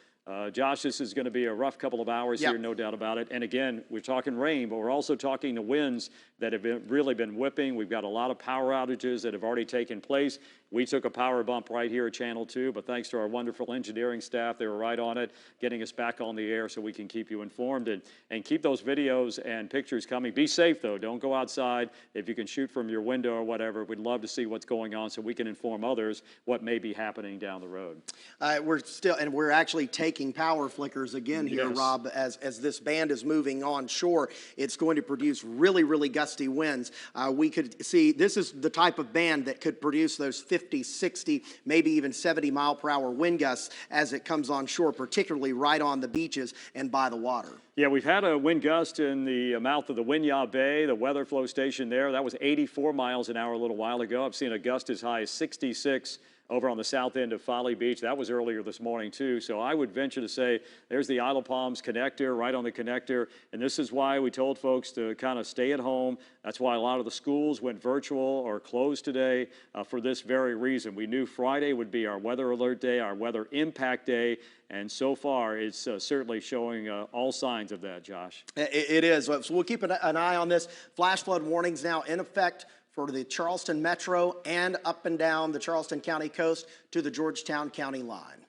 [SPEAKER 11] Josh, this is going to be a rough couple of hours here, no doubt about it. And again, we're talking rain, but we're also talking the winds that have really been whipping. We've got a lot of power outages that have already taken place. We took a power bump right here at Channel 2, but thanks to our wonderful engineering staff, they were right on it, getting us back on the air so we can keep you informed and keep those videos and pictures coming. Be safe, though. Don't go outside. If you can shoot from your window or whatever, we'd love to see what's going on so we can inform others what may be happening down the road.
[SPEAKER 2] We're actually taking power flickers again here, Rob, as this band is moving on shore. It's going to produce really, really gusty winds. We could see this is the type of band that could produce those 50, 60, maybe even 70-mile-per-hour wind gusts as it comes on shore, particularly right on the beaches and by the water.
[SPEAKER 11] Yeah, we've had a wind gust in the mouth of the Winyah Bay, the weather flow station there. That was 84 miles an hour a little while ago. I've seen a gust as high as 66 over on the south end of Folly Beach. That was earlier this morning, too. So I would venture to say there's the Isle of Palms connector, right on the connector. And this is why we told folks to kind of stay at home. That's why a lot of the schools went virtual or closed today for this very reason. We knew Friday would be our weather alert day, our weather impact day. And so far, it's certainly showing all signs of that, Josh.
[SPEAKER 2] It is. So we'll keep an eye on this. Flash flood warnings now in effect for the Charleston Metro and up and down the Charleston County coast to the Georgetown County line.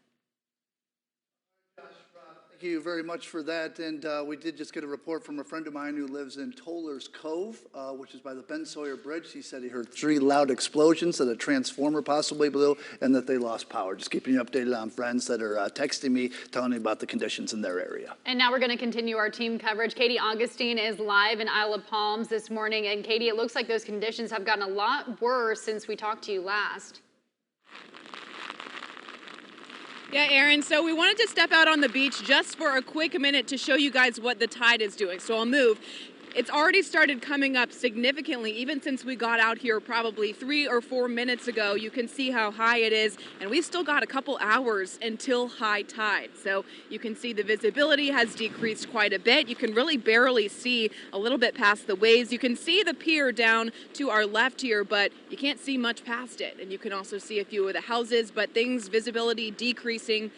[SPEAKER 14] Thank you very much for that. And we did just get a report from a friend of mine who lives in Toller's Cove, which is by the Ben Sawyer Bridge. He said he heard 3 loud explosions, that a transformer possibly blew, and that they lost power. Just keeping you updated on friends that are texting me, telling me about the conditions in their area.
[SPEAKER 3] And now we're going to continue our team coverage. Katie Augustine is live in Isle of Palms this morning. And Katie, it looks like those conditions have gotten a lot worse since we talked to you last.
[SPEAKER 5] Yeah, Aaron, so we wanted to step out on the beach just for a quick minute to show you guys what the tide is doing. So I'll move. It's already started coming up significantly, even since we got out here probably 3 or 4 minutes ago. You can see how high it is, and we've still got a couple hours until high tide. So you can see the visibility has decreased quite a bit. You can really barely see a little bit past the waves. You can see the pier down to our left here, but you can't see much past it. And you can also see a few of the houses, but visibility decreasing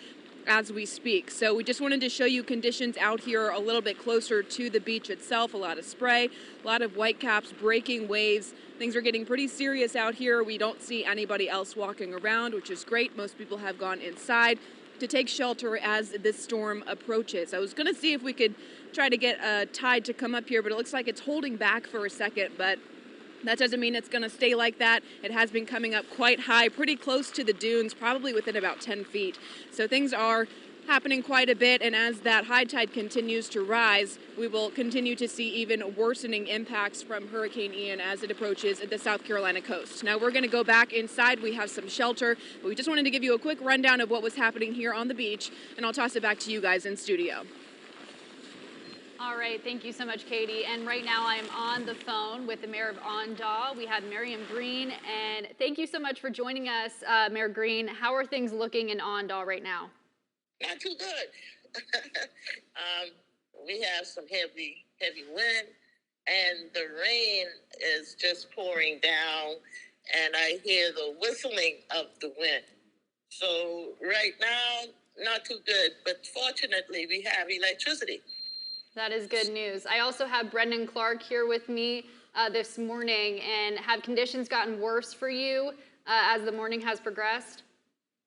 [SPEAKER 5] as we speak. So we just wanted to show you conditions out here a little bit closer to the beach itself. A lot of spray, a lot of whitecaps, breaking waves. Things are getting pretty serious out here. We don't see anybody else walking around, which is great. Most people have gone inside to take shelter as this storm approaches. I was going to see if we could try to get a tide to come up here, but it looks like it's holding back for a second. But that doesn't mean it's going to stay like that. It has been coming up quite high, pretty close to the dunes, probably within about 10 feet. So things are happening quite a bit, and as that high tide continues to rise, we will continue to see even worsening impacts from Hurricane Ian as it approaches the South Carolina coast. Now we're going to go back inside. We have some shelter, but we just wanted to give you a quick rundown of what was happening here on the beach, and I'll toss it back to you guys in studio.
[SPEAKER 3] All right, thank you so much, Katie. And right now I am on the phone with the mayor of Ondaw. We have Miriam Green, and thank you so much for joining us, Mayor Green. How are things looking in Ondaw right now?
[SPEAKER 15] Not too good. We have some heavy wind, and the rain is just pouring down, and I hear the whistling of the wind. So right now, not too good, but fortunately we have electricity.
[SPEAKER 3] That is good news. I also have Brendan Clark here with me this morning. And have conditions gotten worse for you as the morning has progressed?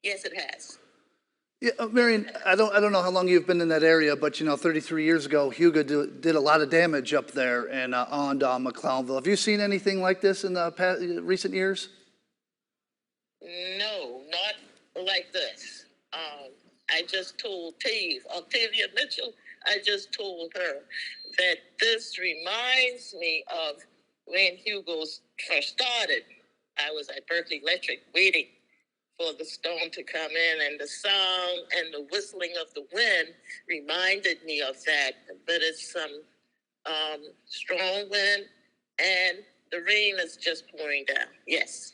[SPEAKER 15] Yes, it has.
[SPEAKER 14] Yeah, Marion, I don't know how long you've been in that area, but 33 years ago, Hugo did a lot of damage up there in Ondaw, McClownville. Have you seen anything like this in the recent years?
[SPEAKER 15] No, not like this. I just told Octavia Mitchell, I just told her that this reminds me of when Hugo first started. I was at Berkeley Electric waiting for the storm to come in, and the sound and the whistling of the wind reminded me of that. But it's some strong wind, and the rain is just pouring down. Yes.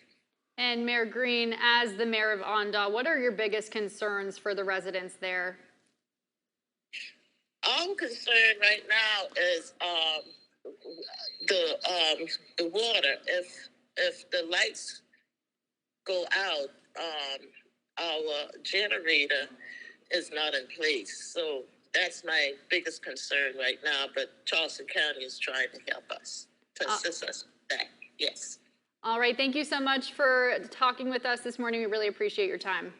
[SPEAKER 3] And Mayor Green, as the mayor of Onondaga, what are your biggest concerns for the residents there?
[SPEAKER 15] I'm concerned right now is the water. If the lights go out, our generator is not in place. So that's my biggest concern right now. But Charleston County is trying to help us, to assist us with that. Yes.
[SPEAKER 3] All right, thank you so much for talking with us this morning. We really appreciate your time.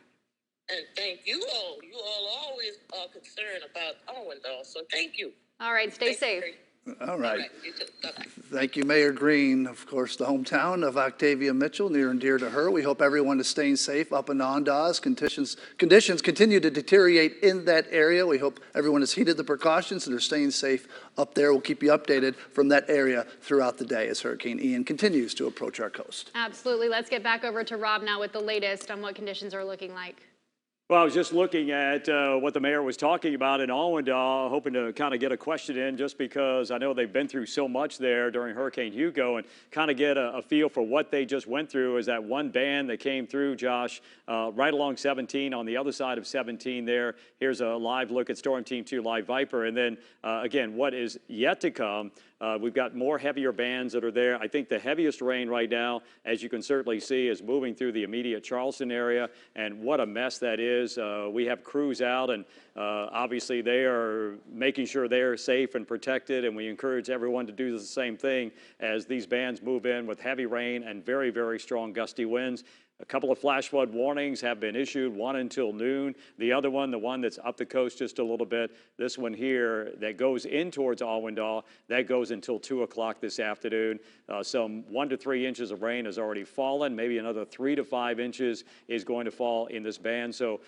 [SPEAKER 15] And thank you all. You all always are concerned about Owendahl, so thank you.
[SPEAKER 3] All right, stay safe.
[SPEAKER 14] All right.
[SPEAKER 15] You too. Bye-bye.
[SPEAKER 14] Thank you, Mayor Green. Of course, the hometown of Octavia Mitchell, near and dear to her. We hope everyone is staying safe up in Onondaga. Conditions continue to deteriorate in that area. We hope everyone has heeded the precautions and are staying safe up there. We'll keep you updated from that area throughout the day as Hurricane Ian continues to approach our coast.
[SPEAKER 3] Absolutely. Let's get back over to Rob now with the latest on what conditions are looking like.
[SPEAKER 11] Well, I was just looking at what the mayor was talking about in Owendahl, hoping to kind of get a question in just because I know they've been through so much there during Hurricane Hugo and kind of get a feel for what they just went through. Is that one band that came through, Josh, right along 17 on the other side of 17 there. Here's a live look at Storm Team 2 Live Viper. And then, again, what is yet to come. We've got more heavier bands that are there. I think the heaviest rain right now, as you can certainly see, is moving through the immediate Charleston area, and what a mess that is. We have crews out, and obviously they are making sure they're safe and protected, and we encourage everyone to do the same thing as these bands move in with heavy rain and very, very strong gusty winds. A couple of flash flood warnings have been issued, one until noon. The other one, the one that's up the coast just a little bit, this one here that goes in towards Owendahl, that goes until 2 o'clock this afternoon. Some 1 to 3 inches of rain has already fallen. Maybe another 3 to 5 inches is going to fall in this band. So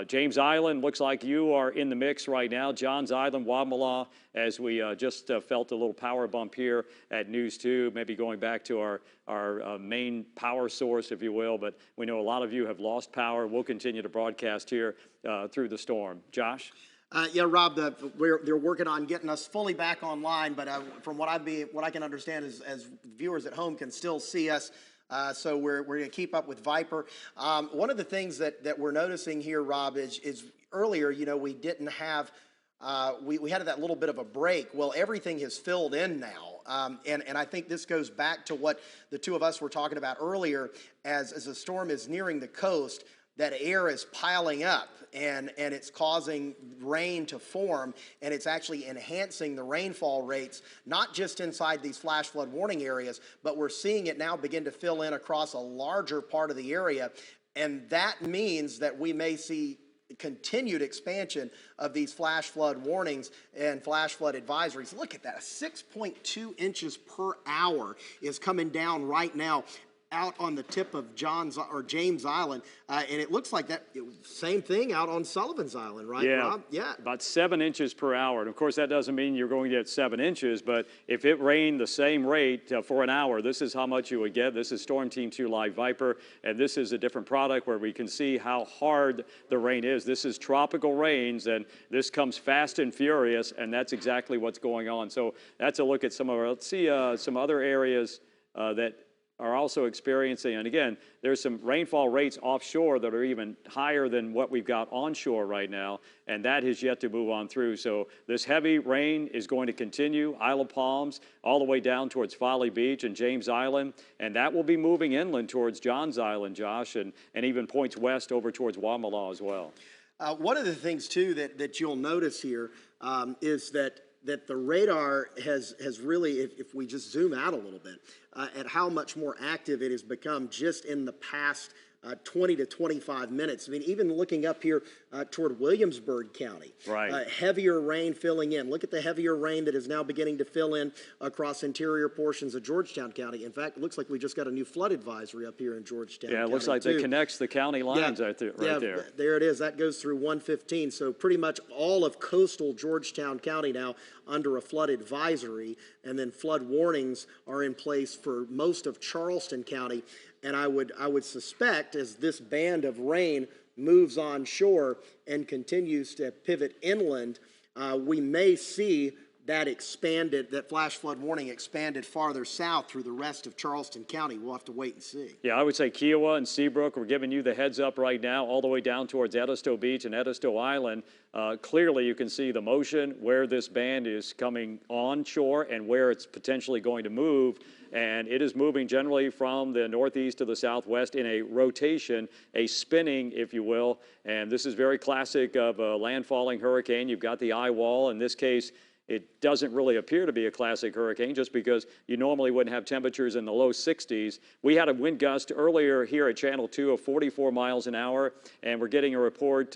[SPEAKER 11] James Island looks like you are in the mix right now. Johns Island, Wamala, as we just felt a little power bump here at News 2, maybe going back to our main power source, if you will. But we know a lot of you have lost power. We'll continue to broadcast here through the storm. Josh?
[SPEAKER 2] Yeah, Rob, they're working on getting us fully back online, but from what I can understand is as viewers at home can still see us. So we're going to keep up with Viper. One of the things that we're noticing here, Rob, is earlier, you know, we didn't have, we had that little bit of a break. Well, everything has filled in now. And I think this goes back to what the two of us were talking about earlier. As the storm is nearing the coast, that air is piling up and it's causing rain to form, and it's actually enhancing the rainfall rates, not just inside these flash flood warning areas, but we're seeing it now begin to fill in across a larger part of the area. And that means that we may see continued expansion of these flash flood warnings and flash flood advisories. Look at that, 6.2 inches per hour is coming down right now out on the tip of James Island, and it looks like that same thing out on Sullivan's Island, right, Rob? Yeah,
[SPEAKER 11] about 7 inches per hour. And of course, that doesn't mean you're going to get 7 inches, but if it rained the same rate for an hour, this is how much you would get. This is Storm Team 2 Live Viper, and this is a different product where we can see how hard the rain is. This is tropical rains, and this comes fast and furious, and that's exactly what's going on. So that's a look at some of our, let's see some other areas that are also experiencing, and again, there's some rainfall rates offshore that are even higher than what we've got onshore right now, and that has yet to move on through. So this heavy rain is going to continue, Isle of Palms, all the way down towards Folly Beach and James Island, and that will be moving inland towards Johns Island, Josh, and even points west over towards Wamala as well.
[SPEAKER 2] One of the things, too, that you'll notice here is that the radar has really, if we just zoom out a little bit, at how much more active it has become just in the past 20 to 25 minutes. I mean, even looking up here toward Williamsburg County,
[SPEAKER 11] right.
[SPEAKER 2] Heavier rain filling in. Look at the heavier rain that is now beginning to fill in across interior portions of Georgetown County. In fact, it looks like we just got a new flood advisory up here in Georgetown County.
[SPEAKER 11] Yeah, it looks like that connects the county lines right there.
[SPEAKER 2] There it is. That goes through 115. So pretty much all of coastal Georgetown County now under a flood advisory, and then flood warnings are in place for most of Charleston County. And I would suspect as this band of rain moves onshore and continues to pivot inland, we may see that expanded, that flash flood warning expanded farther south through the rest of Charleston County. We'll have to wait and see.
[SPEAKER 11] Yeah, I would say Kiowa and Seabrook, we're giving you the heads up right now, all the way down towards Edisto Beach and Edisto Island. Clearly, you can see the motion where this band is coming onshore and where it's potentially going to move. And it is moving generally from the northeast to the southwest in a rotation, a spinning, if you will. And this is very classic of a landfalling hurricane. You've got the eye wall. In this case, it doesn't really appear to be a classic hurricane just because you normally wouldn't have temperatures in the low 60s. We had a wind gust earlier here at Channel 2 of 44 miles an hour, and we're getting a report,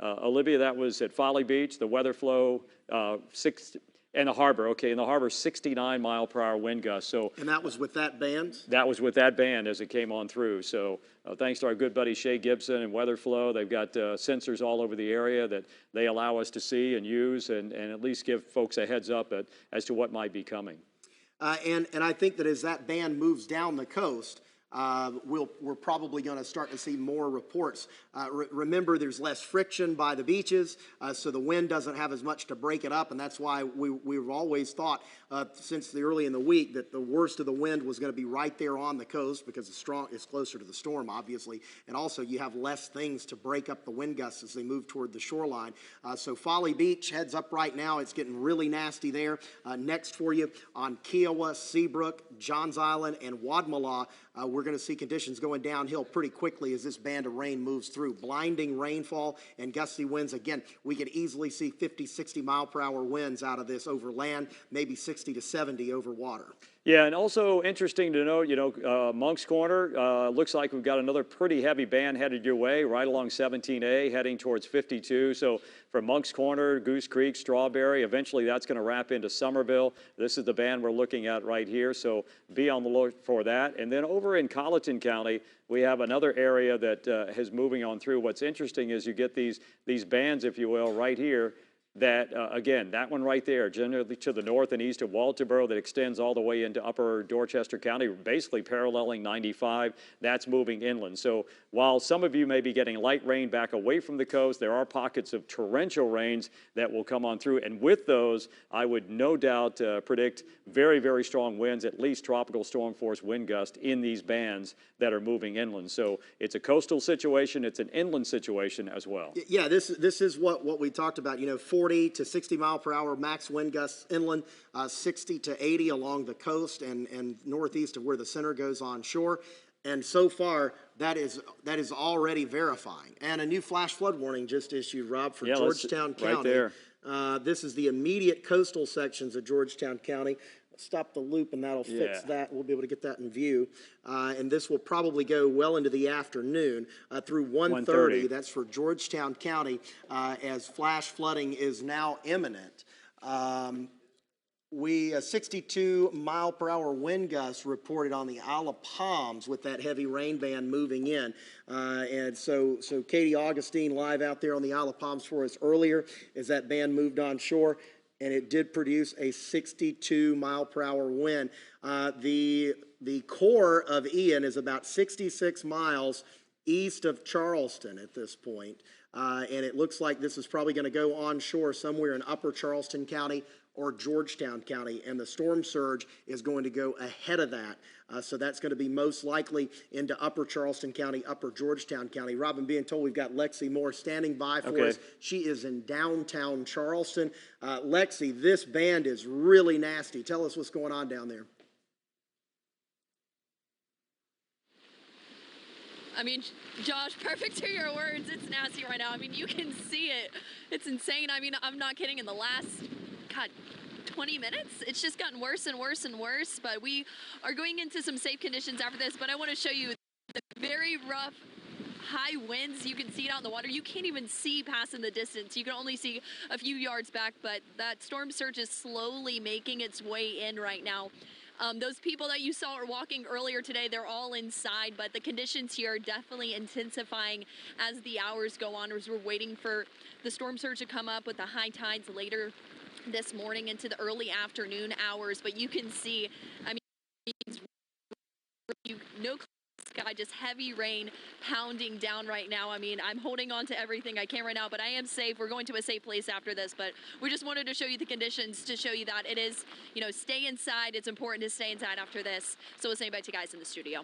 [SPEAKER 11] Olivia, that was at Folly Beach, the weather flow, in the harbor, okay, in the harbor, 69 mile per hour wind gusts. So,
[SPEAKER 2] and that was with that band?
[SPEAKER 11] That was with that band as it came on through. So thanks to our good buddy Shay Gibson and WeatherFlow, they've got sensors all over the area that they allow us to see and use and at least give folks a heads up as to what might be coming.
[SPEAKER 2] And I think that as that band moves down the coast, we're probably going to start to see more reports. Remember, there's less friction by the beaches, so the wind doesn't have as much to break it up, and that's why we've always thought since the early in the week that the worst of the wind was going to be right there on the coast because it's closer to the storm, obviously, and also you have less things to break up the wind gusts as they move toward the shoreline. So Folly Beach, heads up right now. It's getting really nasty there. Next for you on Kiowa, Seabrook, Johns Island, and Wadmalaw, we're going to see conditions going downhill pretty quickly as this band of rain moves through. Blinding rainfall and gusty winds. Again, we could easily see 50, 60 mile per hour winds out of this over land, maybe 60 to 70 over water.
[SPEAKER 11] Yeah, and also interesting to note, Monk's Corner, looks like we've got another pretty heavy band headed your way, right along 17A, heading towards 52. So from Monk's Corner, Goose Creek, Strawberry, eventually that's going to wrap into Somerville. This is the band we're looking at right here, so be on the lookout for that. And then over in Colleton County, we have another area that is moving on through. What's interesting is you get these bands, if you will, right here, that, again, that one right there, generally to the north and east of Walterboro, that extends all the way into upper Dorchester County, basically paralleling 95, that's moving inland. So while some of you may be getting light rain back away from the coast, there are pockets of torrential rains that will come on through. And with those, I would no doubt predict very, very strong winds, at least tropical storm force wind gust in these bands that are moving inland. So it's a coastal situation, it's an inland situation as well.
[SPEAKER 2] Yeah, this is what we talked about, 40 to 60 mile per hour max wind gusts inland, 60 to 80 along the coast and northeast of where the center goes onshore. And so far, that is already verifying. And a new flash flood warning just issued, Rob, for Georgetown County.
[SPEAKER 11] Right there.
[SPEAKER 2] This is the immediate coastal sections of Georgetown County. Stop the loop and that'll fix that. We'll be able to get that in view. And this will probably go well into the afternoon through 1:30. That's for Georgetown County as flash flooding is now imminent. 62 mile per hour wind gusts reported on the Isle of Palms with that heavy rain band moving in. And so Katie Augustine live out there on the Isle of Palms for us earlier as that band moved on shore. And it did produce a 62 mile per hour wind. The core of Ian is about 66 miles east of Charleston at this point. And it looks like this is probably going to go onshore somewhere in upper Charleston County or Georgetown County, and the storm surge is going to go ahead of that. So that's going to be most likely into upper Charleston County, upper Georgetown County. Rob, I'm being told we've got Lexi Moore standing by for us. She is in downtown Charleston. Lexi, this band is really nasty. Tell us what's going on down there.
[SPEAKER 20] I mean, Josh, perfect to your words. It's nasty right now. I mean, you can see it. It's insane. I mean, I'm not kidding. In the last, 20 minutes, it's just gotten worse and worse and worse. But we are going into some safe conditions after this. But I want to show you the very rough, high winds. You can see it out in the water. You can't even see past in the distance. You can only see a few yards back. But that storm surge is slowly making its way in right now. Those people that you saw are walking earlier today, they're all inside, but the conditions here are definitely intensifying as the hours go on, as we're waiting for the storm surge to come up with the high tides later this morning into the early afternoon hours. But you can see, I mean, no clouds sky, just heavy rain pounding down right now. I mean, I'm holding on to everything I can right now, but I am safe. We're going to a safe place after this, but we just wanted to show you the conditions to show you that it is, you know, stay inside. It's important to stay inside after this. So we'll say bye to guys in the studio.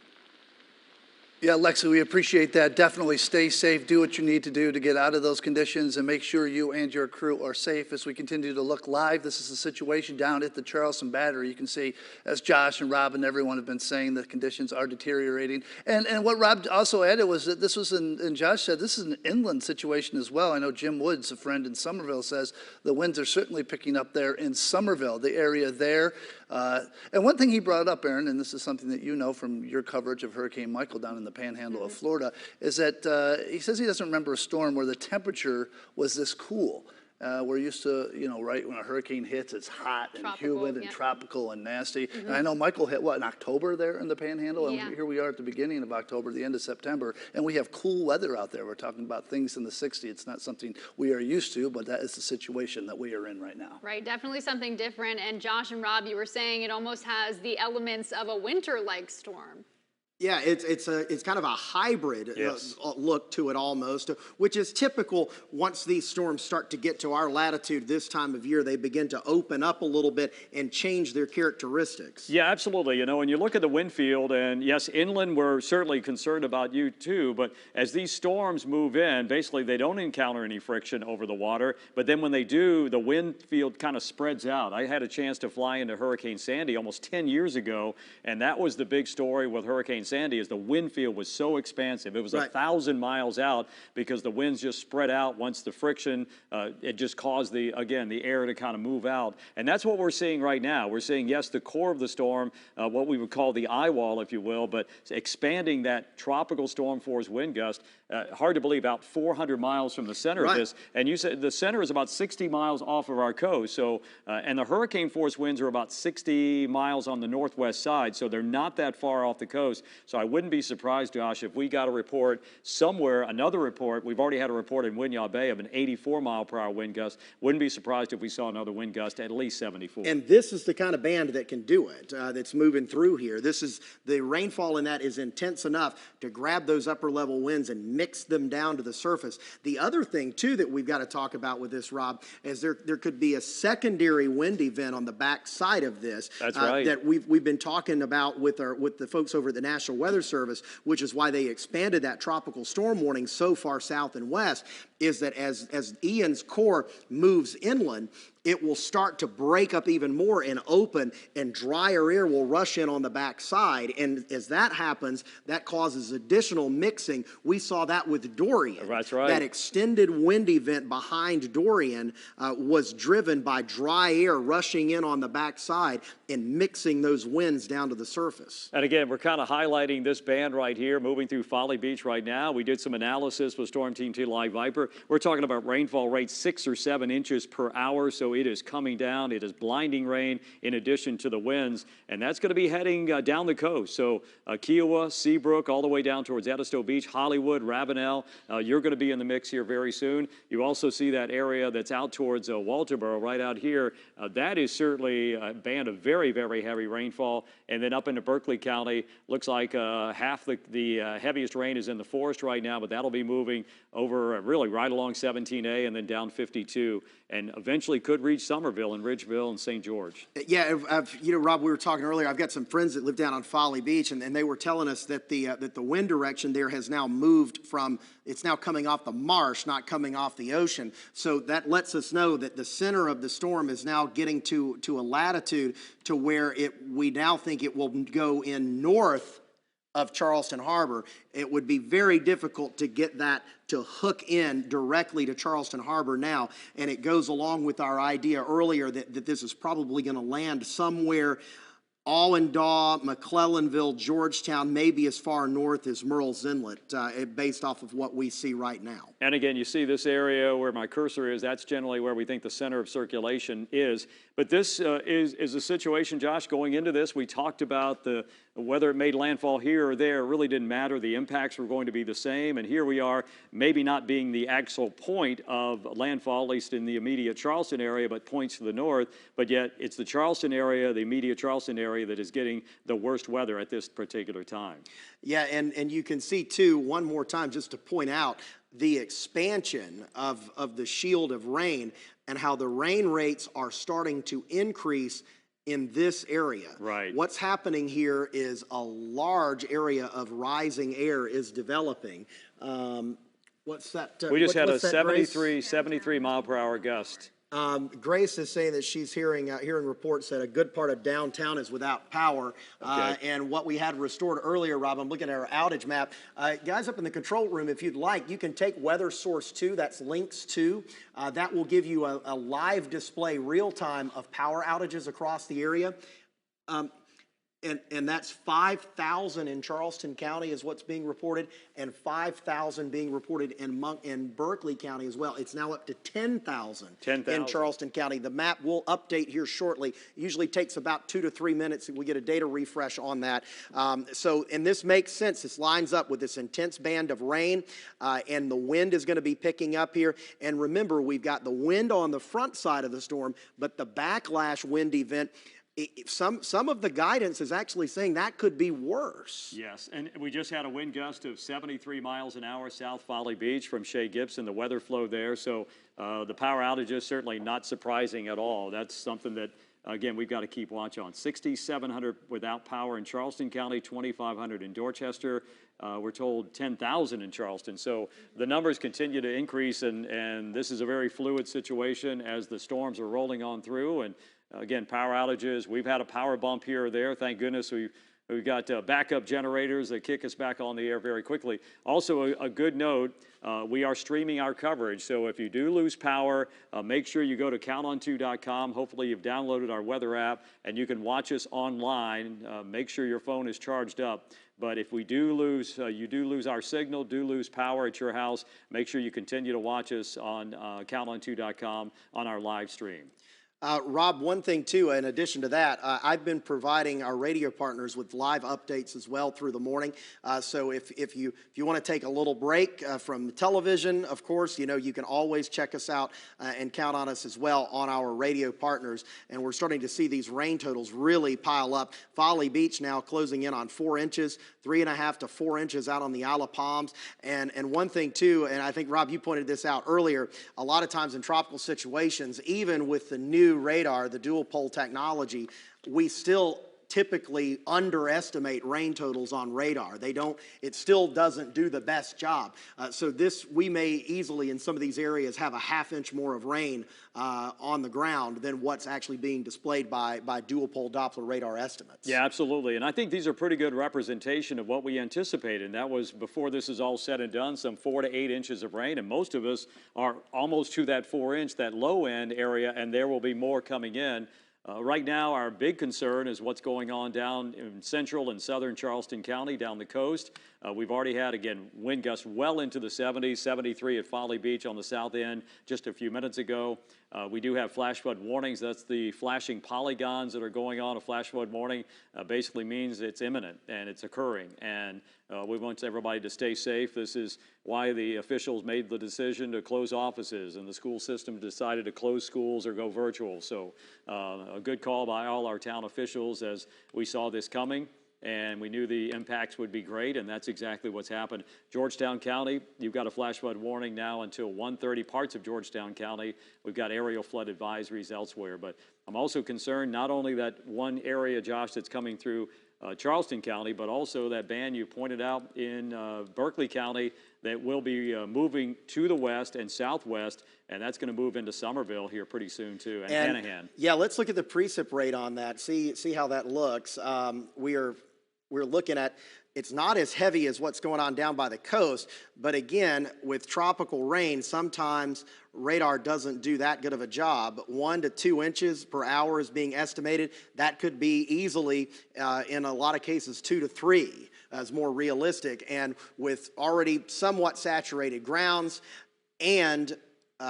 [SPEAKER 14] Yeah, Lexi, we appreciate that. Definitely stay safe. Do what you need to do to get out of those conditions and make sure you and your crew are safe as we continue to look live. This is the situation down at the Charleston Battery. You can see, as Josh and Rob and everyone have been saying, the conditions are deteriorating. And what Rob also added was that this was, and Josh said, this is an inland situation as well. I know Jim Woods, a friend in Somerville, says the winds are certainly picking up there in Somerville, the area there. And one thing he brought up, Aaron, and this is something that you know from your coverage of Hurricane Michael down in the panhandle of Florida, is that he says he doesn't remember a storm where the temperature was this cool. We're used to, you know, right when a hurricane hits, it's hot and humid and tropical and nasty. And I know Michael hit, what, in October there in the Panhandle? And here we are at the beginning of October, the end of September, and we have cool weather out there. We're talking about things in the 60s. It's not something we are used to, but that is the situation that we are in right now.
[SPEAKER 3] Right, definitely something different. And Josh and Rob, you were saying it almost has the elements of a winter-like storm.
[SPEAKER 2] Yeah, it's kind of a hybrid look to it almost, which is typical once these storms start to get to our latitude this time of year. They begin to open up a little bit and change their characteristics.
[SPEAKER 11] Yeah, absolutely. You know, when you look at the wind field, and yes, inland, we're certainly concerned about you too, but as these storms move in, basically they don't encounter any friction over the water, but then when they do, the wind field kind of spreads out. I had a chance to fly into Hurricane Sandy almost 10 years ago, and that was the big story with Hurricane Sandy, is the wind field was so expansive. It was 1,000 miles out because the winds just spread out once the friction, it just caused the air to kind of move out. And that's what we're seeing right now. We're seeing, yes, the core of the storm, what we would call the eye wall, if you will, but expanding that tropical storm force wind gust, hard to believe, about 400 miles from the center of this. And you said the center is about 60 miles off of our coast. So, and the hurricane force winds are about 60 miles on the northwest side. So they're not that far off the coast. So I wouldn't be surprised, Josh, if we got a report somewhere, another report. We've already had a report in Winyah Bay of an 84-mile-per-hour wind gust. Wouldn't be surprised if we saw another wind gust at least 74.
[SPEAKER 2] And this is the kind of band that can do it, that's moving through here. This is, the rainfall in that is intense enough to grab those upper-level winds and mix them down to the surface. The other thing, too, that we've got to talk about with this, Rob, is there could be a secondary wind event on the back side of this.
[SPEAKER 11] That's right.
[SPEAKER 2] That we've been talking about with the folks over at the National Weather Service, which is why they expanded that tropical storm warning so far south and west, is that as Ian's core moves inland, it will start to break up even more and open, and drier air will rush in on the backside. And as that happens, that causes additional mixing. We saw that with Dorian.
[SPEAKER 11] That's right.
[SPEAKER 2] That extended wind event behind Dorian was driven by dry air rushing in on the backside and mixing those winds down to the surface.
[SPEAKER 11] And again, we're kind of highlighting this band right here, moving through Folly Beach right now. We did some analysis with Storm Team 2 Live Viper. We're talking about rainfall rates 6 or 7 inches per hour, so it is coming down. It is blinding rain in addition to the winds, and that's going to be heading down the coast. So Kiowa, Seabrook, all the way down towards Edisto Beach, Hollywood, Ravenel, you're going to be in the mix here very soon. You also see that area that's out towards Walterboro right out here. That is certainly a band of very, very heavy rainfall. And then up into Berkeley County, looks like half the heaviest rain is in the forest right now, but that'll be moving over really right along 17A and then down 52, and eventually could reach Somerville and Ridgeville and St. George.
[SPEAKER 2] Yeah, you know, Rob, we were talking earlier. I've got some friends that live down on Folly Beach, and they were telling us that the wind direction there has now moved from, it's now coming off the marsh, not coming off the ocean. So that lets us know that the center of the storm is now getting to a latitude to where we now think it will go in north of Charleston Harbor. It would be very difficult to get that to hook in directly to Charleston Harbor now, and it goes along with our idea earlier that this is probably going to land somewhere Allendale, McClellanville, Georgetown, maybe as far north as Murrells Inlet, based off of what we see right now.
[SPEAKER 11] And again, you see this area where my cursor is, that's generally where we think the center of circulation is. But this is a situation, Josh, going into this, we talked about whether it made landfall here or there, it really didn't matter. The impacts were going to be the same. And here we are, maybe not being the actual point of landfall, at least in the immediate Charleston area, but points to the north. But yet it's the Charleston area, the immediate Charleston area, area that is getting the worst weather at this particular time.
[SPEAKER 2] Yeah, and you can see too, one more time, just to point out the expansion of the shield of rain and how the rain rates are starting to increase in this area.
[SPEAKER 11] Right.
[SPEAKER 2] What's happening here is a large area of rising air is developing. What's that?
[SPEAKER 11] We just had a
[SPEAKER 2] what's that, Grace?
[SPEAKER 11] 73 mile per hour gust.
[SPEAKER 2] Grace is saying that she's hearing reports that a good part of downtown is without power.
[SPEAKER 11] Okay.
[SPEAKER 2] And what we had restored earlier, Rob, I'm looking at our outage map. Guys up in the control room, if you'd like, you can take Weather Source 2, that's Links 2. That will give you a live display real time of power outages across the area. And that's 5,000 in Charleston County is what's being reported, and 5,000 being reported in Berkeley County as well. It's now up to 10,000 in Charleston County. The map will update here shortly. It usually takes about 2 to 3 minutes. We get a data refresh on that. And this makes sense. This lines up with this intense band of rain, and the wind is going to be picking up here. And remember, we've got the wind on the front side of the storm, but the backlash wind event, some of the guidance is actually saying that could be worse.
[SPEAKER 11] Yes, and we just had a wind gust of 73 miles an hour south Folly Beach from Shea Gibson, the weather flow there. So the power outage is certainly not surprising at all. That's something that, again, we've got to keep watch on. 6,700 without power in Charleston County, 2,500 in Dorchester. We're told 10,000 in Charleston. So the numbers continue to increase, and this is a very fluid situation as the storms are rolling on through. And again, power outages. We've had a power bump here or there. Thank goodness we've got backup generators that kick us back on the air very quickly. Also, a good note, we are streaming our coverage. So if you do lose power, make sure you go to counton2.com. Hopefully you've downloaded our weather app and you can watch us online. Make sure your phone is charged up. But if we do lose, you do lose our signal, do lose power at your house, make sure you continue to watch us on counton2.com on our live stream.
[SPEAKER 2] Rob, one thing too, in addition to that, I've been providing our radio partners with live updates as well through the morning. So if you want to take a little break from the television, of course, you can always check us out and count on us as well on our radio partners. And we're starting to see these rain totals really pile up. Folly Beach now closing in on 4 inches, 3.5 to 4 inches out on the Isle of Palms. And one thing too, and I think Rob, you pointed this out earlier, a lot of times in tropical situations, even with the new radar, the dual pole technology, we still typically underestimate rain totals on radar. It still doesn't do the best job. So we may easily in some of these areas have a ½ inch more of rain on the ground than what's actually being displayed by dual pole Doppler radar estimates.
[SPEAKER 11] Yeah, absolutely. And I think these are pretty good representation of what we anticipated. And that was before this is all said and done, some 4 to 8 inches of rain. And most of us are almost to that 4 inch, that low end area, and there will be more coming in. Right now, our big concern is what's going on down in central and southern Charleston County, down the coast. We've already had, again, wind gusts well into the 70s, 73 at Folly Beach on the south end just a few minutes ago. We do have flash flood warnings. That's the flashing polygons that are going on. A flash flood warning basically means it's imminent and it's occurring. And we want everybody to stay safe. This is why the officials made the decision to close offices and the school system decided to close schools or go virtual. So a good call by all our town officials as we saw this coming. And we knew the impacts would be great, and that's exactly what's happened. Georgetown County, you've got a flash flood warning now until 1:30 parts of Georgetown County. We've got aerial flood advisories elsewhere. But I'm also concerned not only that one area, Josh, that's coming through Charleston County, but also that band you pointed out in Berkeley County that will be moving to the west and southwest, and that's going to move into Somerville here pretty soon too, and Hanahan.
[SPEAKER 2] Yeah, let's look at the precip rate on that, see how that looks. We're looking at, it's not as heavy as what's going on down by the coast, but again, with tropical rain, sometimes radar doesn't do that good of a job. 1 to 2 inches per hour is being estimated. That could be easily, in a lot of cases, 2 to 3 as more realistic. And with already somewhat saturated grounds and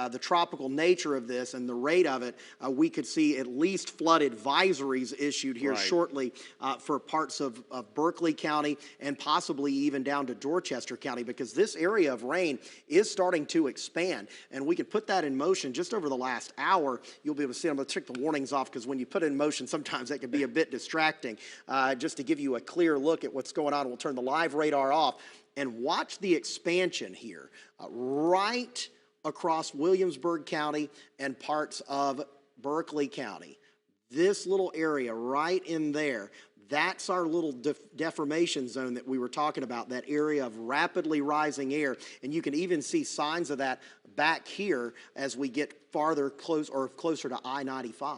[SPEAKER 2] the tropical nature of this and the rate of it, we could see at least flood advisories issued here shortly for parts of Berkeley County and possibly even down to Dorchester County, because this area of rain is starting to expand. And we can put that in motion just over the last hour. You'll be able to see. I'm going to take the warnings off because when you put it in motion, sometimes that can be a bit distracting. Just to give you a clear look at what's going on, we'll turn the live radar off and watch the expansion here right across Williamsburg County and parts of Berkeley County. This little area right in there, that's our little deformation zone that we were talking about, that area of rapidly rising air. And you can even see signs of that back here as we get farther closer to I-95.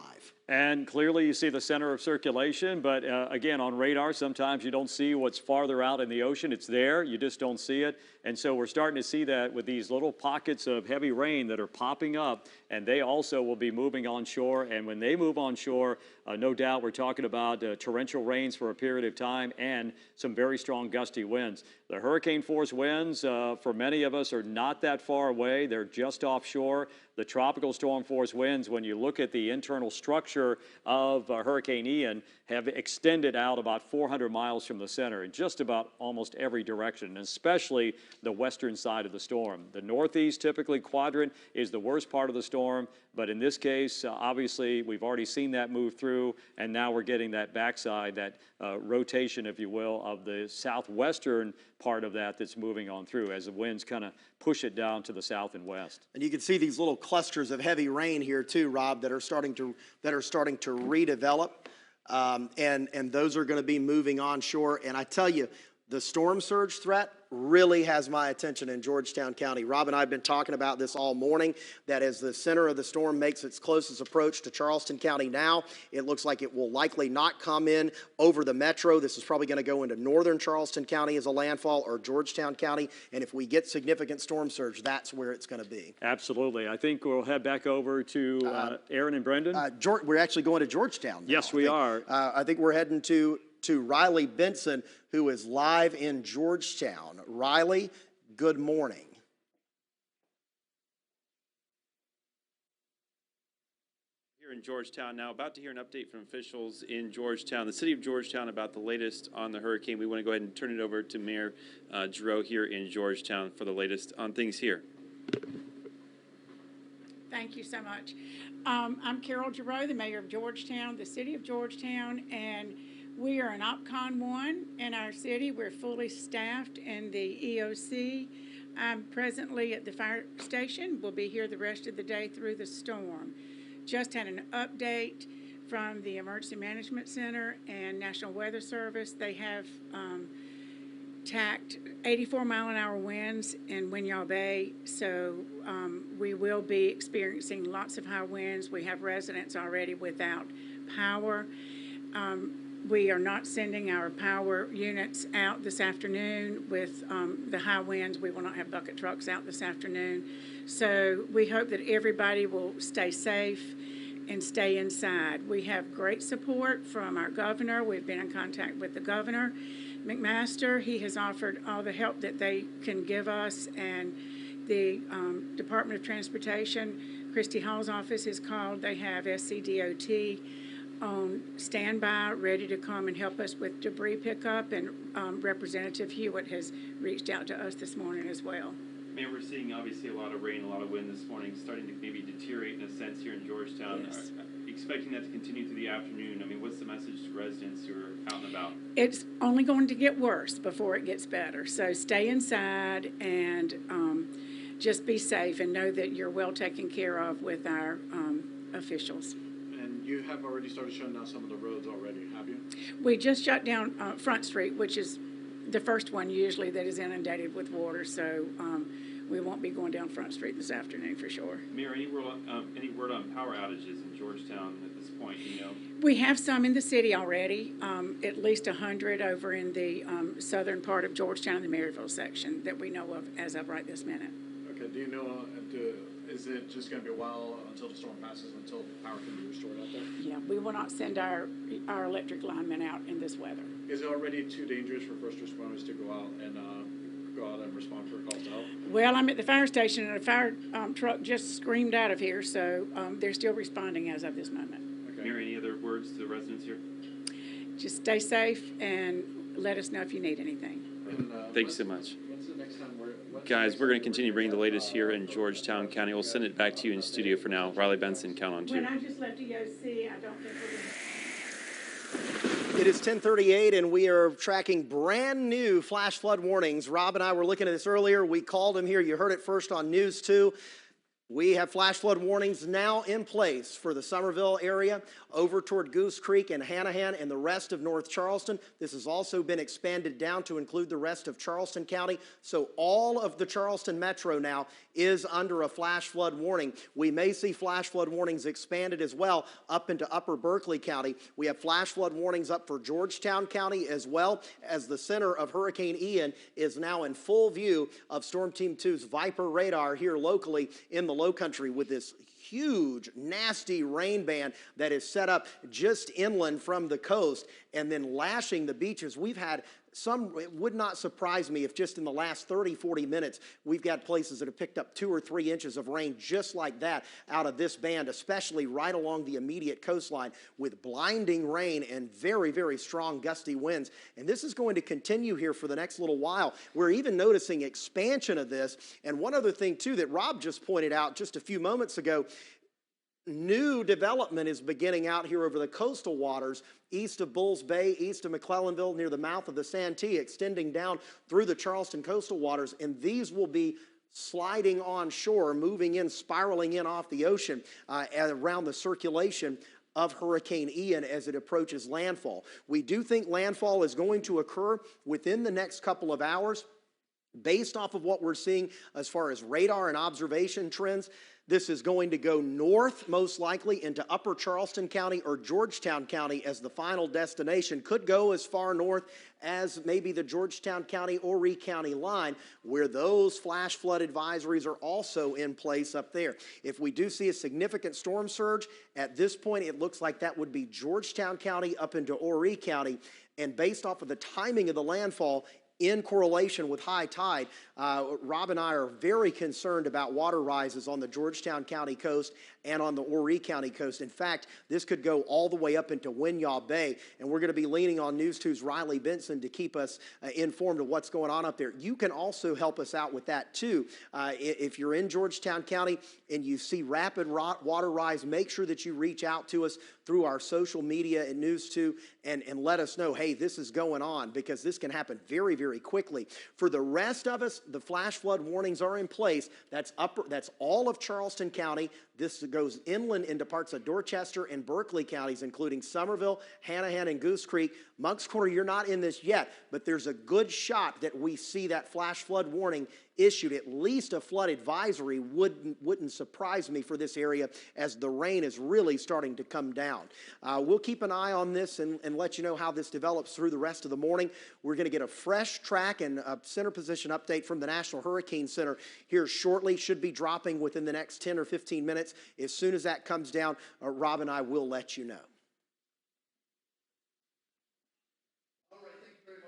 [SPEAKER 11] And clearly you see the center of circulation, but again, on radar, sometimes you don't see what's farther out in the ocean. It's there, you just don't see it. And so we're starting to see that with these little pockets of heavy rain that are popping up, and they also will be moving onshore. And when they move onshore, no doubt we're talking about torrential rains for a period of time and some very strong gusty winds. The hurricane force winds, for many of us, are not that far away. They're just offshore. The tropical storm force winds, when you look at the internal structure of Hurricane Ian, have extended out about 400 miles from the center in just about almost every direction, and especially the western side of the storm. The northeast, typically quadrant, is the worst part of the storm, but in this case, obviously, we've already seen that move through, and now we're getting that backside, that rotation, if you will, of the southwestern part of that that's moving on through as the winds kind of push it down to the south and west.
[SPEAKER 2] And you can see these little clusters of heavy rain here too, Rob, that are starting to redevelop, and those are going to be moving onshore. And I tell you, the storm surge threat really has my attention in Georgetown County. Rob and I have been talking about this all morning, that as the center of the storm makes its closest approach to Charleston County now, it looks like it will likely not come in over the metro. This is probably going to go into northern Charleston County as a landfall, or Georgetown County, and if we get significant storm surge, that's where it's going to be.
[SPEAKER 11] Absolutely. I think we'll head back over to Aaron and Brendan.
[SPEAKER 2] We're actually going to Georgetown now.
[SPEAKER 11] Yes, we are.
[SPEAKER 2] I think we're heading to Riley Benson, who is live in Georgetown. Riley, good morning.
[SPEAKER 21] Here in Georgetown now, about to hear an update from officials in Georgetown, the city of Georgetown, about the latest on the hurricane. We want to go ahead and turn it over to Mayor Giroux here in Georgetown for the latest on things here.
[SPEAKER 19] Thank you so much. I'm Carol Giroux, the mayor of Georgetown, the city of Georgetown, and we are an OPCON 1 in our city. We're fully staffed in the EOC. I'm presently at the fire station. We'll be here the rest of the day through the storm. Just had an update from the Emergency Management Center and National Weather Service. They have tacked 84-mile-an-hour winds in Winyah Bay, so we will be experiencing lots of high winds. We have residents already without power. We are not sending our power units out this afternoon with the high winds. We will not have bucket trucks out this afternoon. So we hope that everybody will stay safe and stay inside. We have great support from our governor. We've been in contact with the governor, McMaster. He has offered all the help that they can give us, and the Department of Transportation, Christy Hall's office is called. They have SCDOT on standby, ready to come and help us with debris pickup, and Representative Hewitt has reached out to us this morning as well.
[SPEAKER 21] Mayor, we're seeing obviously a lot of rain, a lot of wind this morning, starting to maybe deteriorate in a sense here in Georgetown.
[SPEAKER 19] Yes.
[SPEAKER 21] Expecting that to continue through the afternoon. I mean, what's the message to residents who are out and about?
[SPEAKER 19] It's only going to get worse before it gets better. So stay inside and just be safe, and know that you're well taken care of with our officials.
[SPEAKER 22] And you have already started shutting down some of the roads already, have you?
[SPEAKER 19] We just shut down Front Street, which is the first one usually that is inundated with water. So we won't be going down Front Street this afternoon for sure.
[SPEAKER 21] Mayor, any word on power outages in Georgetown at this point? You know,
[SPEAKER 19] we have some in the city already. At least 100 over in the southern part of Georgetown, the Maryville section, that we know of as of right this minute.
[SPEAKER 22] Okay. Do you know? Is it just going to be a while until the storm passes, until power can be restored out there?
[SPEAKER 19] Yeah, we will not send our electric linemen out in this weather.
[SPEAKER 22] Is it already too dangerous for first responders to go out and go go out and respond for calls out?
[SPEAKER 19] Well, I'm at the fire station, and a fire truck just screamed out of here, so they're still responding as of this moment.
[SPEAKER 22] Okay.
[SPEAKER 7] Mayor, any other words to the residents here?
[SPEAKER 19] Just stay safe and let us know if you need anything.
[SPEAKER 22] And,
[SPEAKER 7] Thank you so much.
[SPEAKER 22] When's the next time
[SPEAKER 7] Guys, we're going to continue bringing the latest here in Georgetown County. We'll send it back to you in studio for now. Riley Benson, count on
[SPEAKER 19] When
[SPEAKER 7] you.
[SPEAKER 19] I just left EOC, I don't think we're going to...
[SPEAKER 2] It is 10:38, and we are tracking brand new flash flood warnings. Rob and I were looking at this earlier. We called them here. You heard it first on News 2. We have flash flood warnings now in place for the Somerville area, over toward Goose Creek and Hanahan and the rest of North Charleston. This has also been expanded down to include the rest of Charleston County. So all of the Charleston Metro now is under a flash flood warning. We may see flash flood warnings expanded as well up into Upper Berkeley County. We have flash flood warnings up for Georgetown County as well, as the center of Hurricane Ian is now in full view of Storm Team 2's Viper radar here locally in the Lowcountry, with this huge, nasty rain band that is set up just inland from the coast and then lashing the beaches. We've had some, it would not surprise me if just in the last 30, 40 minutes, we've got places that have picked up 2 or 3 inches of rain just like that out of this band, especially right along the immediate coastline with blinding rain and very, very strong gusty winds. And this is going to continue here for the next little while. We're even noticing expansion of this. And one other thing too that Rob just pointed out just a few moments ago, new development is beginning out here over the coastal waters east of Bulls Bay, east of McClellanville, near the mouth of the Santee, extending down through the Charleston coastal waters, and these will be sliding on shore, moving in, spiraling in off the ocean around the circulation of Hurricane Ian as it approaches landfall. We do think landfall is going to occur within the next couple of hours. Based off of what we're seeing as far as radar and observation trends, this is going to go north, most likely, into Upper Charleston County or Georgetown County as the final destination. Could go as far north as maybe the Georgetown County, Horry County line, where those flash flood advisories are also in place up there. If we do see a significant storm surge, at this point it looks like that would be Georgetown County up into Horry County. And based off of the timing of the landfall, in correlation with high tide, Rob and I are very concerned about water rises on the Georgetown County coast and on the Horry County coast. In fact, this could go all the way up into Winyaw Bay, and we're going to be leaning on News 2's Riley Benson to keep us informed of what's going on up there. You can also help us out with that too. If you're in Georgetown County and you see rapid water rise, make sure that you reach out to us through our social media at News 2 and let us know, hey, this is going on, because this can happen very, very quickly. For the rest of us, the flash flood warnings are in place. That's all of Charleston County. This goes inland into parts of Dorchester and Berkeley counties, including Somerville, Hanahan, and Goose Creek. Moncks Corner, you're not in this yet, but there's a good shot that we see that flash flood warning issued. At least a flood advisory wouldn't surprise me for this area, as the rain is really starting to come down. We'll keep an eye on this and let you know how this develops through the rest of the morning. We're going to get a fresh track and a center position update from the National Hurricane Center here shortly. Should be dropping within the next 10 or 15 minutes. As soon as that comes down, Rob and I will let you know.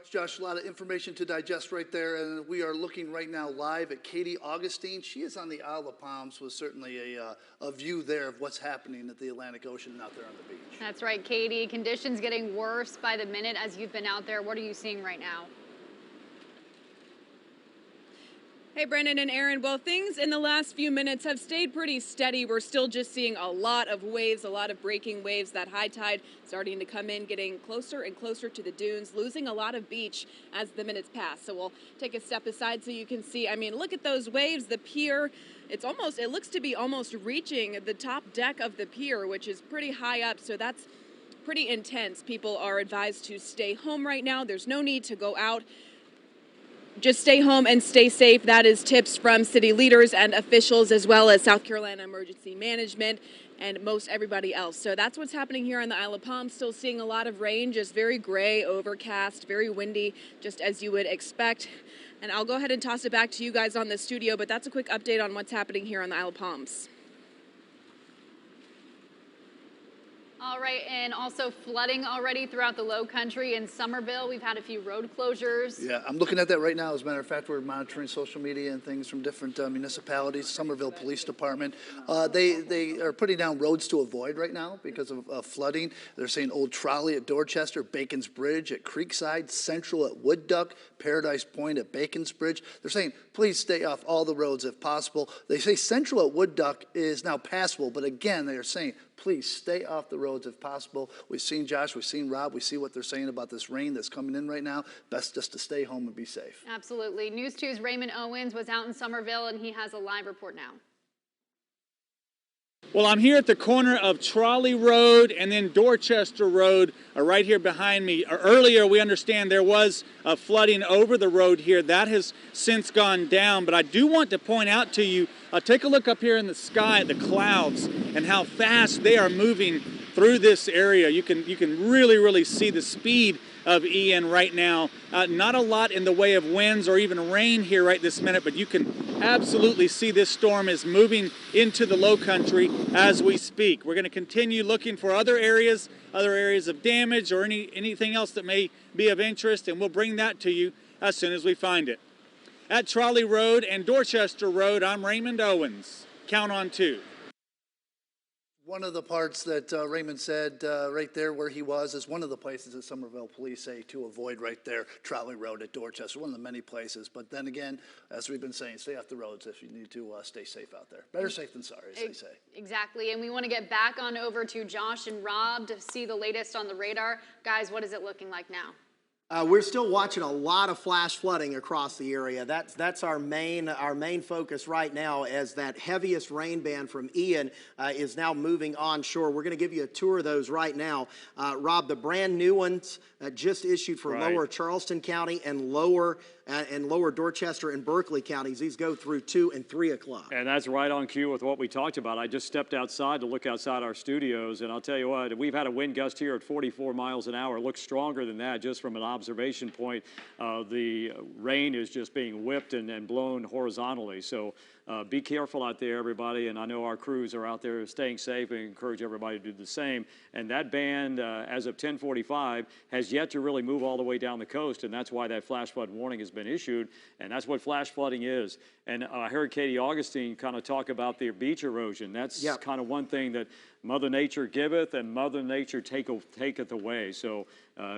[SPEAKER 14] Josh, a lot of information to digest right there, and we are looking right now live at Katie Augustine. She is on the Isle of Palms, with certainly a view there of what's happening at the Atlantic Ocean out there on the beach.
[SPEAKER 3] That's right, Katie. Conditions getting worse by the minute as you've been out there. What are you seeing right now?
[SPEAKER 5] Hey, Brendan and Aaron. Well, things in the last few minutes have stayed pretty steady. We're still just seeing a lot of waves, a lot of breaking waves. That high tide starting to come in, getting closer and closer to the dunes, losing a lot of beach as the minutes pass. So we'll take a step aside so you can see. I mean, look at those waves. The pier, it looks to be almost reaching the top deck of the pier, which is pretty high up. So that's pretty intense. People are advised to stay home right now. There's no need to go out. Just stay home and stay safe. That is tips from city leaders and officials, as well as South Carolina Emergency Management and most everybody else. So that's what's happening here on the Isle of Palms. Still seeing a lot of rain, just very gray, overcast, very windy, just as you would expect. And I'll go ahead and toss it back to you guys on the studio, but that's a quick update on what's happening here on the Isle of Palms.
[SPEAKER 3] All right, and also flooding already throughout the Lowcountry. In Somerville, we've had a few road closures.
[SPEAKER 14] Yeah, I'm looking at that right now. As a matter of fact, we're monitoring social media and things from different municipalities. Somerville Police Department, they are putting down roads to avoid right now because of flooding. They're saying Old Trolley at Dorchester, Bacon's Bridge at Creekside, Central at Wood Duck, Paradise Point at Bacon's Bridge. They're saying please stay off all the roads if possible. They say Central at Wood Duck is now passable, but again, they are saying please stay off the roads if possible. We've seen Josh, we've seen Rob, we see what they're saying about this rain that's coming in right now. Best just to stay home and be safe.
[SPEAKER 3] Absolutely. News 2's Raymond Owens was out in Somerville, and he has a live report now.
[SPEAKER 13] Well, I'm here at the corner of Trolley Road and then Dorchester Road right here behind me. Earlier, we understand there was flooding over the road here. That has since gone down, but I do want to point out to you, take a look up here in the sky at the clouds and how fast they are moving through this area. You can really see the speed of Ian right now. Not a lot in the way of winds or even rain here right this minute, but you can absolutely see this storm is moving into the Lowcountry as we speak. We're going to continue looking for other areas of damage or anything else that may be of interest, and we'll bring that to you as soon as we find it. At Trolley Road and Dorchester Road, I'm Raymond Owens. Count on 2.
[SPEAKER 14] One of the parts that Raymond said right there where he was is one of the places that Somerville police say to avoid right there, Trolley Road at Dorchester, one of the many places. But then again, as we've been saying, stay off the roads if you need to stay safe out there. Better safe than sorry, as they say.
[SPEAKER 3] Exactly, and we want to get back on over to Josh and Rob to see the latest on the radar. Guys, what is it looking like now?
[SPEAKER 2] We're still watching a lot of flash flooding across the area. That's our main focus right now, as that heaviest rain band from Ian is now moving onshore. We're going to give you a tour of those right now. Rob, the brand new ones just issued for lower Charleston County and lower Dorchester and Berkeley counties. These go through 2 and 3 o'clock.
[SPEAKER 11] And that's right on cue with what we talked about. I just stepped outside to look outside our studios, and I'll tell you what, we've had a wind gust here at 44 miles an hour. It looks stronger than that just from an observation point. The rain is just being whipped and blown horizontally. So be careful out there, everybody. And I know our crews are out there staying safe, and encourage everybody to do the same. And that band, as of 10:45, has yet to really move all the way down the coast, and that's why that flash flood warning has been issued, and that's what flash flooding is. And I heard Katie Augustine kind of talk about the beach erosion. That's kind of one thing that Mother Nature giveth and Mother Nature taketh away. So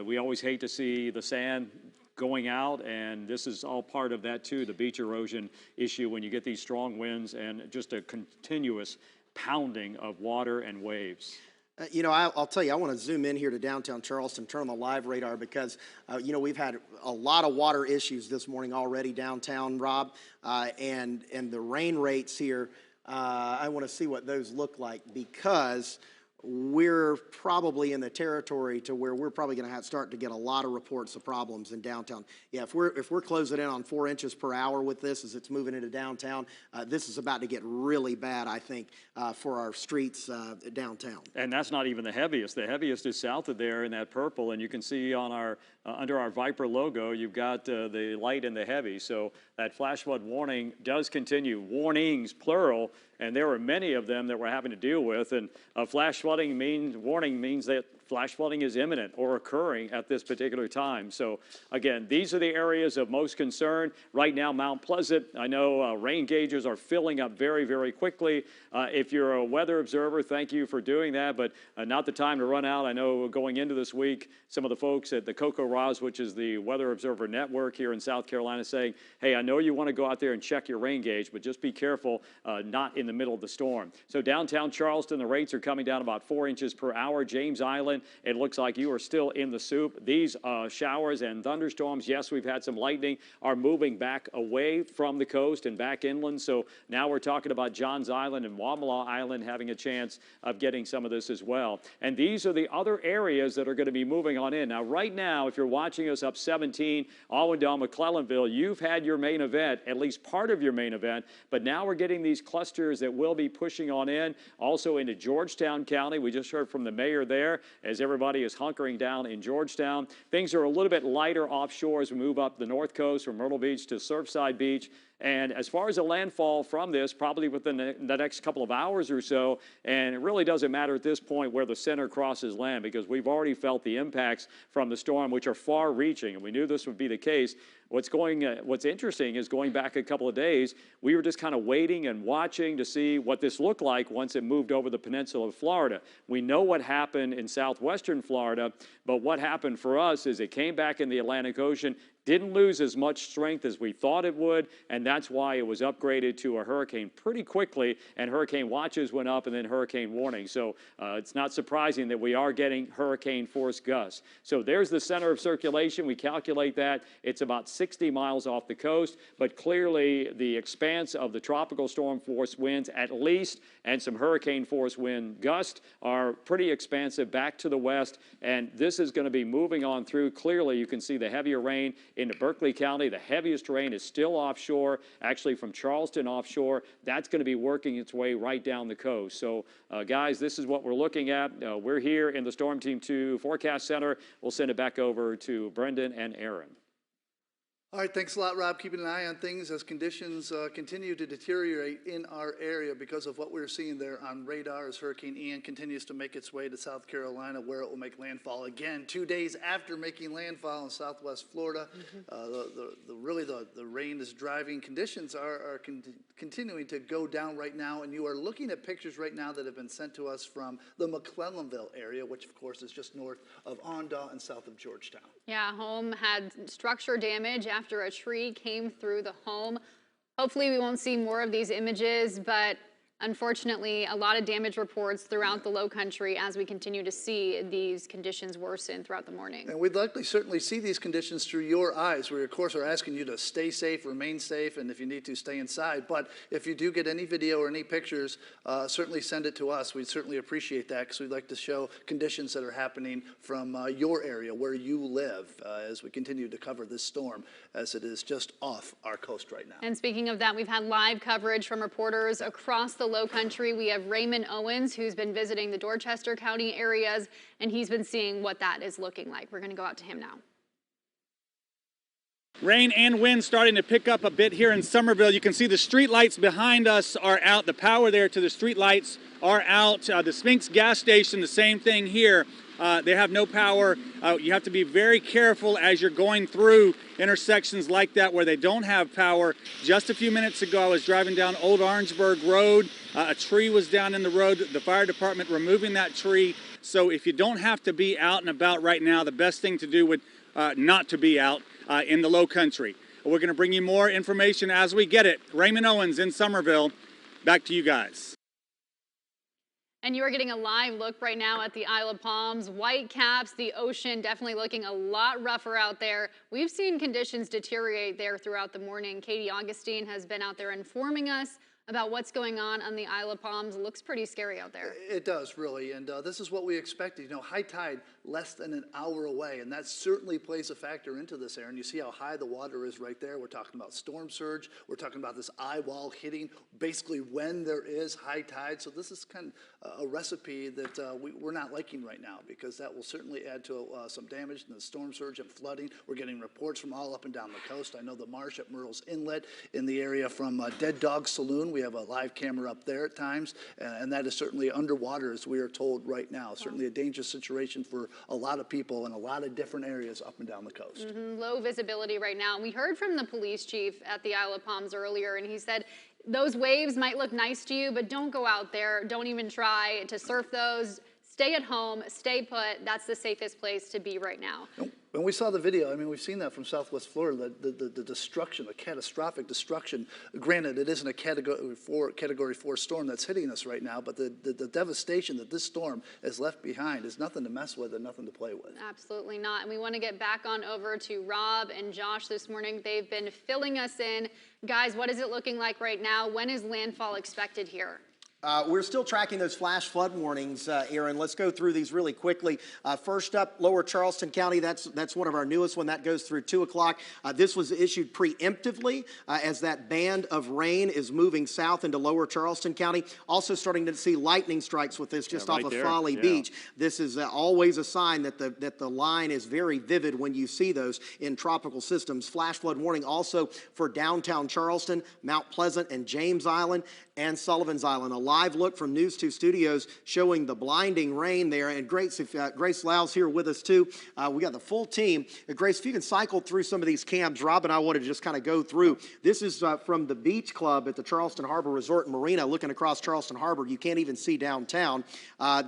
[SPEAKER 11] we always hate to see the sand going out, and this is all part of that too, the beach erosion issue when you get these strong winds and just a continuous pounding of water and waves.
[SPEAKER 2] You know, I'll tell you, I want to zoom in here to downtown Charleston, turn on the live radar, because, you know, we've had a lot of water issues this morning already downtown, Rob, and the rain rates here, I want to see what those look like, because we're probably in the territory to where we're probably going to start to get a lot of reports of problems in downtown. Yeah, if we're closing in on 4 inches per hour with this as it's moving into downtown, this is about to get really bad, I think, for our streets downtown.
[SPEAKER 11] And that's not even the heaviest. The heaviest is south of there in that purple, and you can see on our under our Viper logo, you've got the light and the heavy. So that flash flood warning does continue. Warnings, plural, and there were many of them that we're having to deal with. And flash flooding warning means that flash flooding is imminent or occurring at this particular time. So again, these are the areas of most concern. Right now, Mount Pleasant, I know rain gauges are filling up very, very quickly. If you're a weather observer, thank you for doing that, but not the time to run out. I know going into this week, some of the folks at the Coco Roz, which is the Weather Observer Network here in South Carolina, saying, hey, I know you want to go out there and check your rain gauge, but just be careful, not in the middle of the storm. So downtown Charleston, the rates are coming down about 4 inches per hour. James Island, it looks like you are still in the soup. These showers and thunderstorms, yes, we've had some lightning, are moving back away from the coast and back inland. So now we're talking about Johns Island and Wamala Island having a chance of getting some of this as well. And these are the other areas that are going to be moving on in. Now, right now, if you're watching us up 17, Allendale, McClellanville, you've had your main event, at least part of your main event, but now we're getting these clusters that will be pushing on in, also into Georgetown County. We just heard from the mayor there as everybody is hunkering down in Georgetown. Things are a little bit lighter offshore as we move up the north coast from Myrtle Beach to Surfside Beach. And as far as a landfall from this, probably within the next couple of hours or so, and it really doesn't matter at this point where the center crosses land because we've already felt the impacts from the storm, which are far-reaching, and we knew this would be the case. What's interesting is going back a couple of days, we were just kind of waiting and watching to see what this looked like once it moved over the peninsula of Florida. We know what happened in southwestern Florida, but what happened for us is it came back in the Atlantic Ocean, didn't lose as much strength as we thought it would, and that's why it was upgraded to a hurricane pretty quickly, and hurricane watches went up and then hurricane warnings. So it's not surprising that we are getting hurricane force gusts. So there's the center of circulation. We calculate that. It's about 60 miles off the coast, but clearly the expanse of the tropical storm force winds at least and some hurricane force wind gusts are pretty expansive back to the west, and this is going to be moving on through. Clearly you can see the heavier rain into Berkeley County. The heaviest rain is still offshore, actually from Charleston offshore. That's going to be working its way right down the coast. So guys, this is what we're looking at. We're here in the Storm Team 2 Forecast Center. We'll send it back over to Brendan and Aaron.
[SPEAKER 14] All right, thanks a lot, Rob. Keeping an eye on things as conditions continue to deteriorate in our area because of what we're seeing there on radar as Hurricane Ian continues to make its way to South Carolina, where it will make landfall again 2 days after making landfall in southwest Florida. The rain is driving. Conditions are continuing to go down right now, and you are looking at pictures right now that have been sent to us from the McClellanville area, which of course is just north of Ondaw and south of Georgetown.
[SPEAKER 3] Yeah, home had structure damage after a tree came through the home. Hopefully we won't see more of these images, but unfortunately a lot of damage reports throughout the Lowcountry as we continue to see these conditions worsen throughout the morning.
[SPEAKER 14] And we'd likely certainly see these conditions through your eyes. We of course are asking you to stay safe, remain safe, and if you need to, stay inside. But if you do get any video or any pictures, certainly send it to us. We'd certainly appreciate that because we'd like to show conditions that are happening from your area where you live as we continue to cover this storm as it is just off our coast right now.
[SPEAKER 3] And speaking of that, we've had live coverage from reporters across the Lowcountry. We have Raymond Owens, who's been visiting the Dorchester County areas, and he's been seeing what that is looking like. We're going to go out to him now.
[SPEAKER 13] Rain and wind starting to pick up a bit here in Somerville. You can see the street lights behind us are out. The power there to the street lights are out. The Sphinx gas station, the same thing here. They have no power. You have to be very careful as you're going through intersections like that where they don't have power. Just a few minutes ago, I was driving down Old Orangeburg Road. A tree was down in the road. The fire department removing that tree. So if you don't have to be out and about right now, the best thing to do would not to be out in the Lowcountry. We're going to bring you more information as we get it. Raymond Owens in Somerville. Back to you guys.
[SPEAKER 3] And you are getting a live look right now at the Isle of Palms. Whitecaps, the ocean definitely looking a lot rougher out there. We've seen conditions deteriorate there throughout the morning. Katie Augustine has been out there informing us about what's going on the Isle of Palms. It looks pretty scary out there.
[SPEAKER 14] It does, really, and this is what we expected. You know, high tide less than an hour away, and that certainly plays a factor into this, Aaron. You see how high the water is right there. We're talking about storm surge. We're talking about this eye wall hitting basically when there is high tide. So this is kind of a recipe that we're not liking right now because that will certainly add to some damage in the storm surge and flooding. We're getting reports from all up and down the coast. I know the marsh at Murrells Inlet in the area from Dead Dog Saloon. We have a live camera up there at times, and that is certainly underwater as we are told right now. Certainly a dangerous situation for a lot of people in a lot of different areas up and down the coast.
[SPEAKER 3] Low visibility right now. And we heard from the police chief at the Isle of Palms earlier, and he said those waves might look nice to you, but don't go out there. Don't even try to surf those. Stay at home, stay put. That's the safest place to be right now.
[SPEAKER 14] When we saw the video, I mean, we've seen that from Southwest Florida, the destruction, the catastrophic destruction. Granted, it isn't a Category 4 storm that's hitting us right now, but the devastation that this storm has left behind is nothing to mess with and nothing to play with.
[SPEAKER 3] Absolutely not. And we want to get back on over to Rob and Josh this morning. They've been filling us in. Guys, what is it looking like right now? When is landfall expected here?
[SPEAKER 2] We're still tracking those flash flood warnings, Aaron. Let's go through these really quickly. First up, Lower Charleston County. That's one of our newest one. That goes through 2 o'clock. This was issued preemptively as that band of rain is moving south into Lower Charleston County. Also starting to see lightning strikes with this just off of Folly Beach. This is always a sign that the line is very vivid when you see those in tropical systems. Flash flood warning also for downtown Charleston, Mount Pleasant, and James Island, and Sullivan's Island. A live look from News 2 Studios showing the blinding rain there. And Grace Lau's here with us too. We got the full team. Grace, if you can cycle through some of these cams, Rob and I wanted to just kind of go through. This is from the Beach Club at the Charleston Harbor Resort and Marina, looking across Charleston Harbor. You can't even see downtown.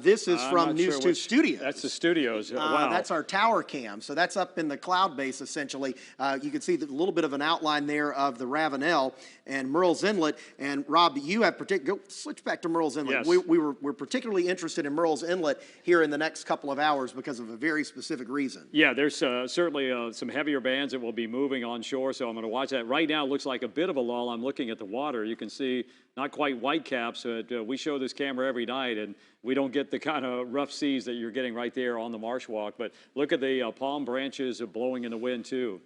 [SPEAKER 2] This is from News 2 Studios.
[SPEAKER 11] That's the studios. Wow.
[SPEAKER 2] That's our tower cam. So that's up in the cloud base, essentially. You can see a little bit of an outline there of the Ravenel and Murrells Inlet. And Rob, you have switch back to Murrells Inlet.
[SPEAKER 11] Yes.
[SPEAKER 2] We're particularly interested in Murrells Inlet here in the next couple of hours because of a very specific reason.
[SPEAKER 11] Yeah, there's certainly some heavier bands that will be moving onshore, so I'm going to watch that. Right now, it looks like a bit of a lull. I'm looking at the water. You can see not quite white caps. We show this camera every night, and we don't get the kind of rough seas that you're getting right there on the marsh walk. But look at the palm branches blowing in the wind, too.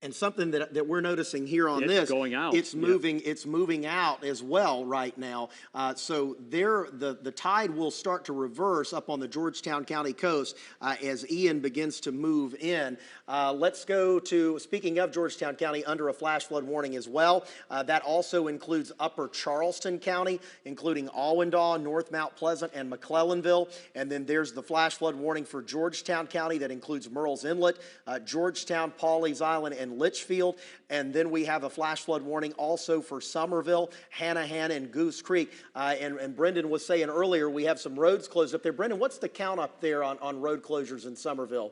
[SPEAKER 2] And something that we're noticing here on this,
[SPEAKER 11] going out.
[SPEAKER 2] It's moving out as well right now. So the tide will start to reverse up on the Georgetown County coast as Ian begins to move in. Let's go to, speaking of Georgetown County, under a flash flood warning as well. That also includes Upper Charleston County, including Alwendaw, North Mount Pleasant, and McClellanville. And then there's the flash flood warning for Georgetown County that includes Murrells Inlet, Georgetown, Pawleys Island, and Litchfield. And then we have a flash flood warning also for Somerville, Hanahan, and Goose Creek. And Brendan was saying earlier we have some roads closed up there. Brendan, what's the count up there on road closures in Somerville?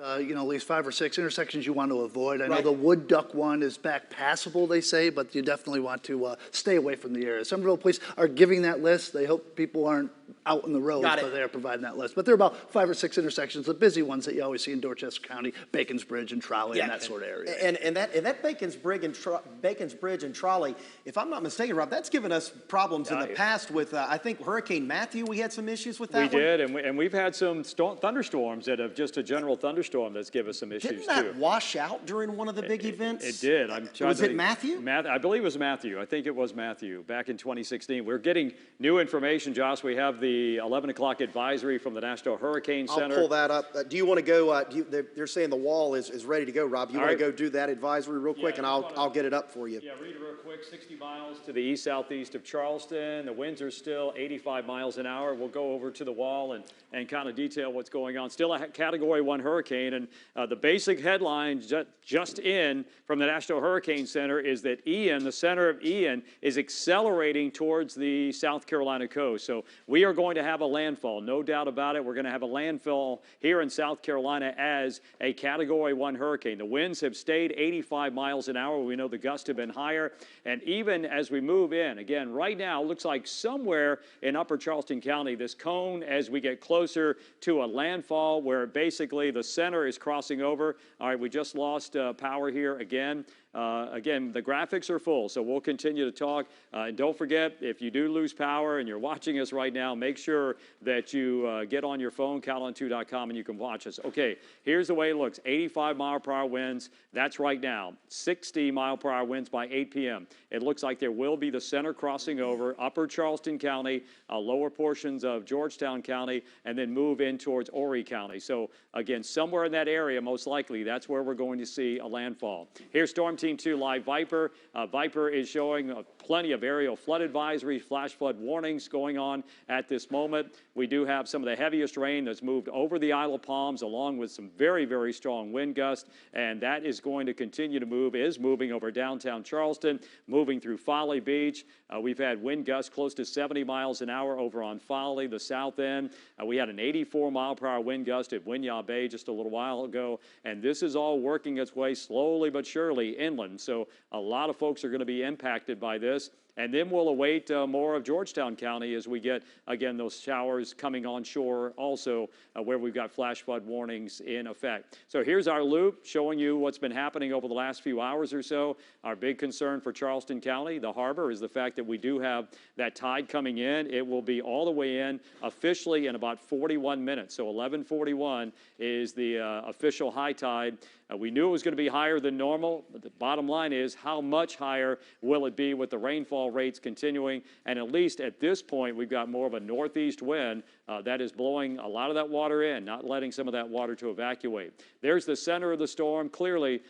[SPEAKER 14] At least 5 or 6 intersections you want to avoid. I know the Wood Duck one is back passable, they say, but you definitely want to stay away from the area. Somerville police are giving that list. They hope people aren't out in the road, but they are providing that list. But there are about 5 or 6 intersections, the busy ones that you always see in Dorchester County, Bacon's Bridge and Trolley and that sort of area.
[SPEAKER 2] And that Bacon's Bridge and Trolley, if I'm not mistaken, Rob, that's given us problems in the past with, I think, Hurricane Matthew. We had some issues with that
[SPEAKER 11] We did, and we've had some thunderstorms that have just a general thunderstorm that's given us some issues,
[SPEAKER 2] Didn't that wash out during one of the big events?
[SPEAKER 11] It did.
[SPEAKER 2] Was it Matthew?
[SPEAKER 11] I believe it was Matthew. I think it was Matthew back in 2016. We're getting new information, Josh. We have the 11 o'clock advisory from the National Hurricane Center.
[SPEAKER 2] I'll pull that up. Do you want to go? They're saying the wall is ready to go, Rob. You want to go do that advisory real quick, and I'll get it up for you.
[SPEAKER 11] Yeah, read it real quick. 60 miles to the east-southeast of Charleston. The winds are still 85 miles an hour. We'll go over to the wall and kind of detail what's going on. Still a Category 1 hurricane, and the basic headline just in from the National Hurricane Center is that Ian, the center of Ian, is accelerating towards the South Carolina coast. So we are going to have a landfall, no doubt about it. We're going to have a landfall here in South Carolina as a Category 1 hurricane. The winds have stayed 85 miles an hour. We know the gusts have been higher. And even as we move in, again, right now, it looks like somewhere in Upper Charleston County, this cone, as we get closer to a landfall where basically the center is crossing over. All right, we just lost power here again. Again, the graphics are full, so we'll continue to talk. And don't forget, if you do lose power and you're watching us right now, make sure that you get on your phone, countont2.com, and you can watch us. Okay, here's the way it looks. 85-mile-per-hour winds. That's right now. 60-mile-per-hour winds by 8 p.m. It looks like there will be the center crossing over Upper Charleston County, lower portions of Georgetown County, and then move in towards Horry County. So, again, somewhere in that area, most likely, that's where we're going to see a landfall. Here's Storm Team 2 Live Viper. Viper is showing plenty of aerial flood advisories, flash flood warnings going on at this moment. We do have some of the heaviest rain that's moved over the Isle of Palms, along with some very, very strong wind gusts, and that is going to continue to move, is moving over downtown Charleston, moving through Folly Beach. We've had wind gusts close to 70 miles an hour over on Folly, the south end. We had an 84-mile-per-hour wind gust at Winyah Bay just a little while ago, and this is all working its way slowly but surely inland. So a lot of folks are going to be impacted by this. And then we'll await more of Georgetown County as we get, again, those showers coming onshore also where we've got flash flood warnings in effect. So here's our loop showing you what's been happening over the last few hours or so. Our big concern for Charleston County, the harbor, is the fact that we do have that tide coming in. It will be all the way in officially in about 41 minutes. So 11:41 is the official high tide. We knew it was going to be higher than normal, but the bottom line is how much higher will it be with the rainfall rates continuing? And at least at this point, we've got more of a northeast wind that is blowing a lot of that water in, not letting some of that water to evacuate. There's the center of the storm. Clearly,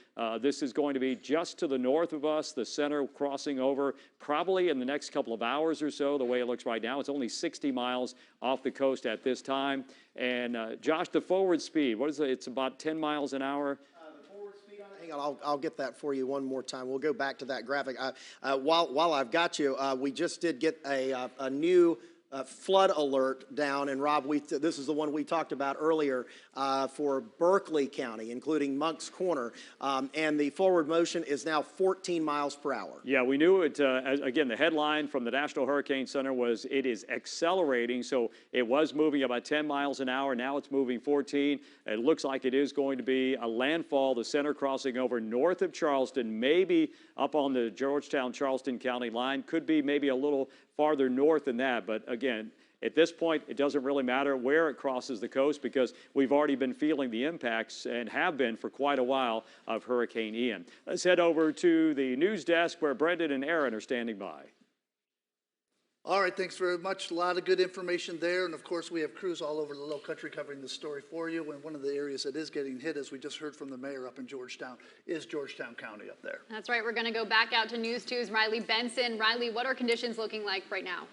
[SPEAKER 11] this is going to be just to the north of us, the center crossing over probably in the next couple of hours or so, the way it looks right now. It's only 60 miles off the coast at this time. And Josh, the forward speed, what is it? It's about 10 miles an hour.
[SPEAKER 2] Hang on, I'll get that for you one more time. We'll go back to that graphic. While I've got you, we just did get a new flood alert down, and Rob, this is the one we talked about earlier for Berkeley County, including Monk's Corner, and the forward motion is now 14 miles per hour.
[SPEAKER 11] Yeah, we knew it. Again, the headline from the National Hurricane Center was it is accelerating, so it was moving about 10 miles an hour. Now it's moving 14. It looks like it is going to be a landfall, the center crossing over north of Charleston, maybe up on the Georgetown-Charleston County line, could be maybe a little farther north than that, but again, at this point, it doesn't really matter where it crosses the coast because we've already been feeling the impacts and have been for quite a while of Hurricane Ian. Let's head over to the news desk where Brendan and Aaron are standing by.
[SPEAKER 14] All right, thanks very much. A lot of good information there. And of course, we have crews all over the Lowcountry covering this story for you. And one of the areas that is getting hit, as we just heard from the mayor up in Georgetown, is Georgetown County up there.
[SPEAKER 3] That's right. We're going to go back out to News 2's Riley Benson. Riley, what are conditions looking like right now?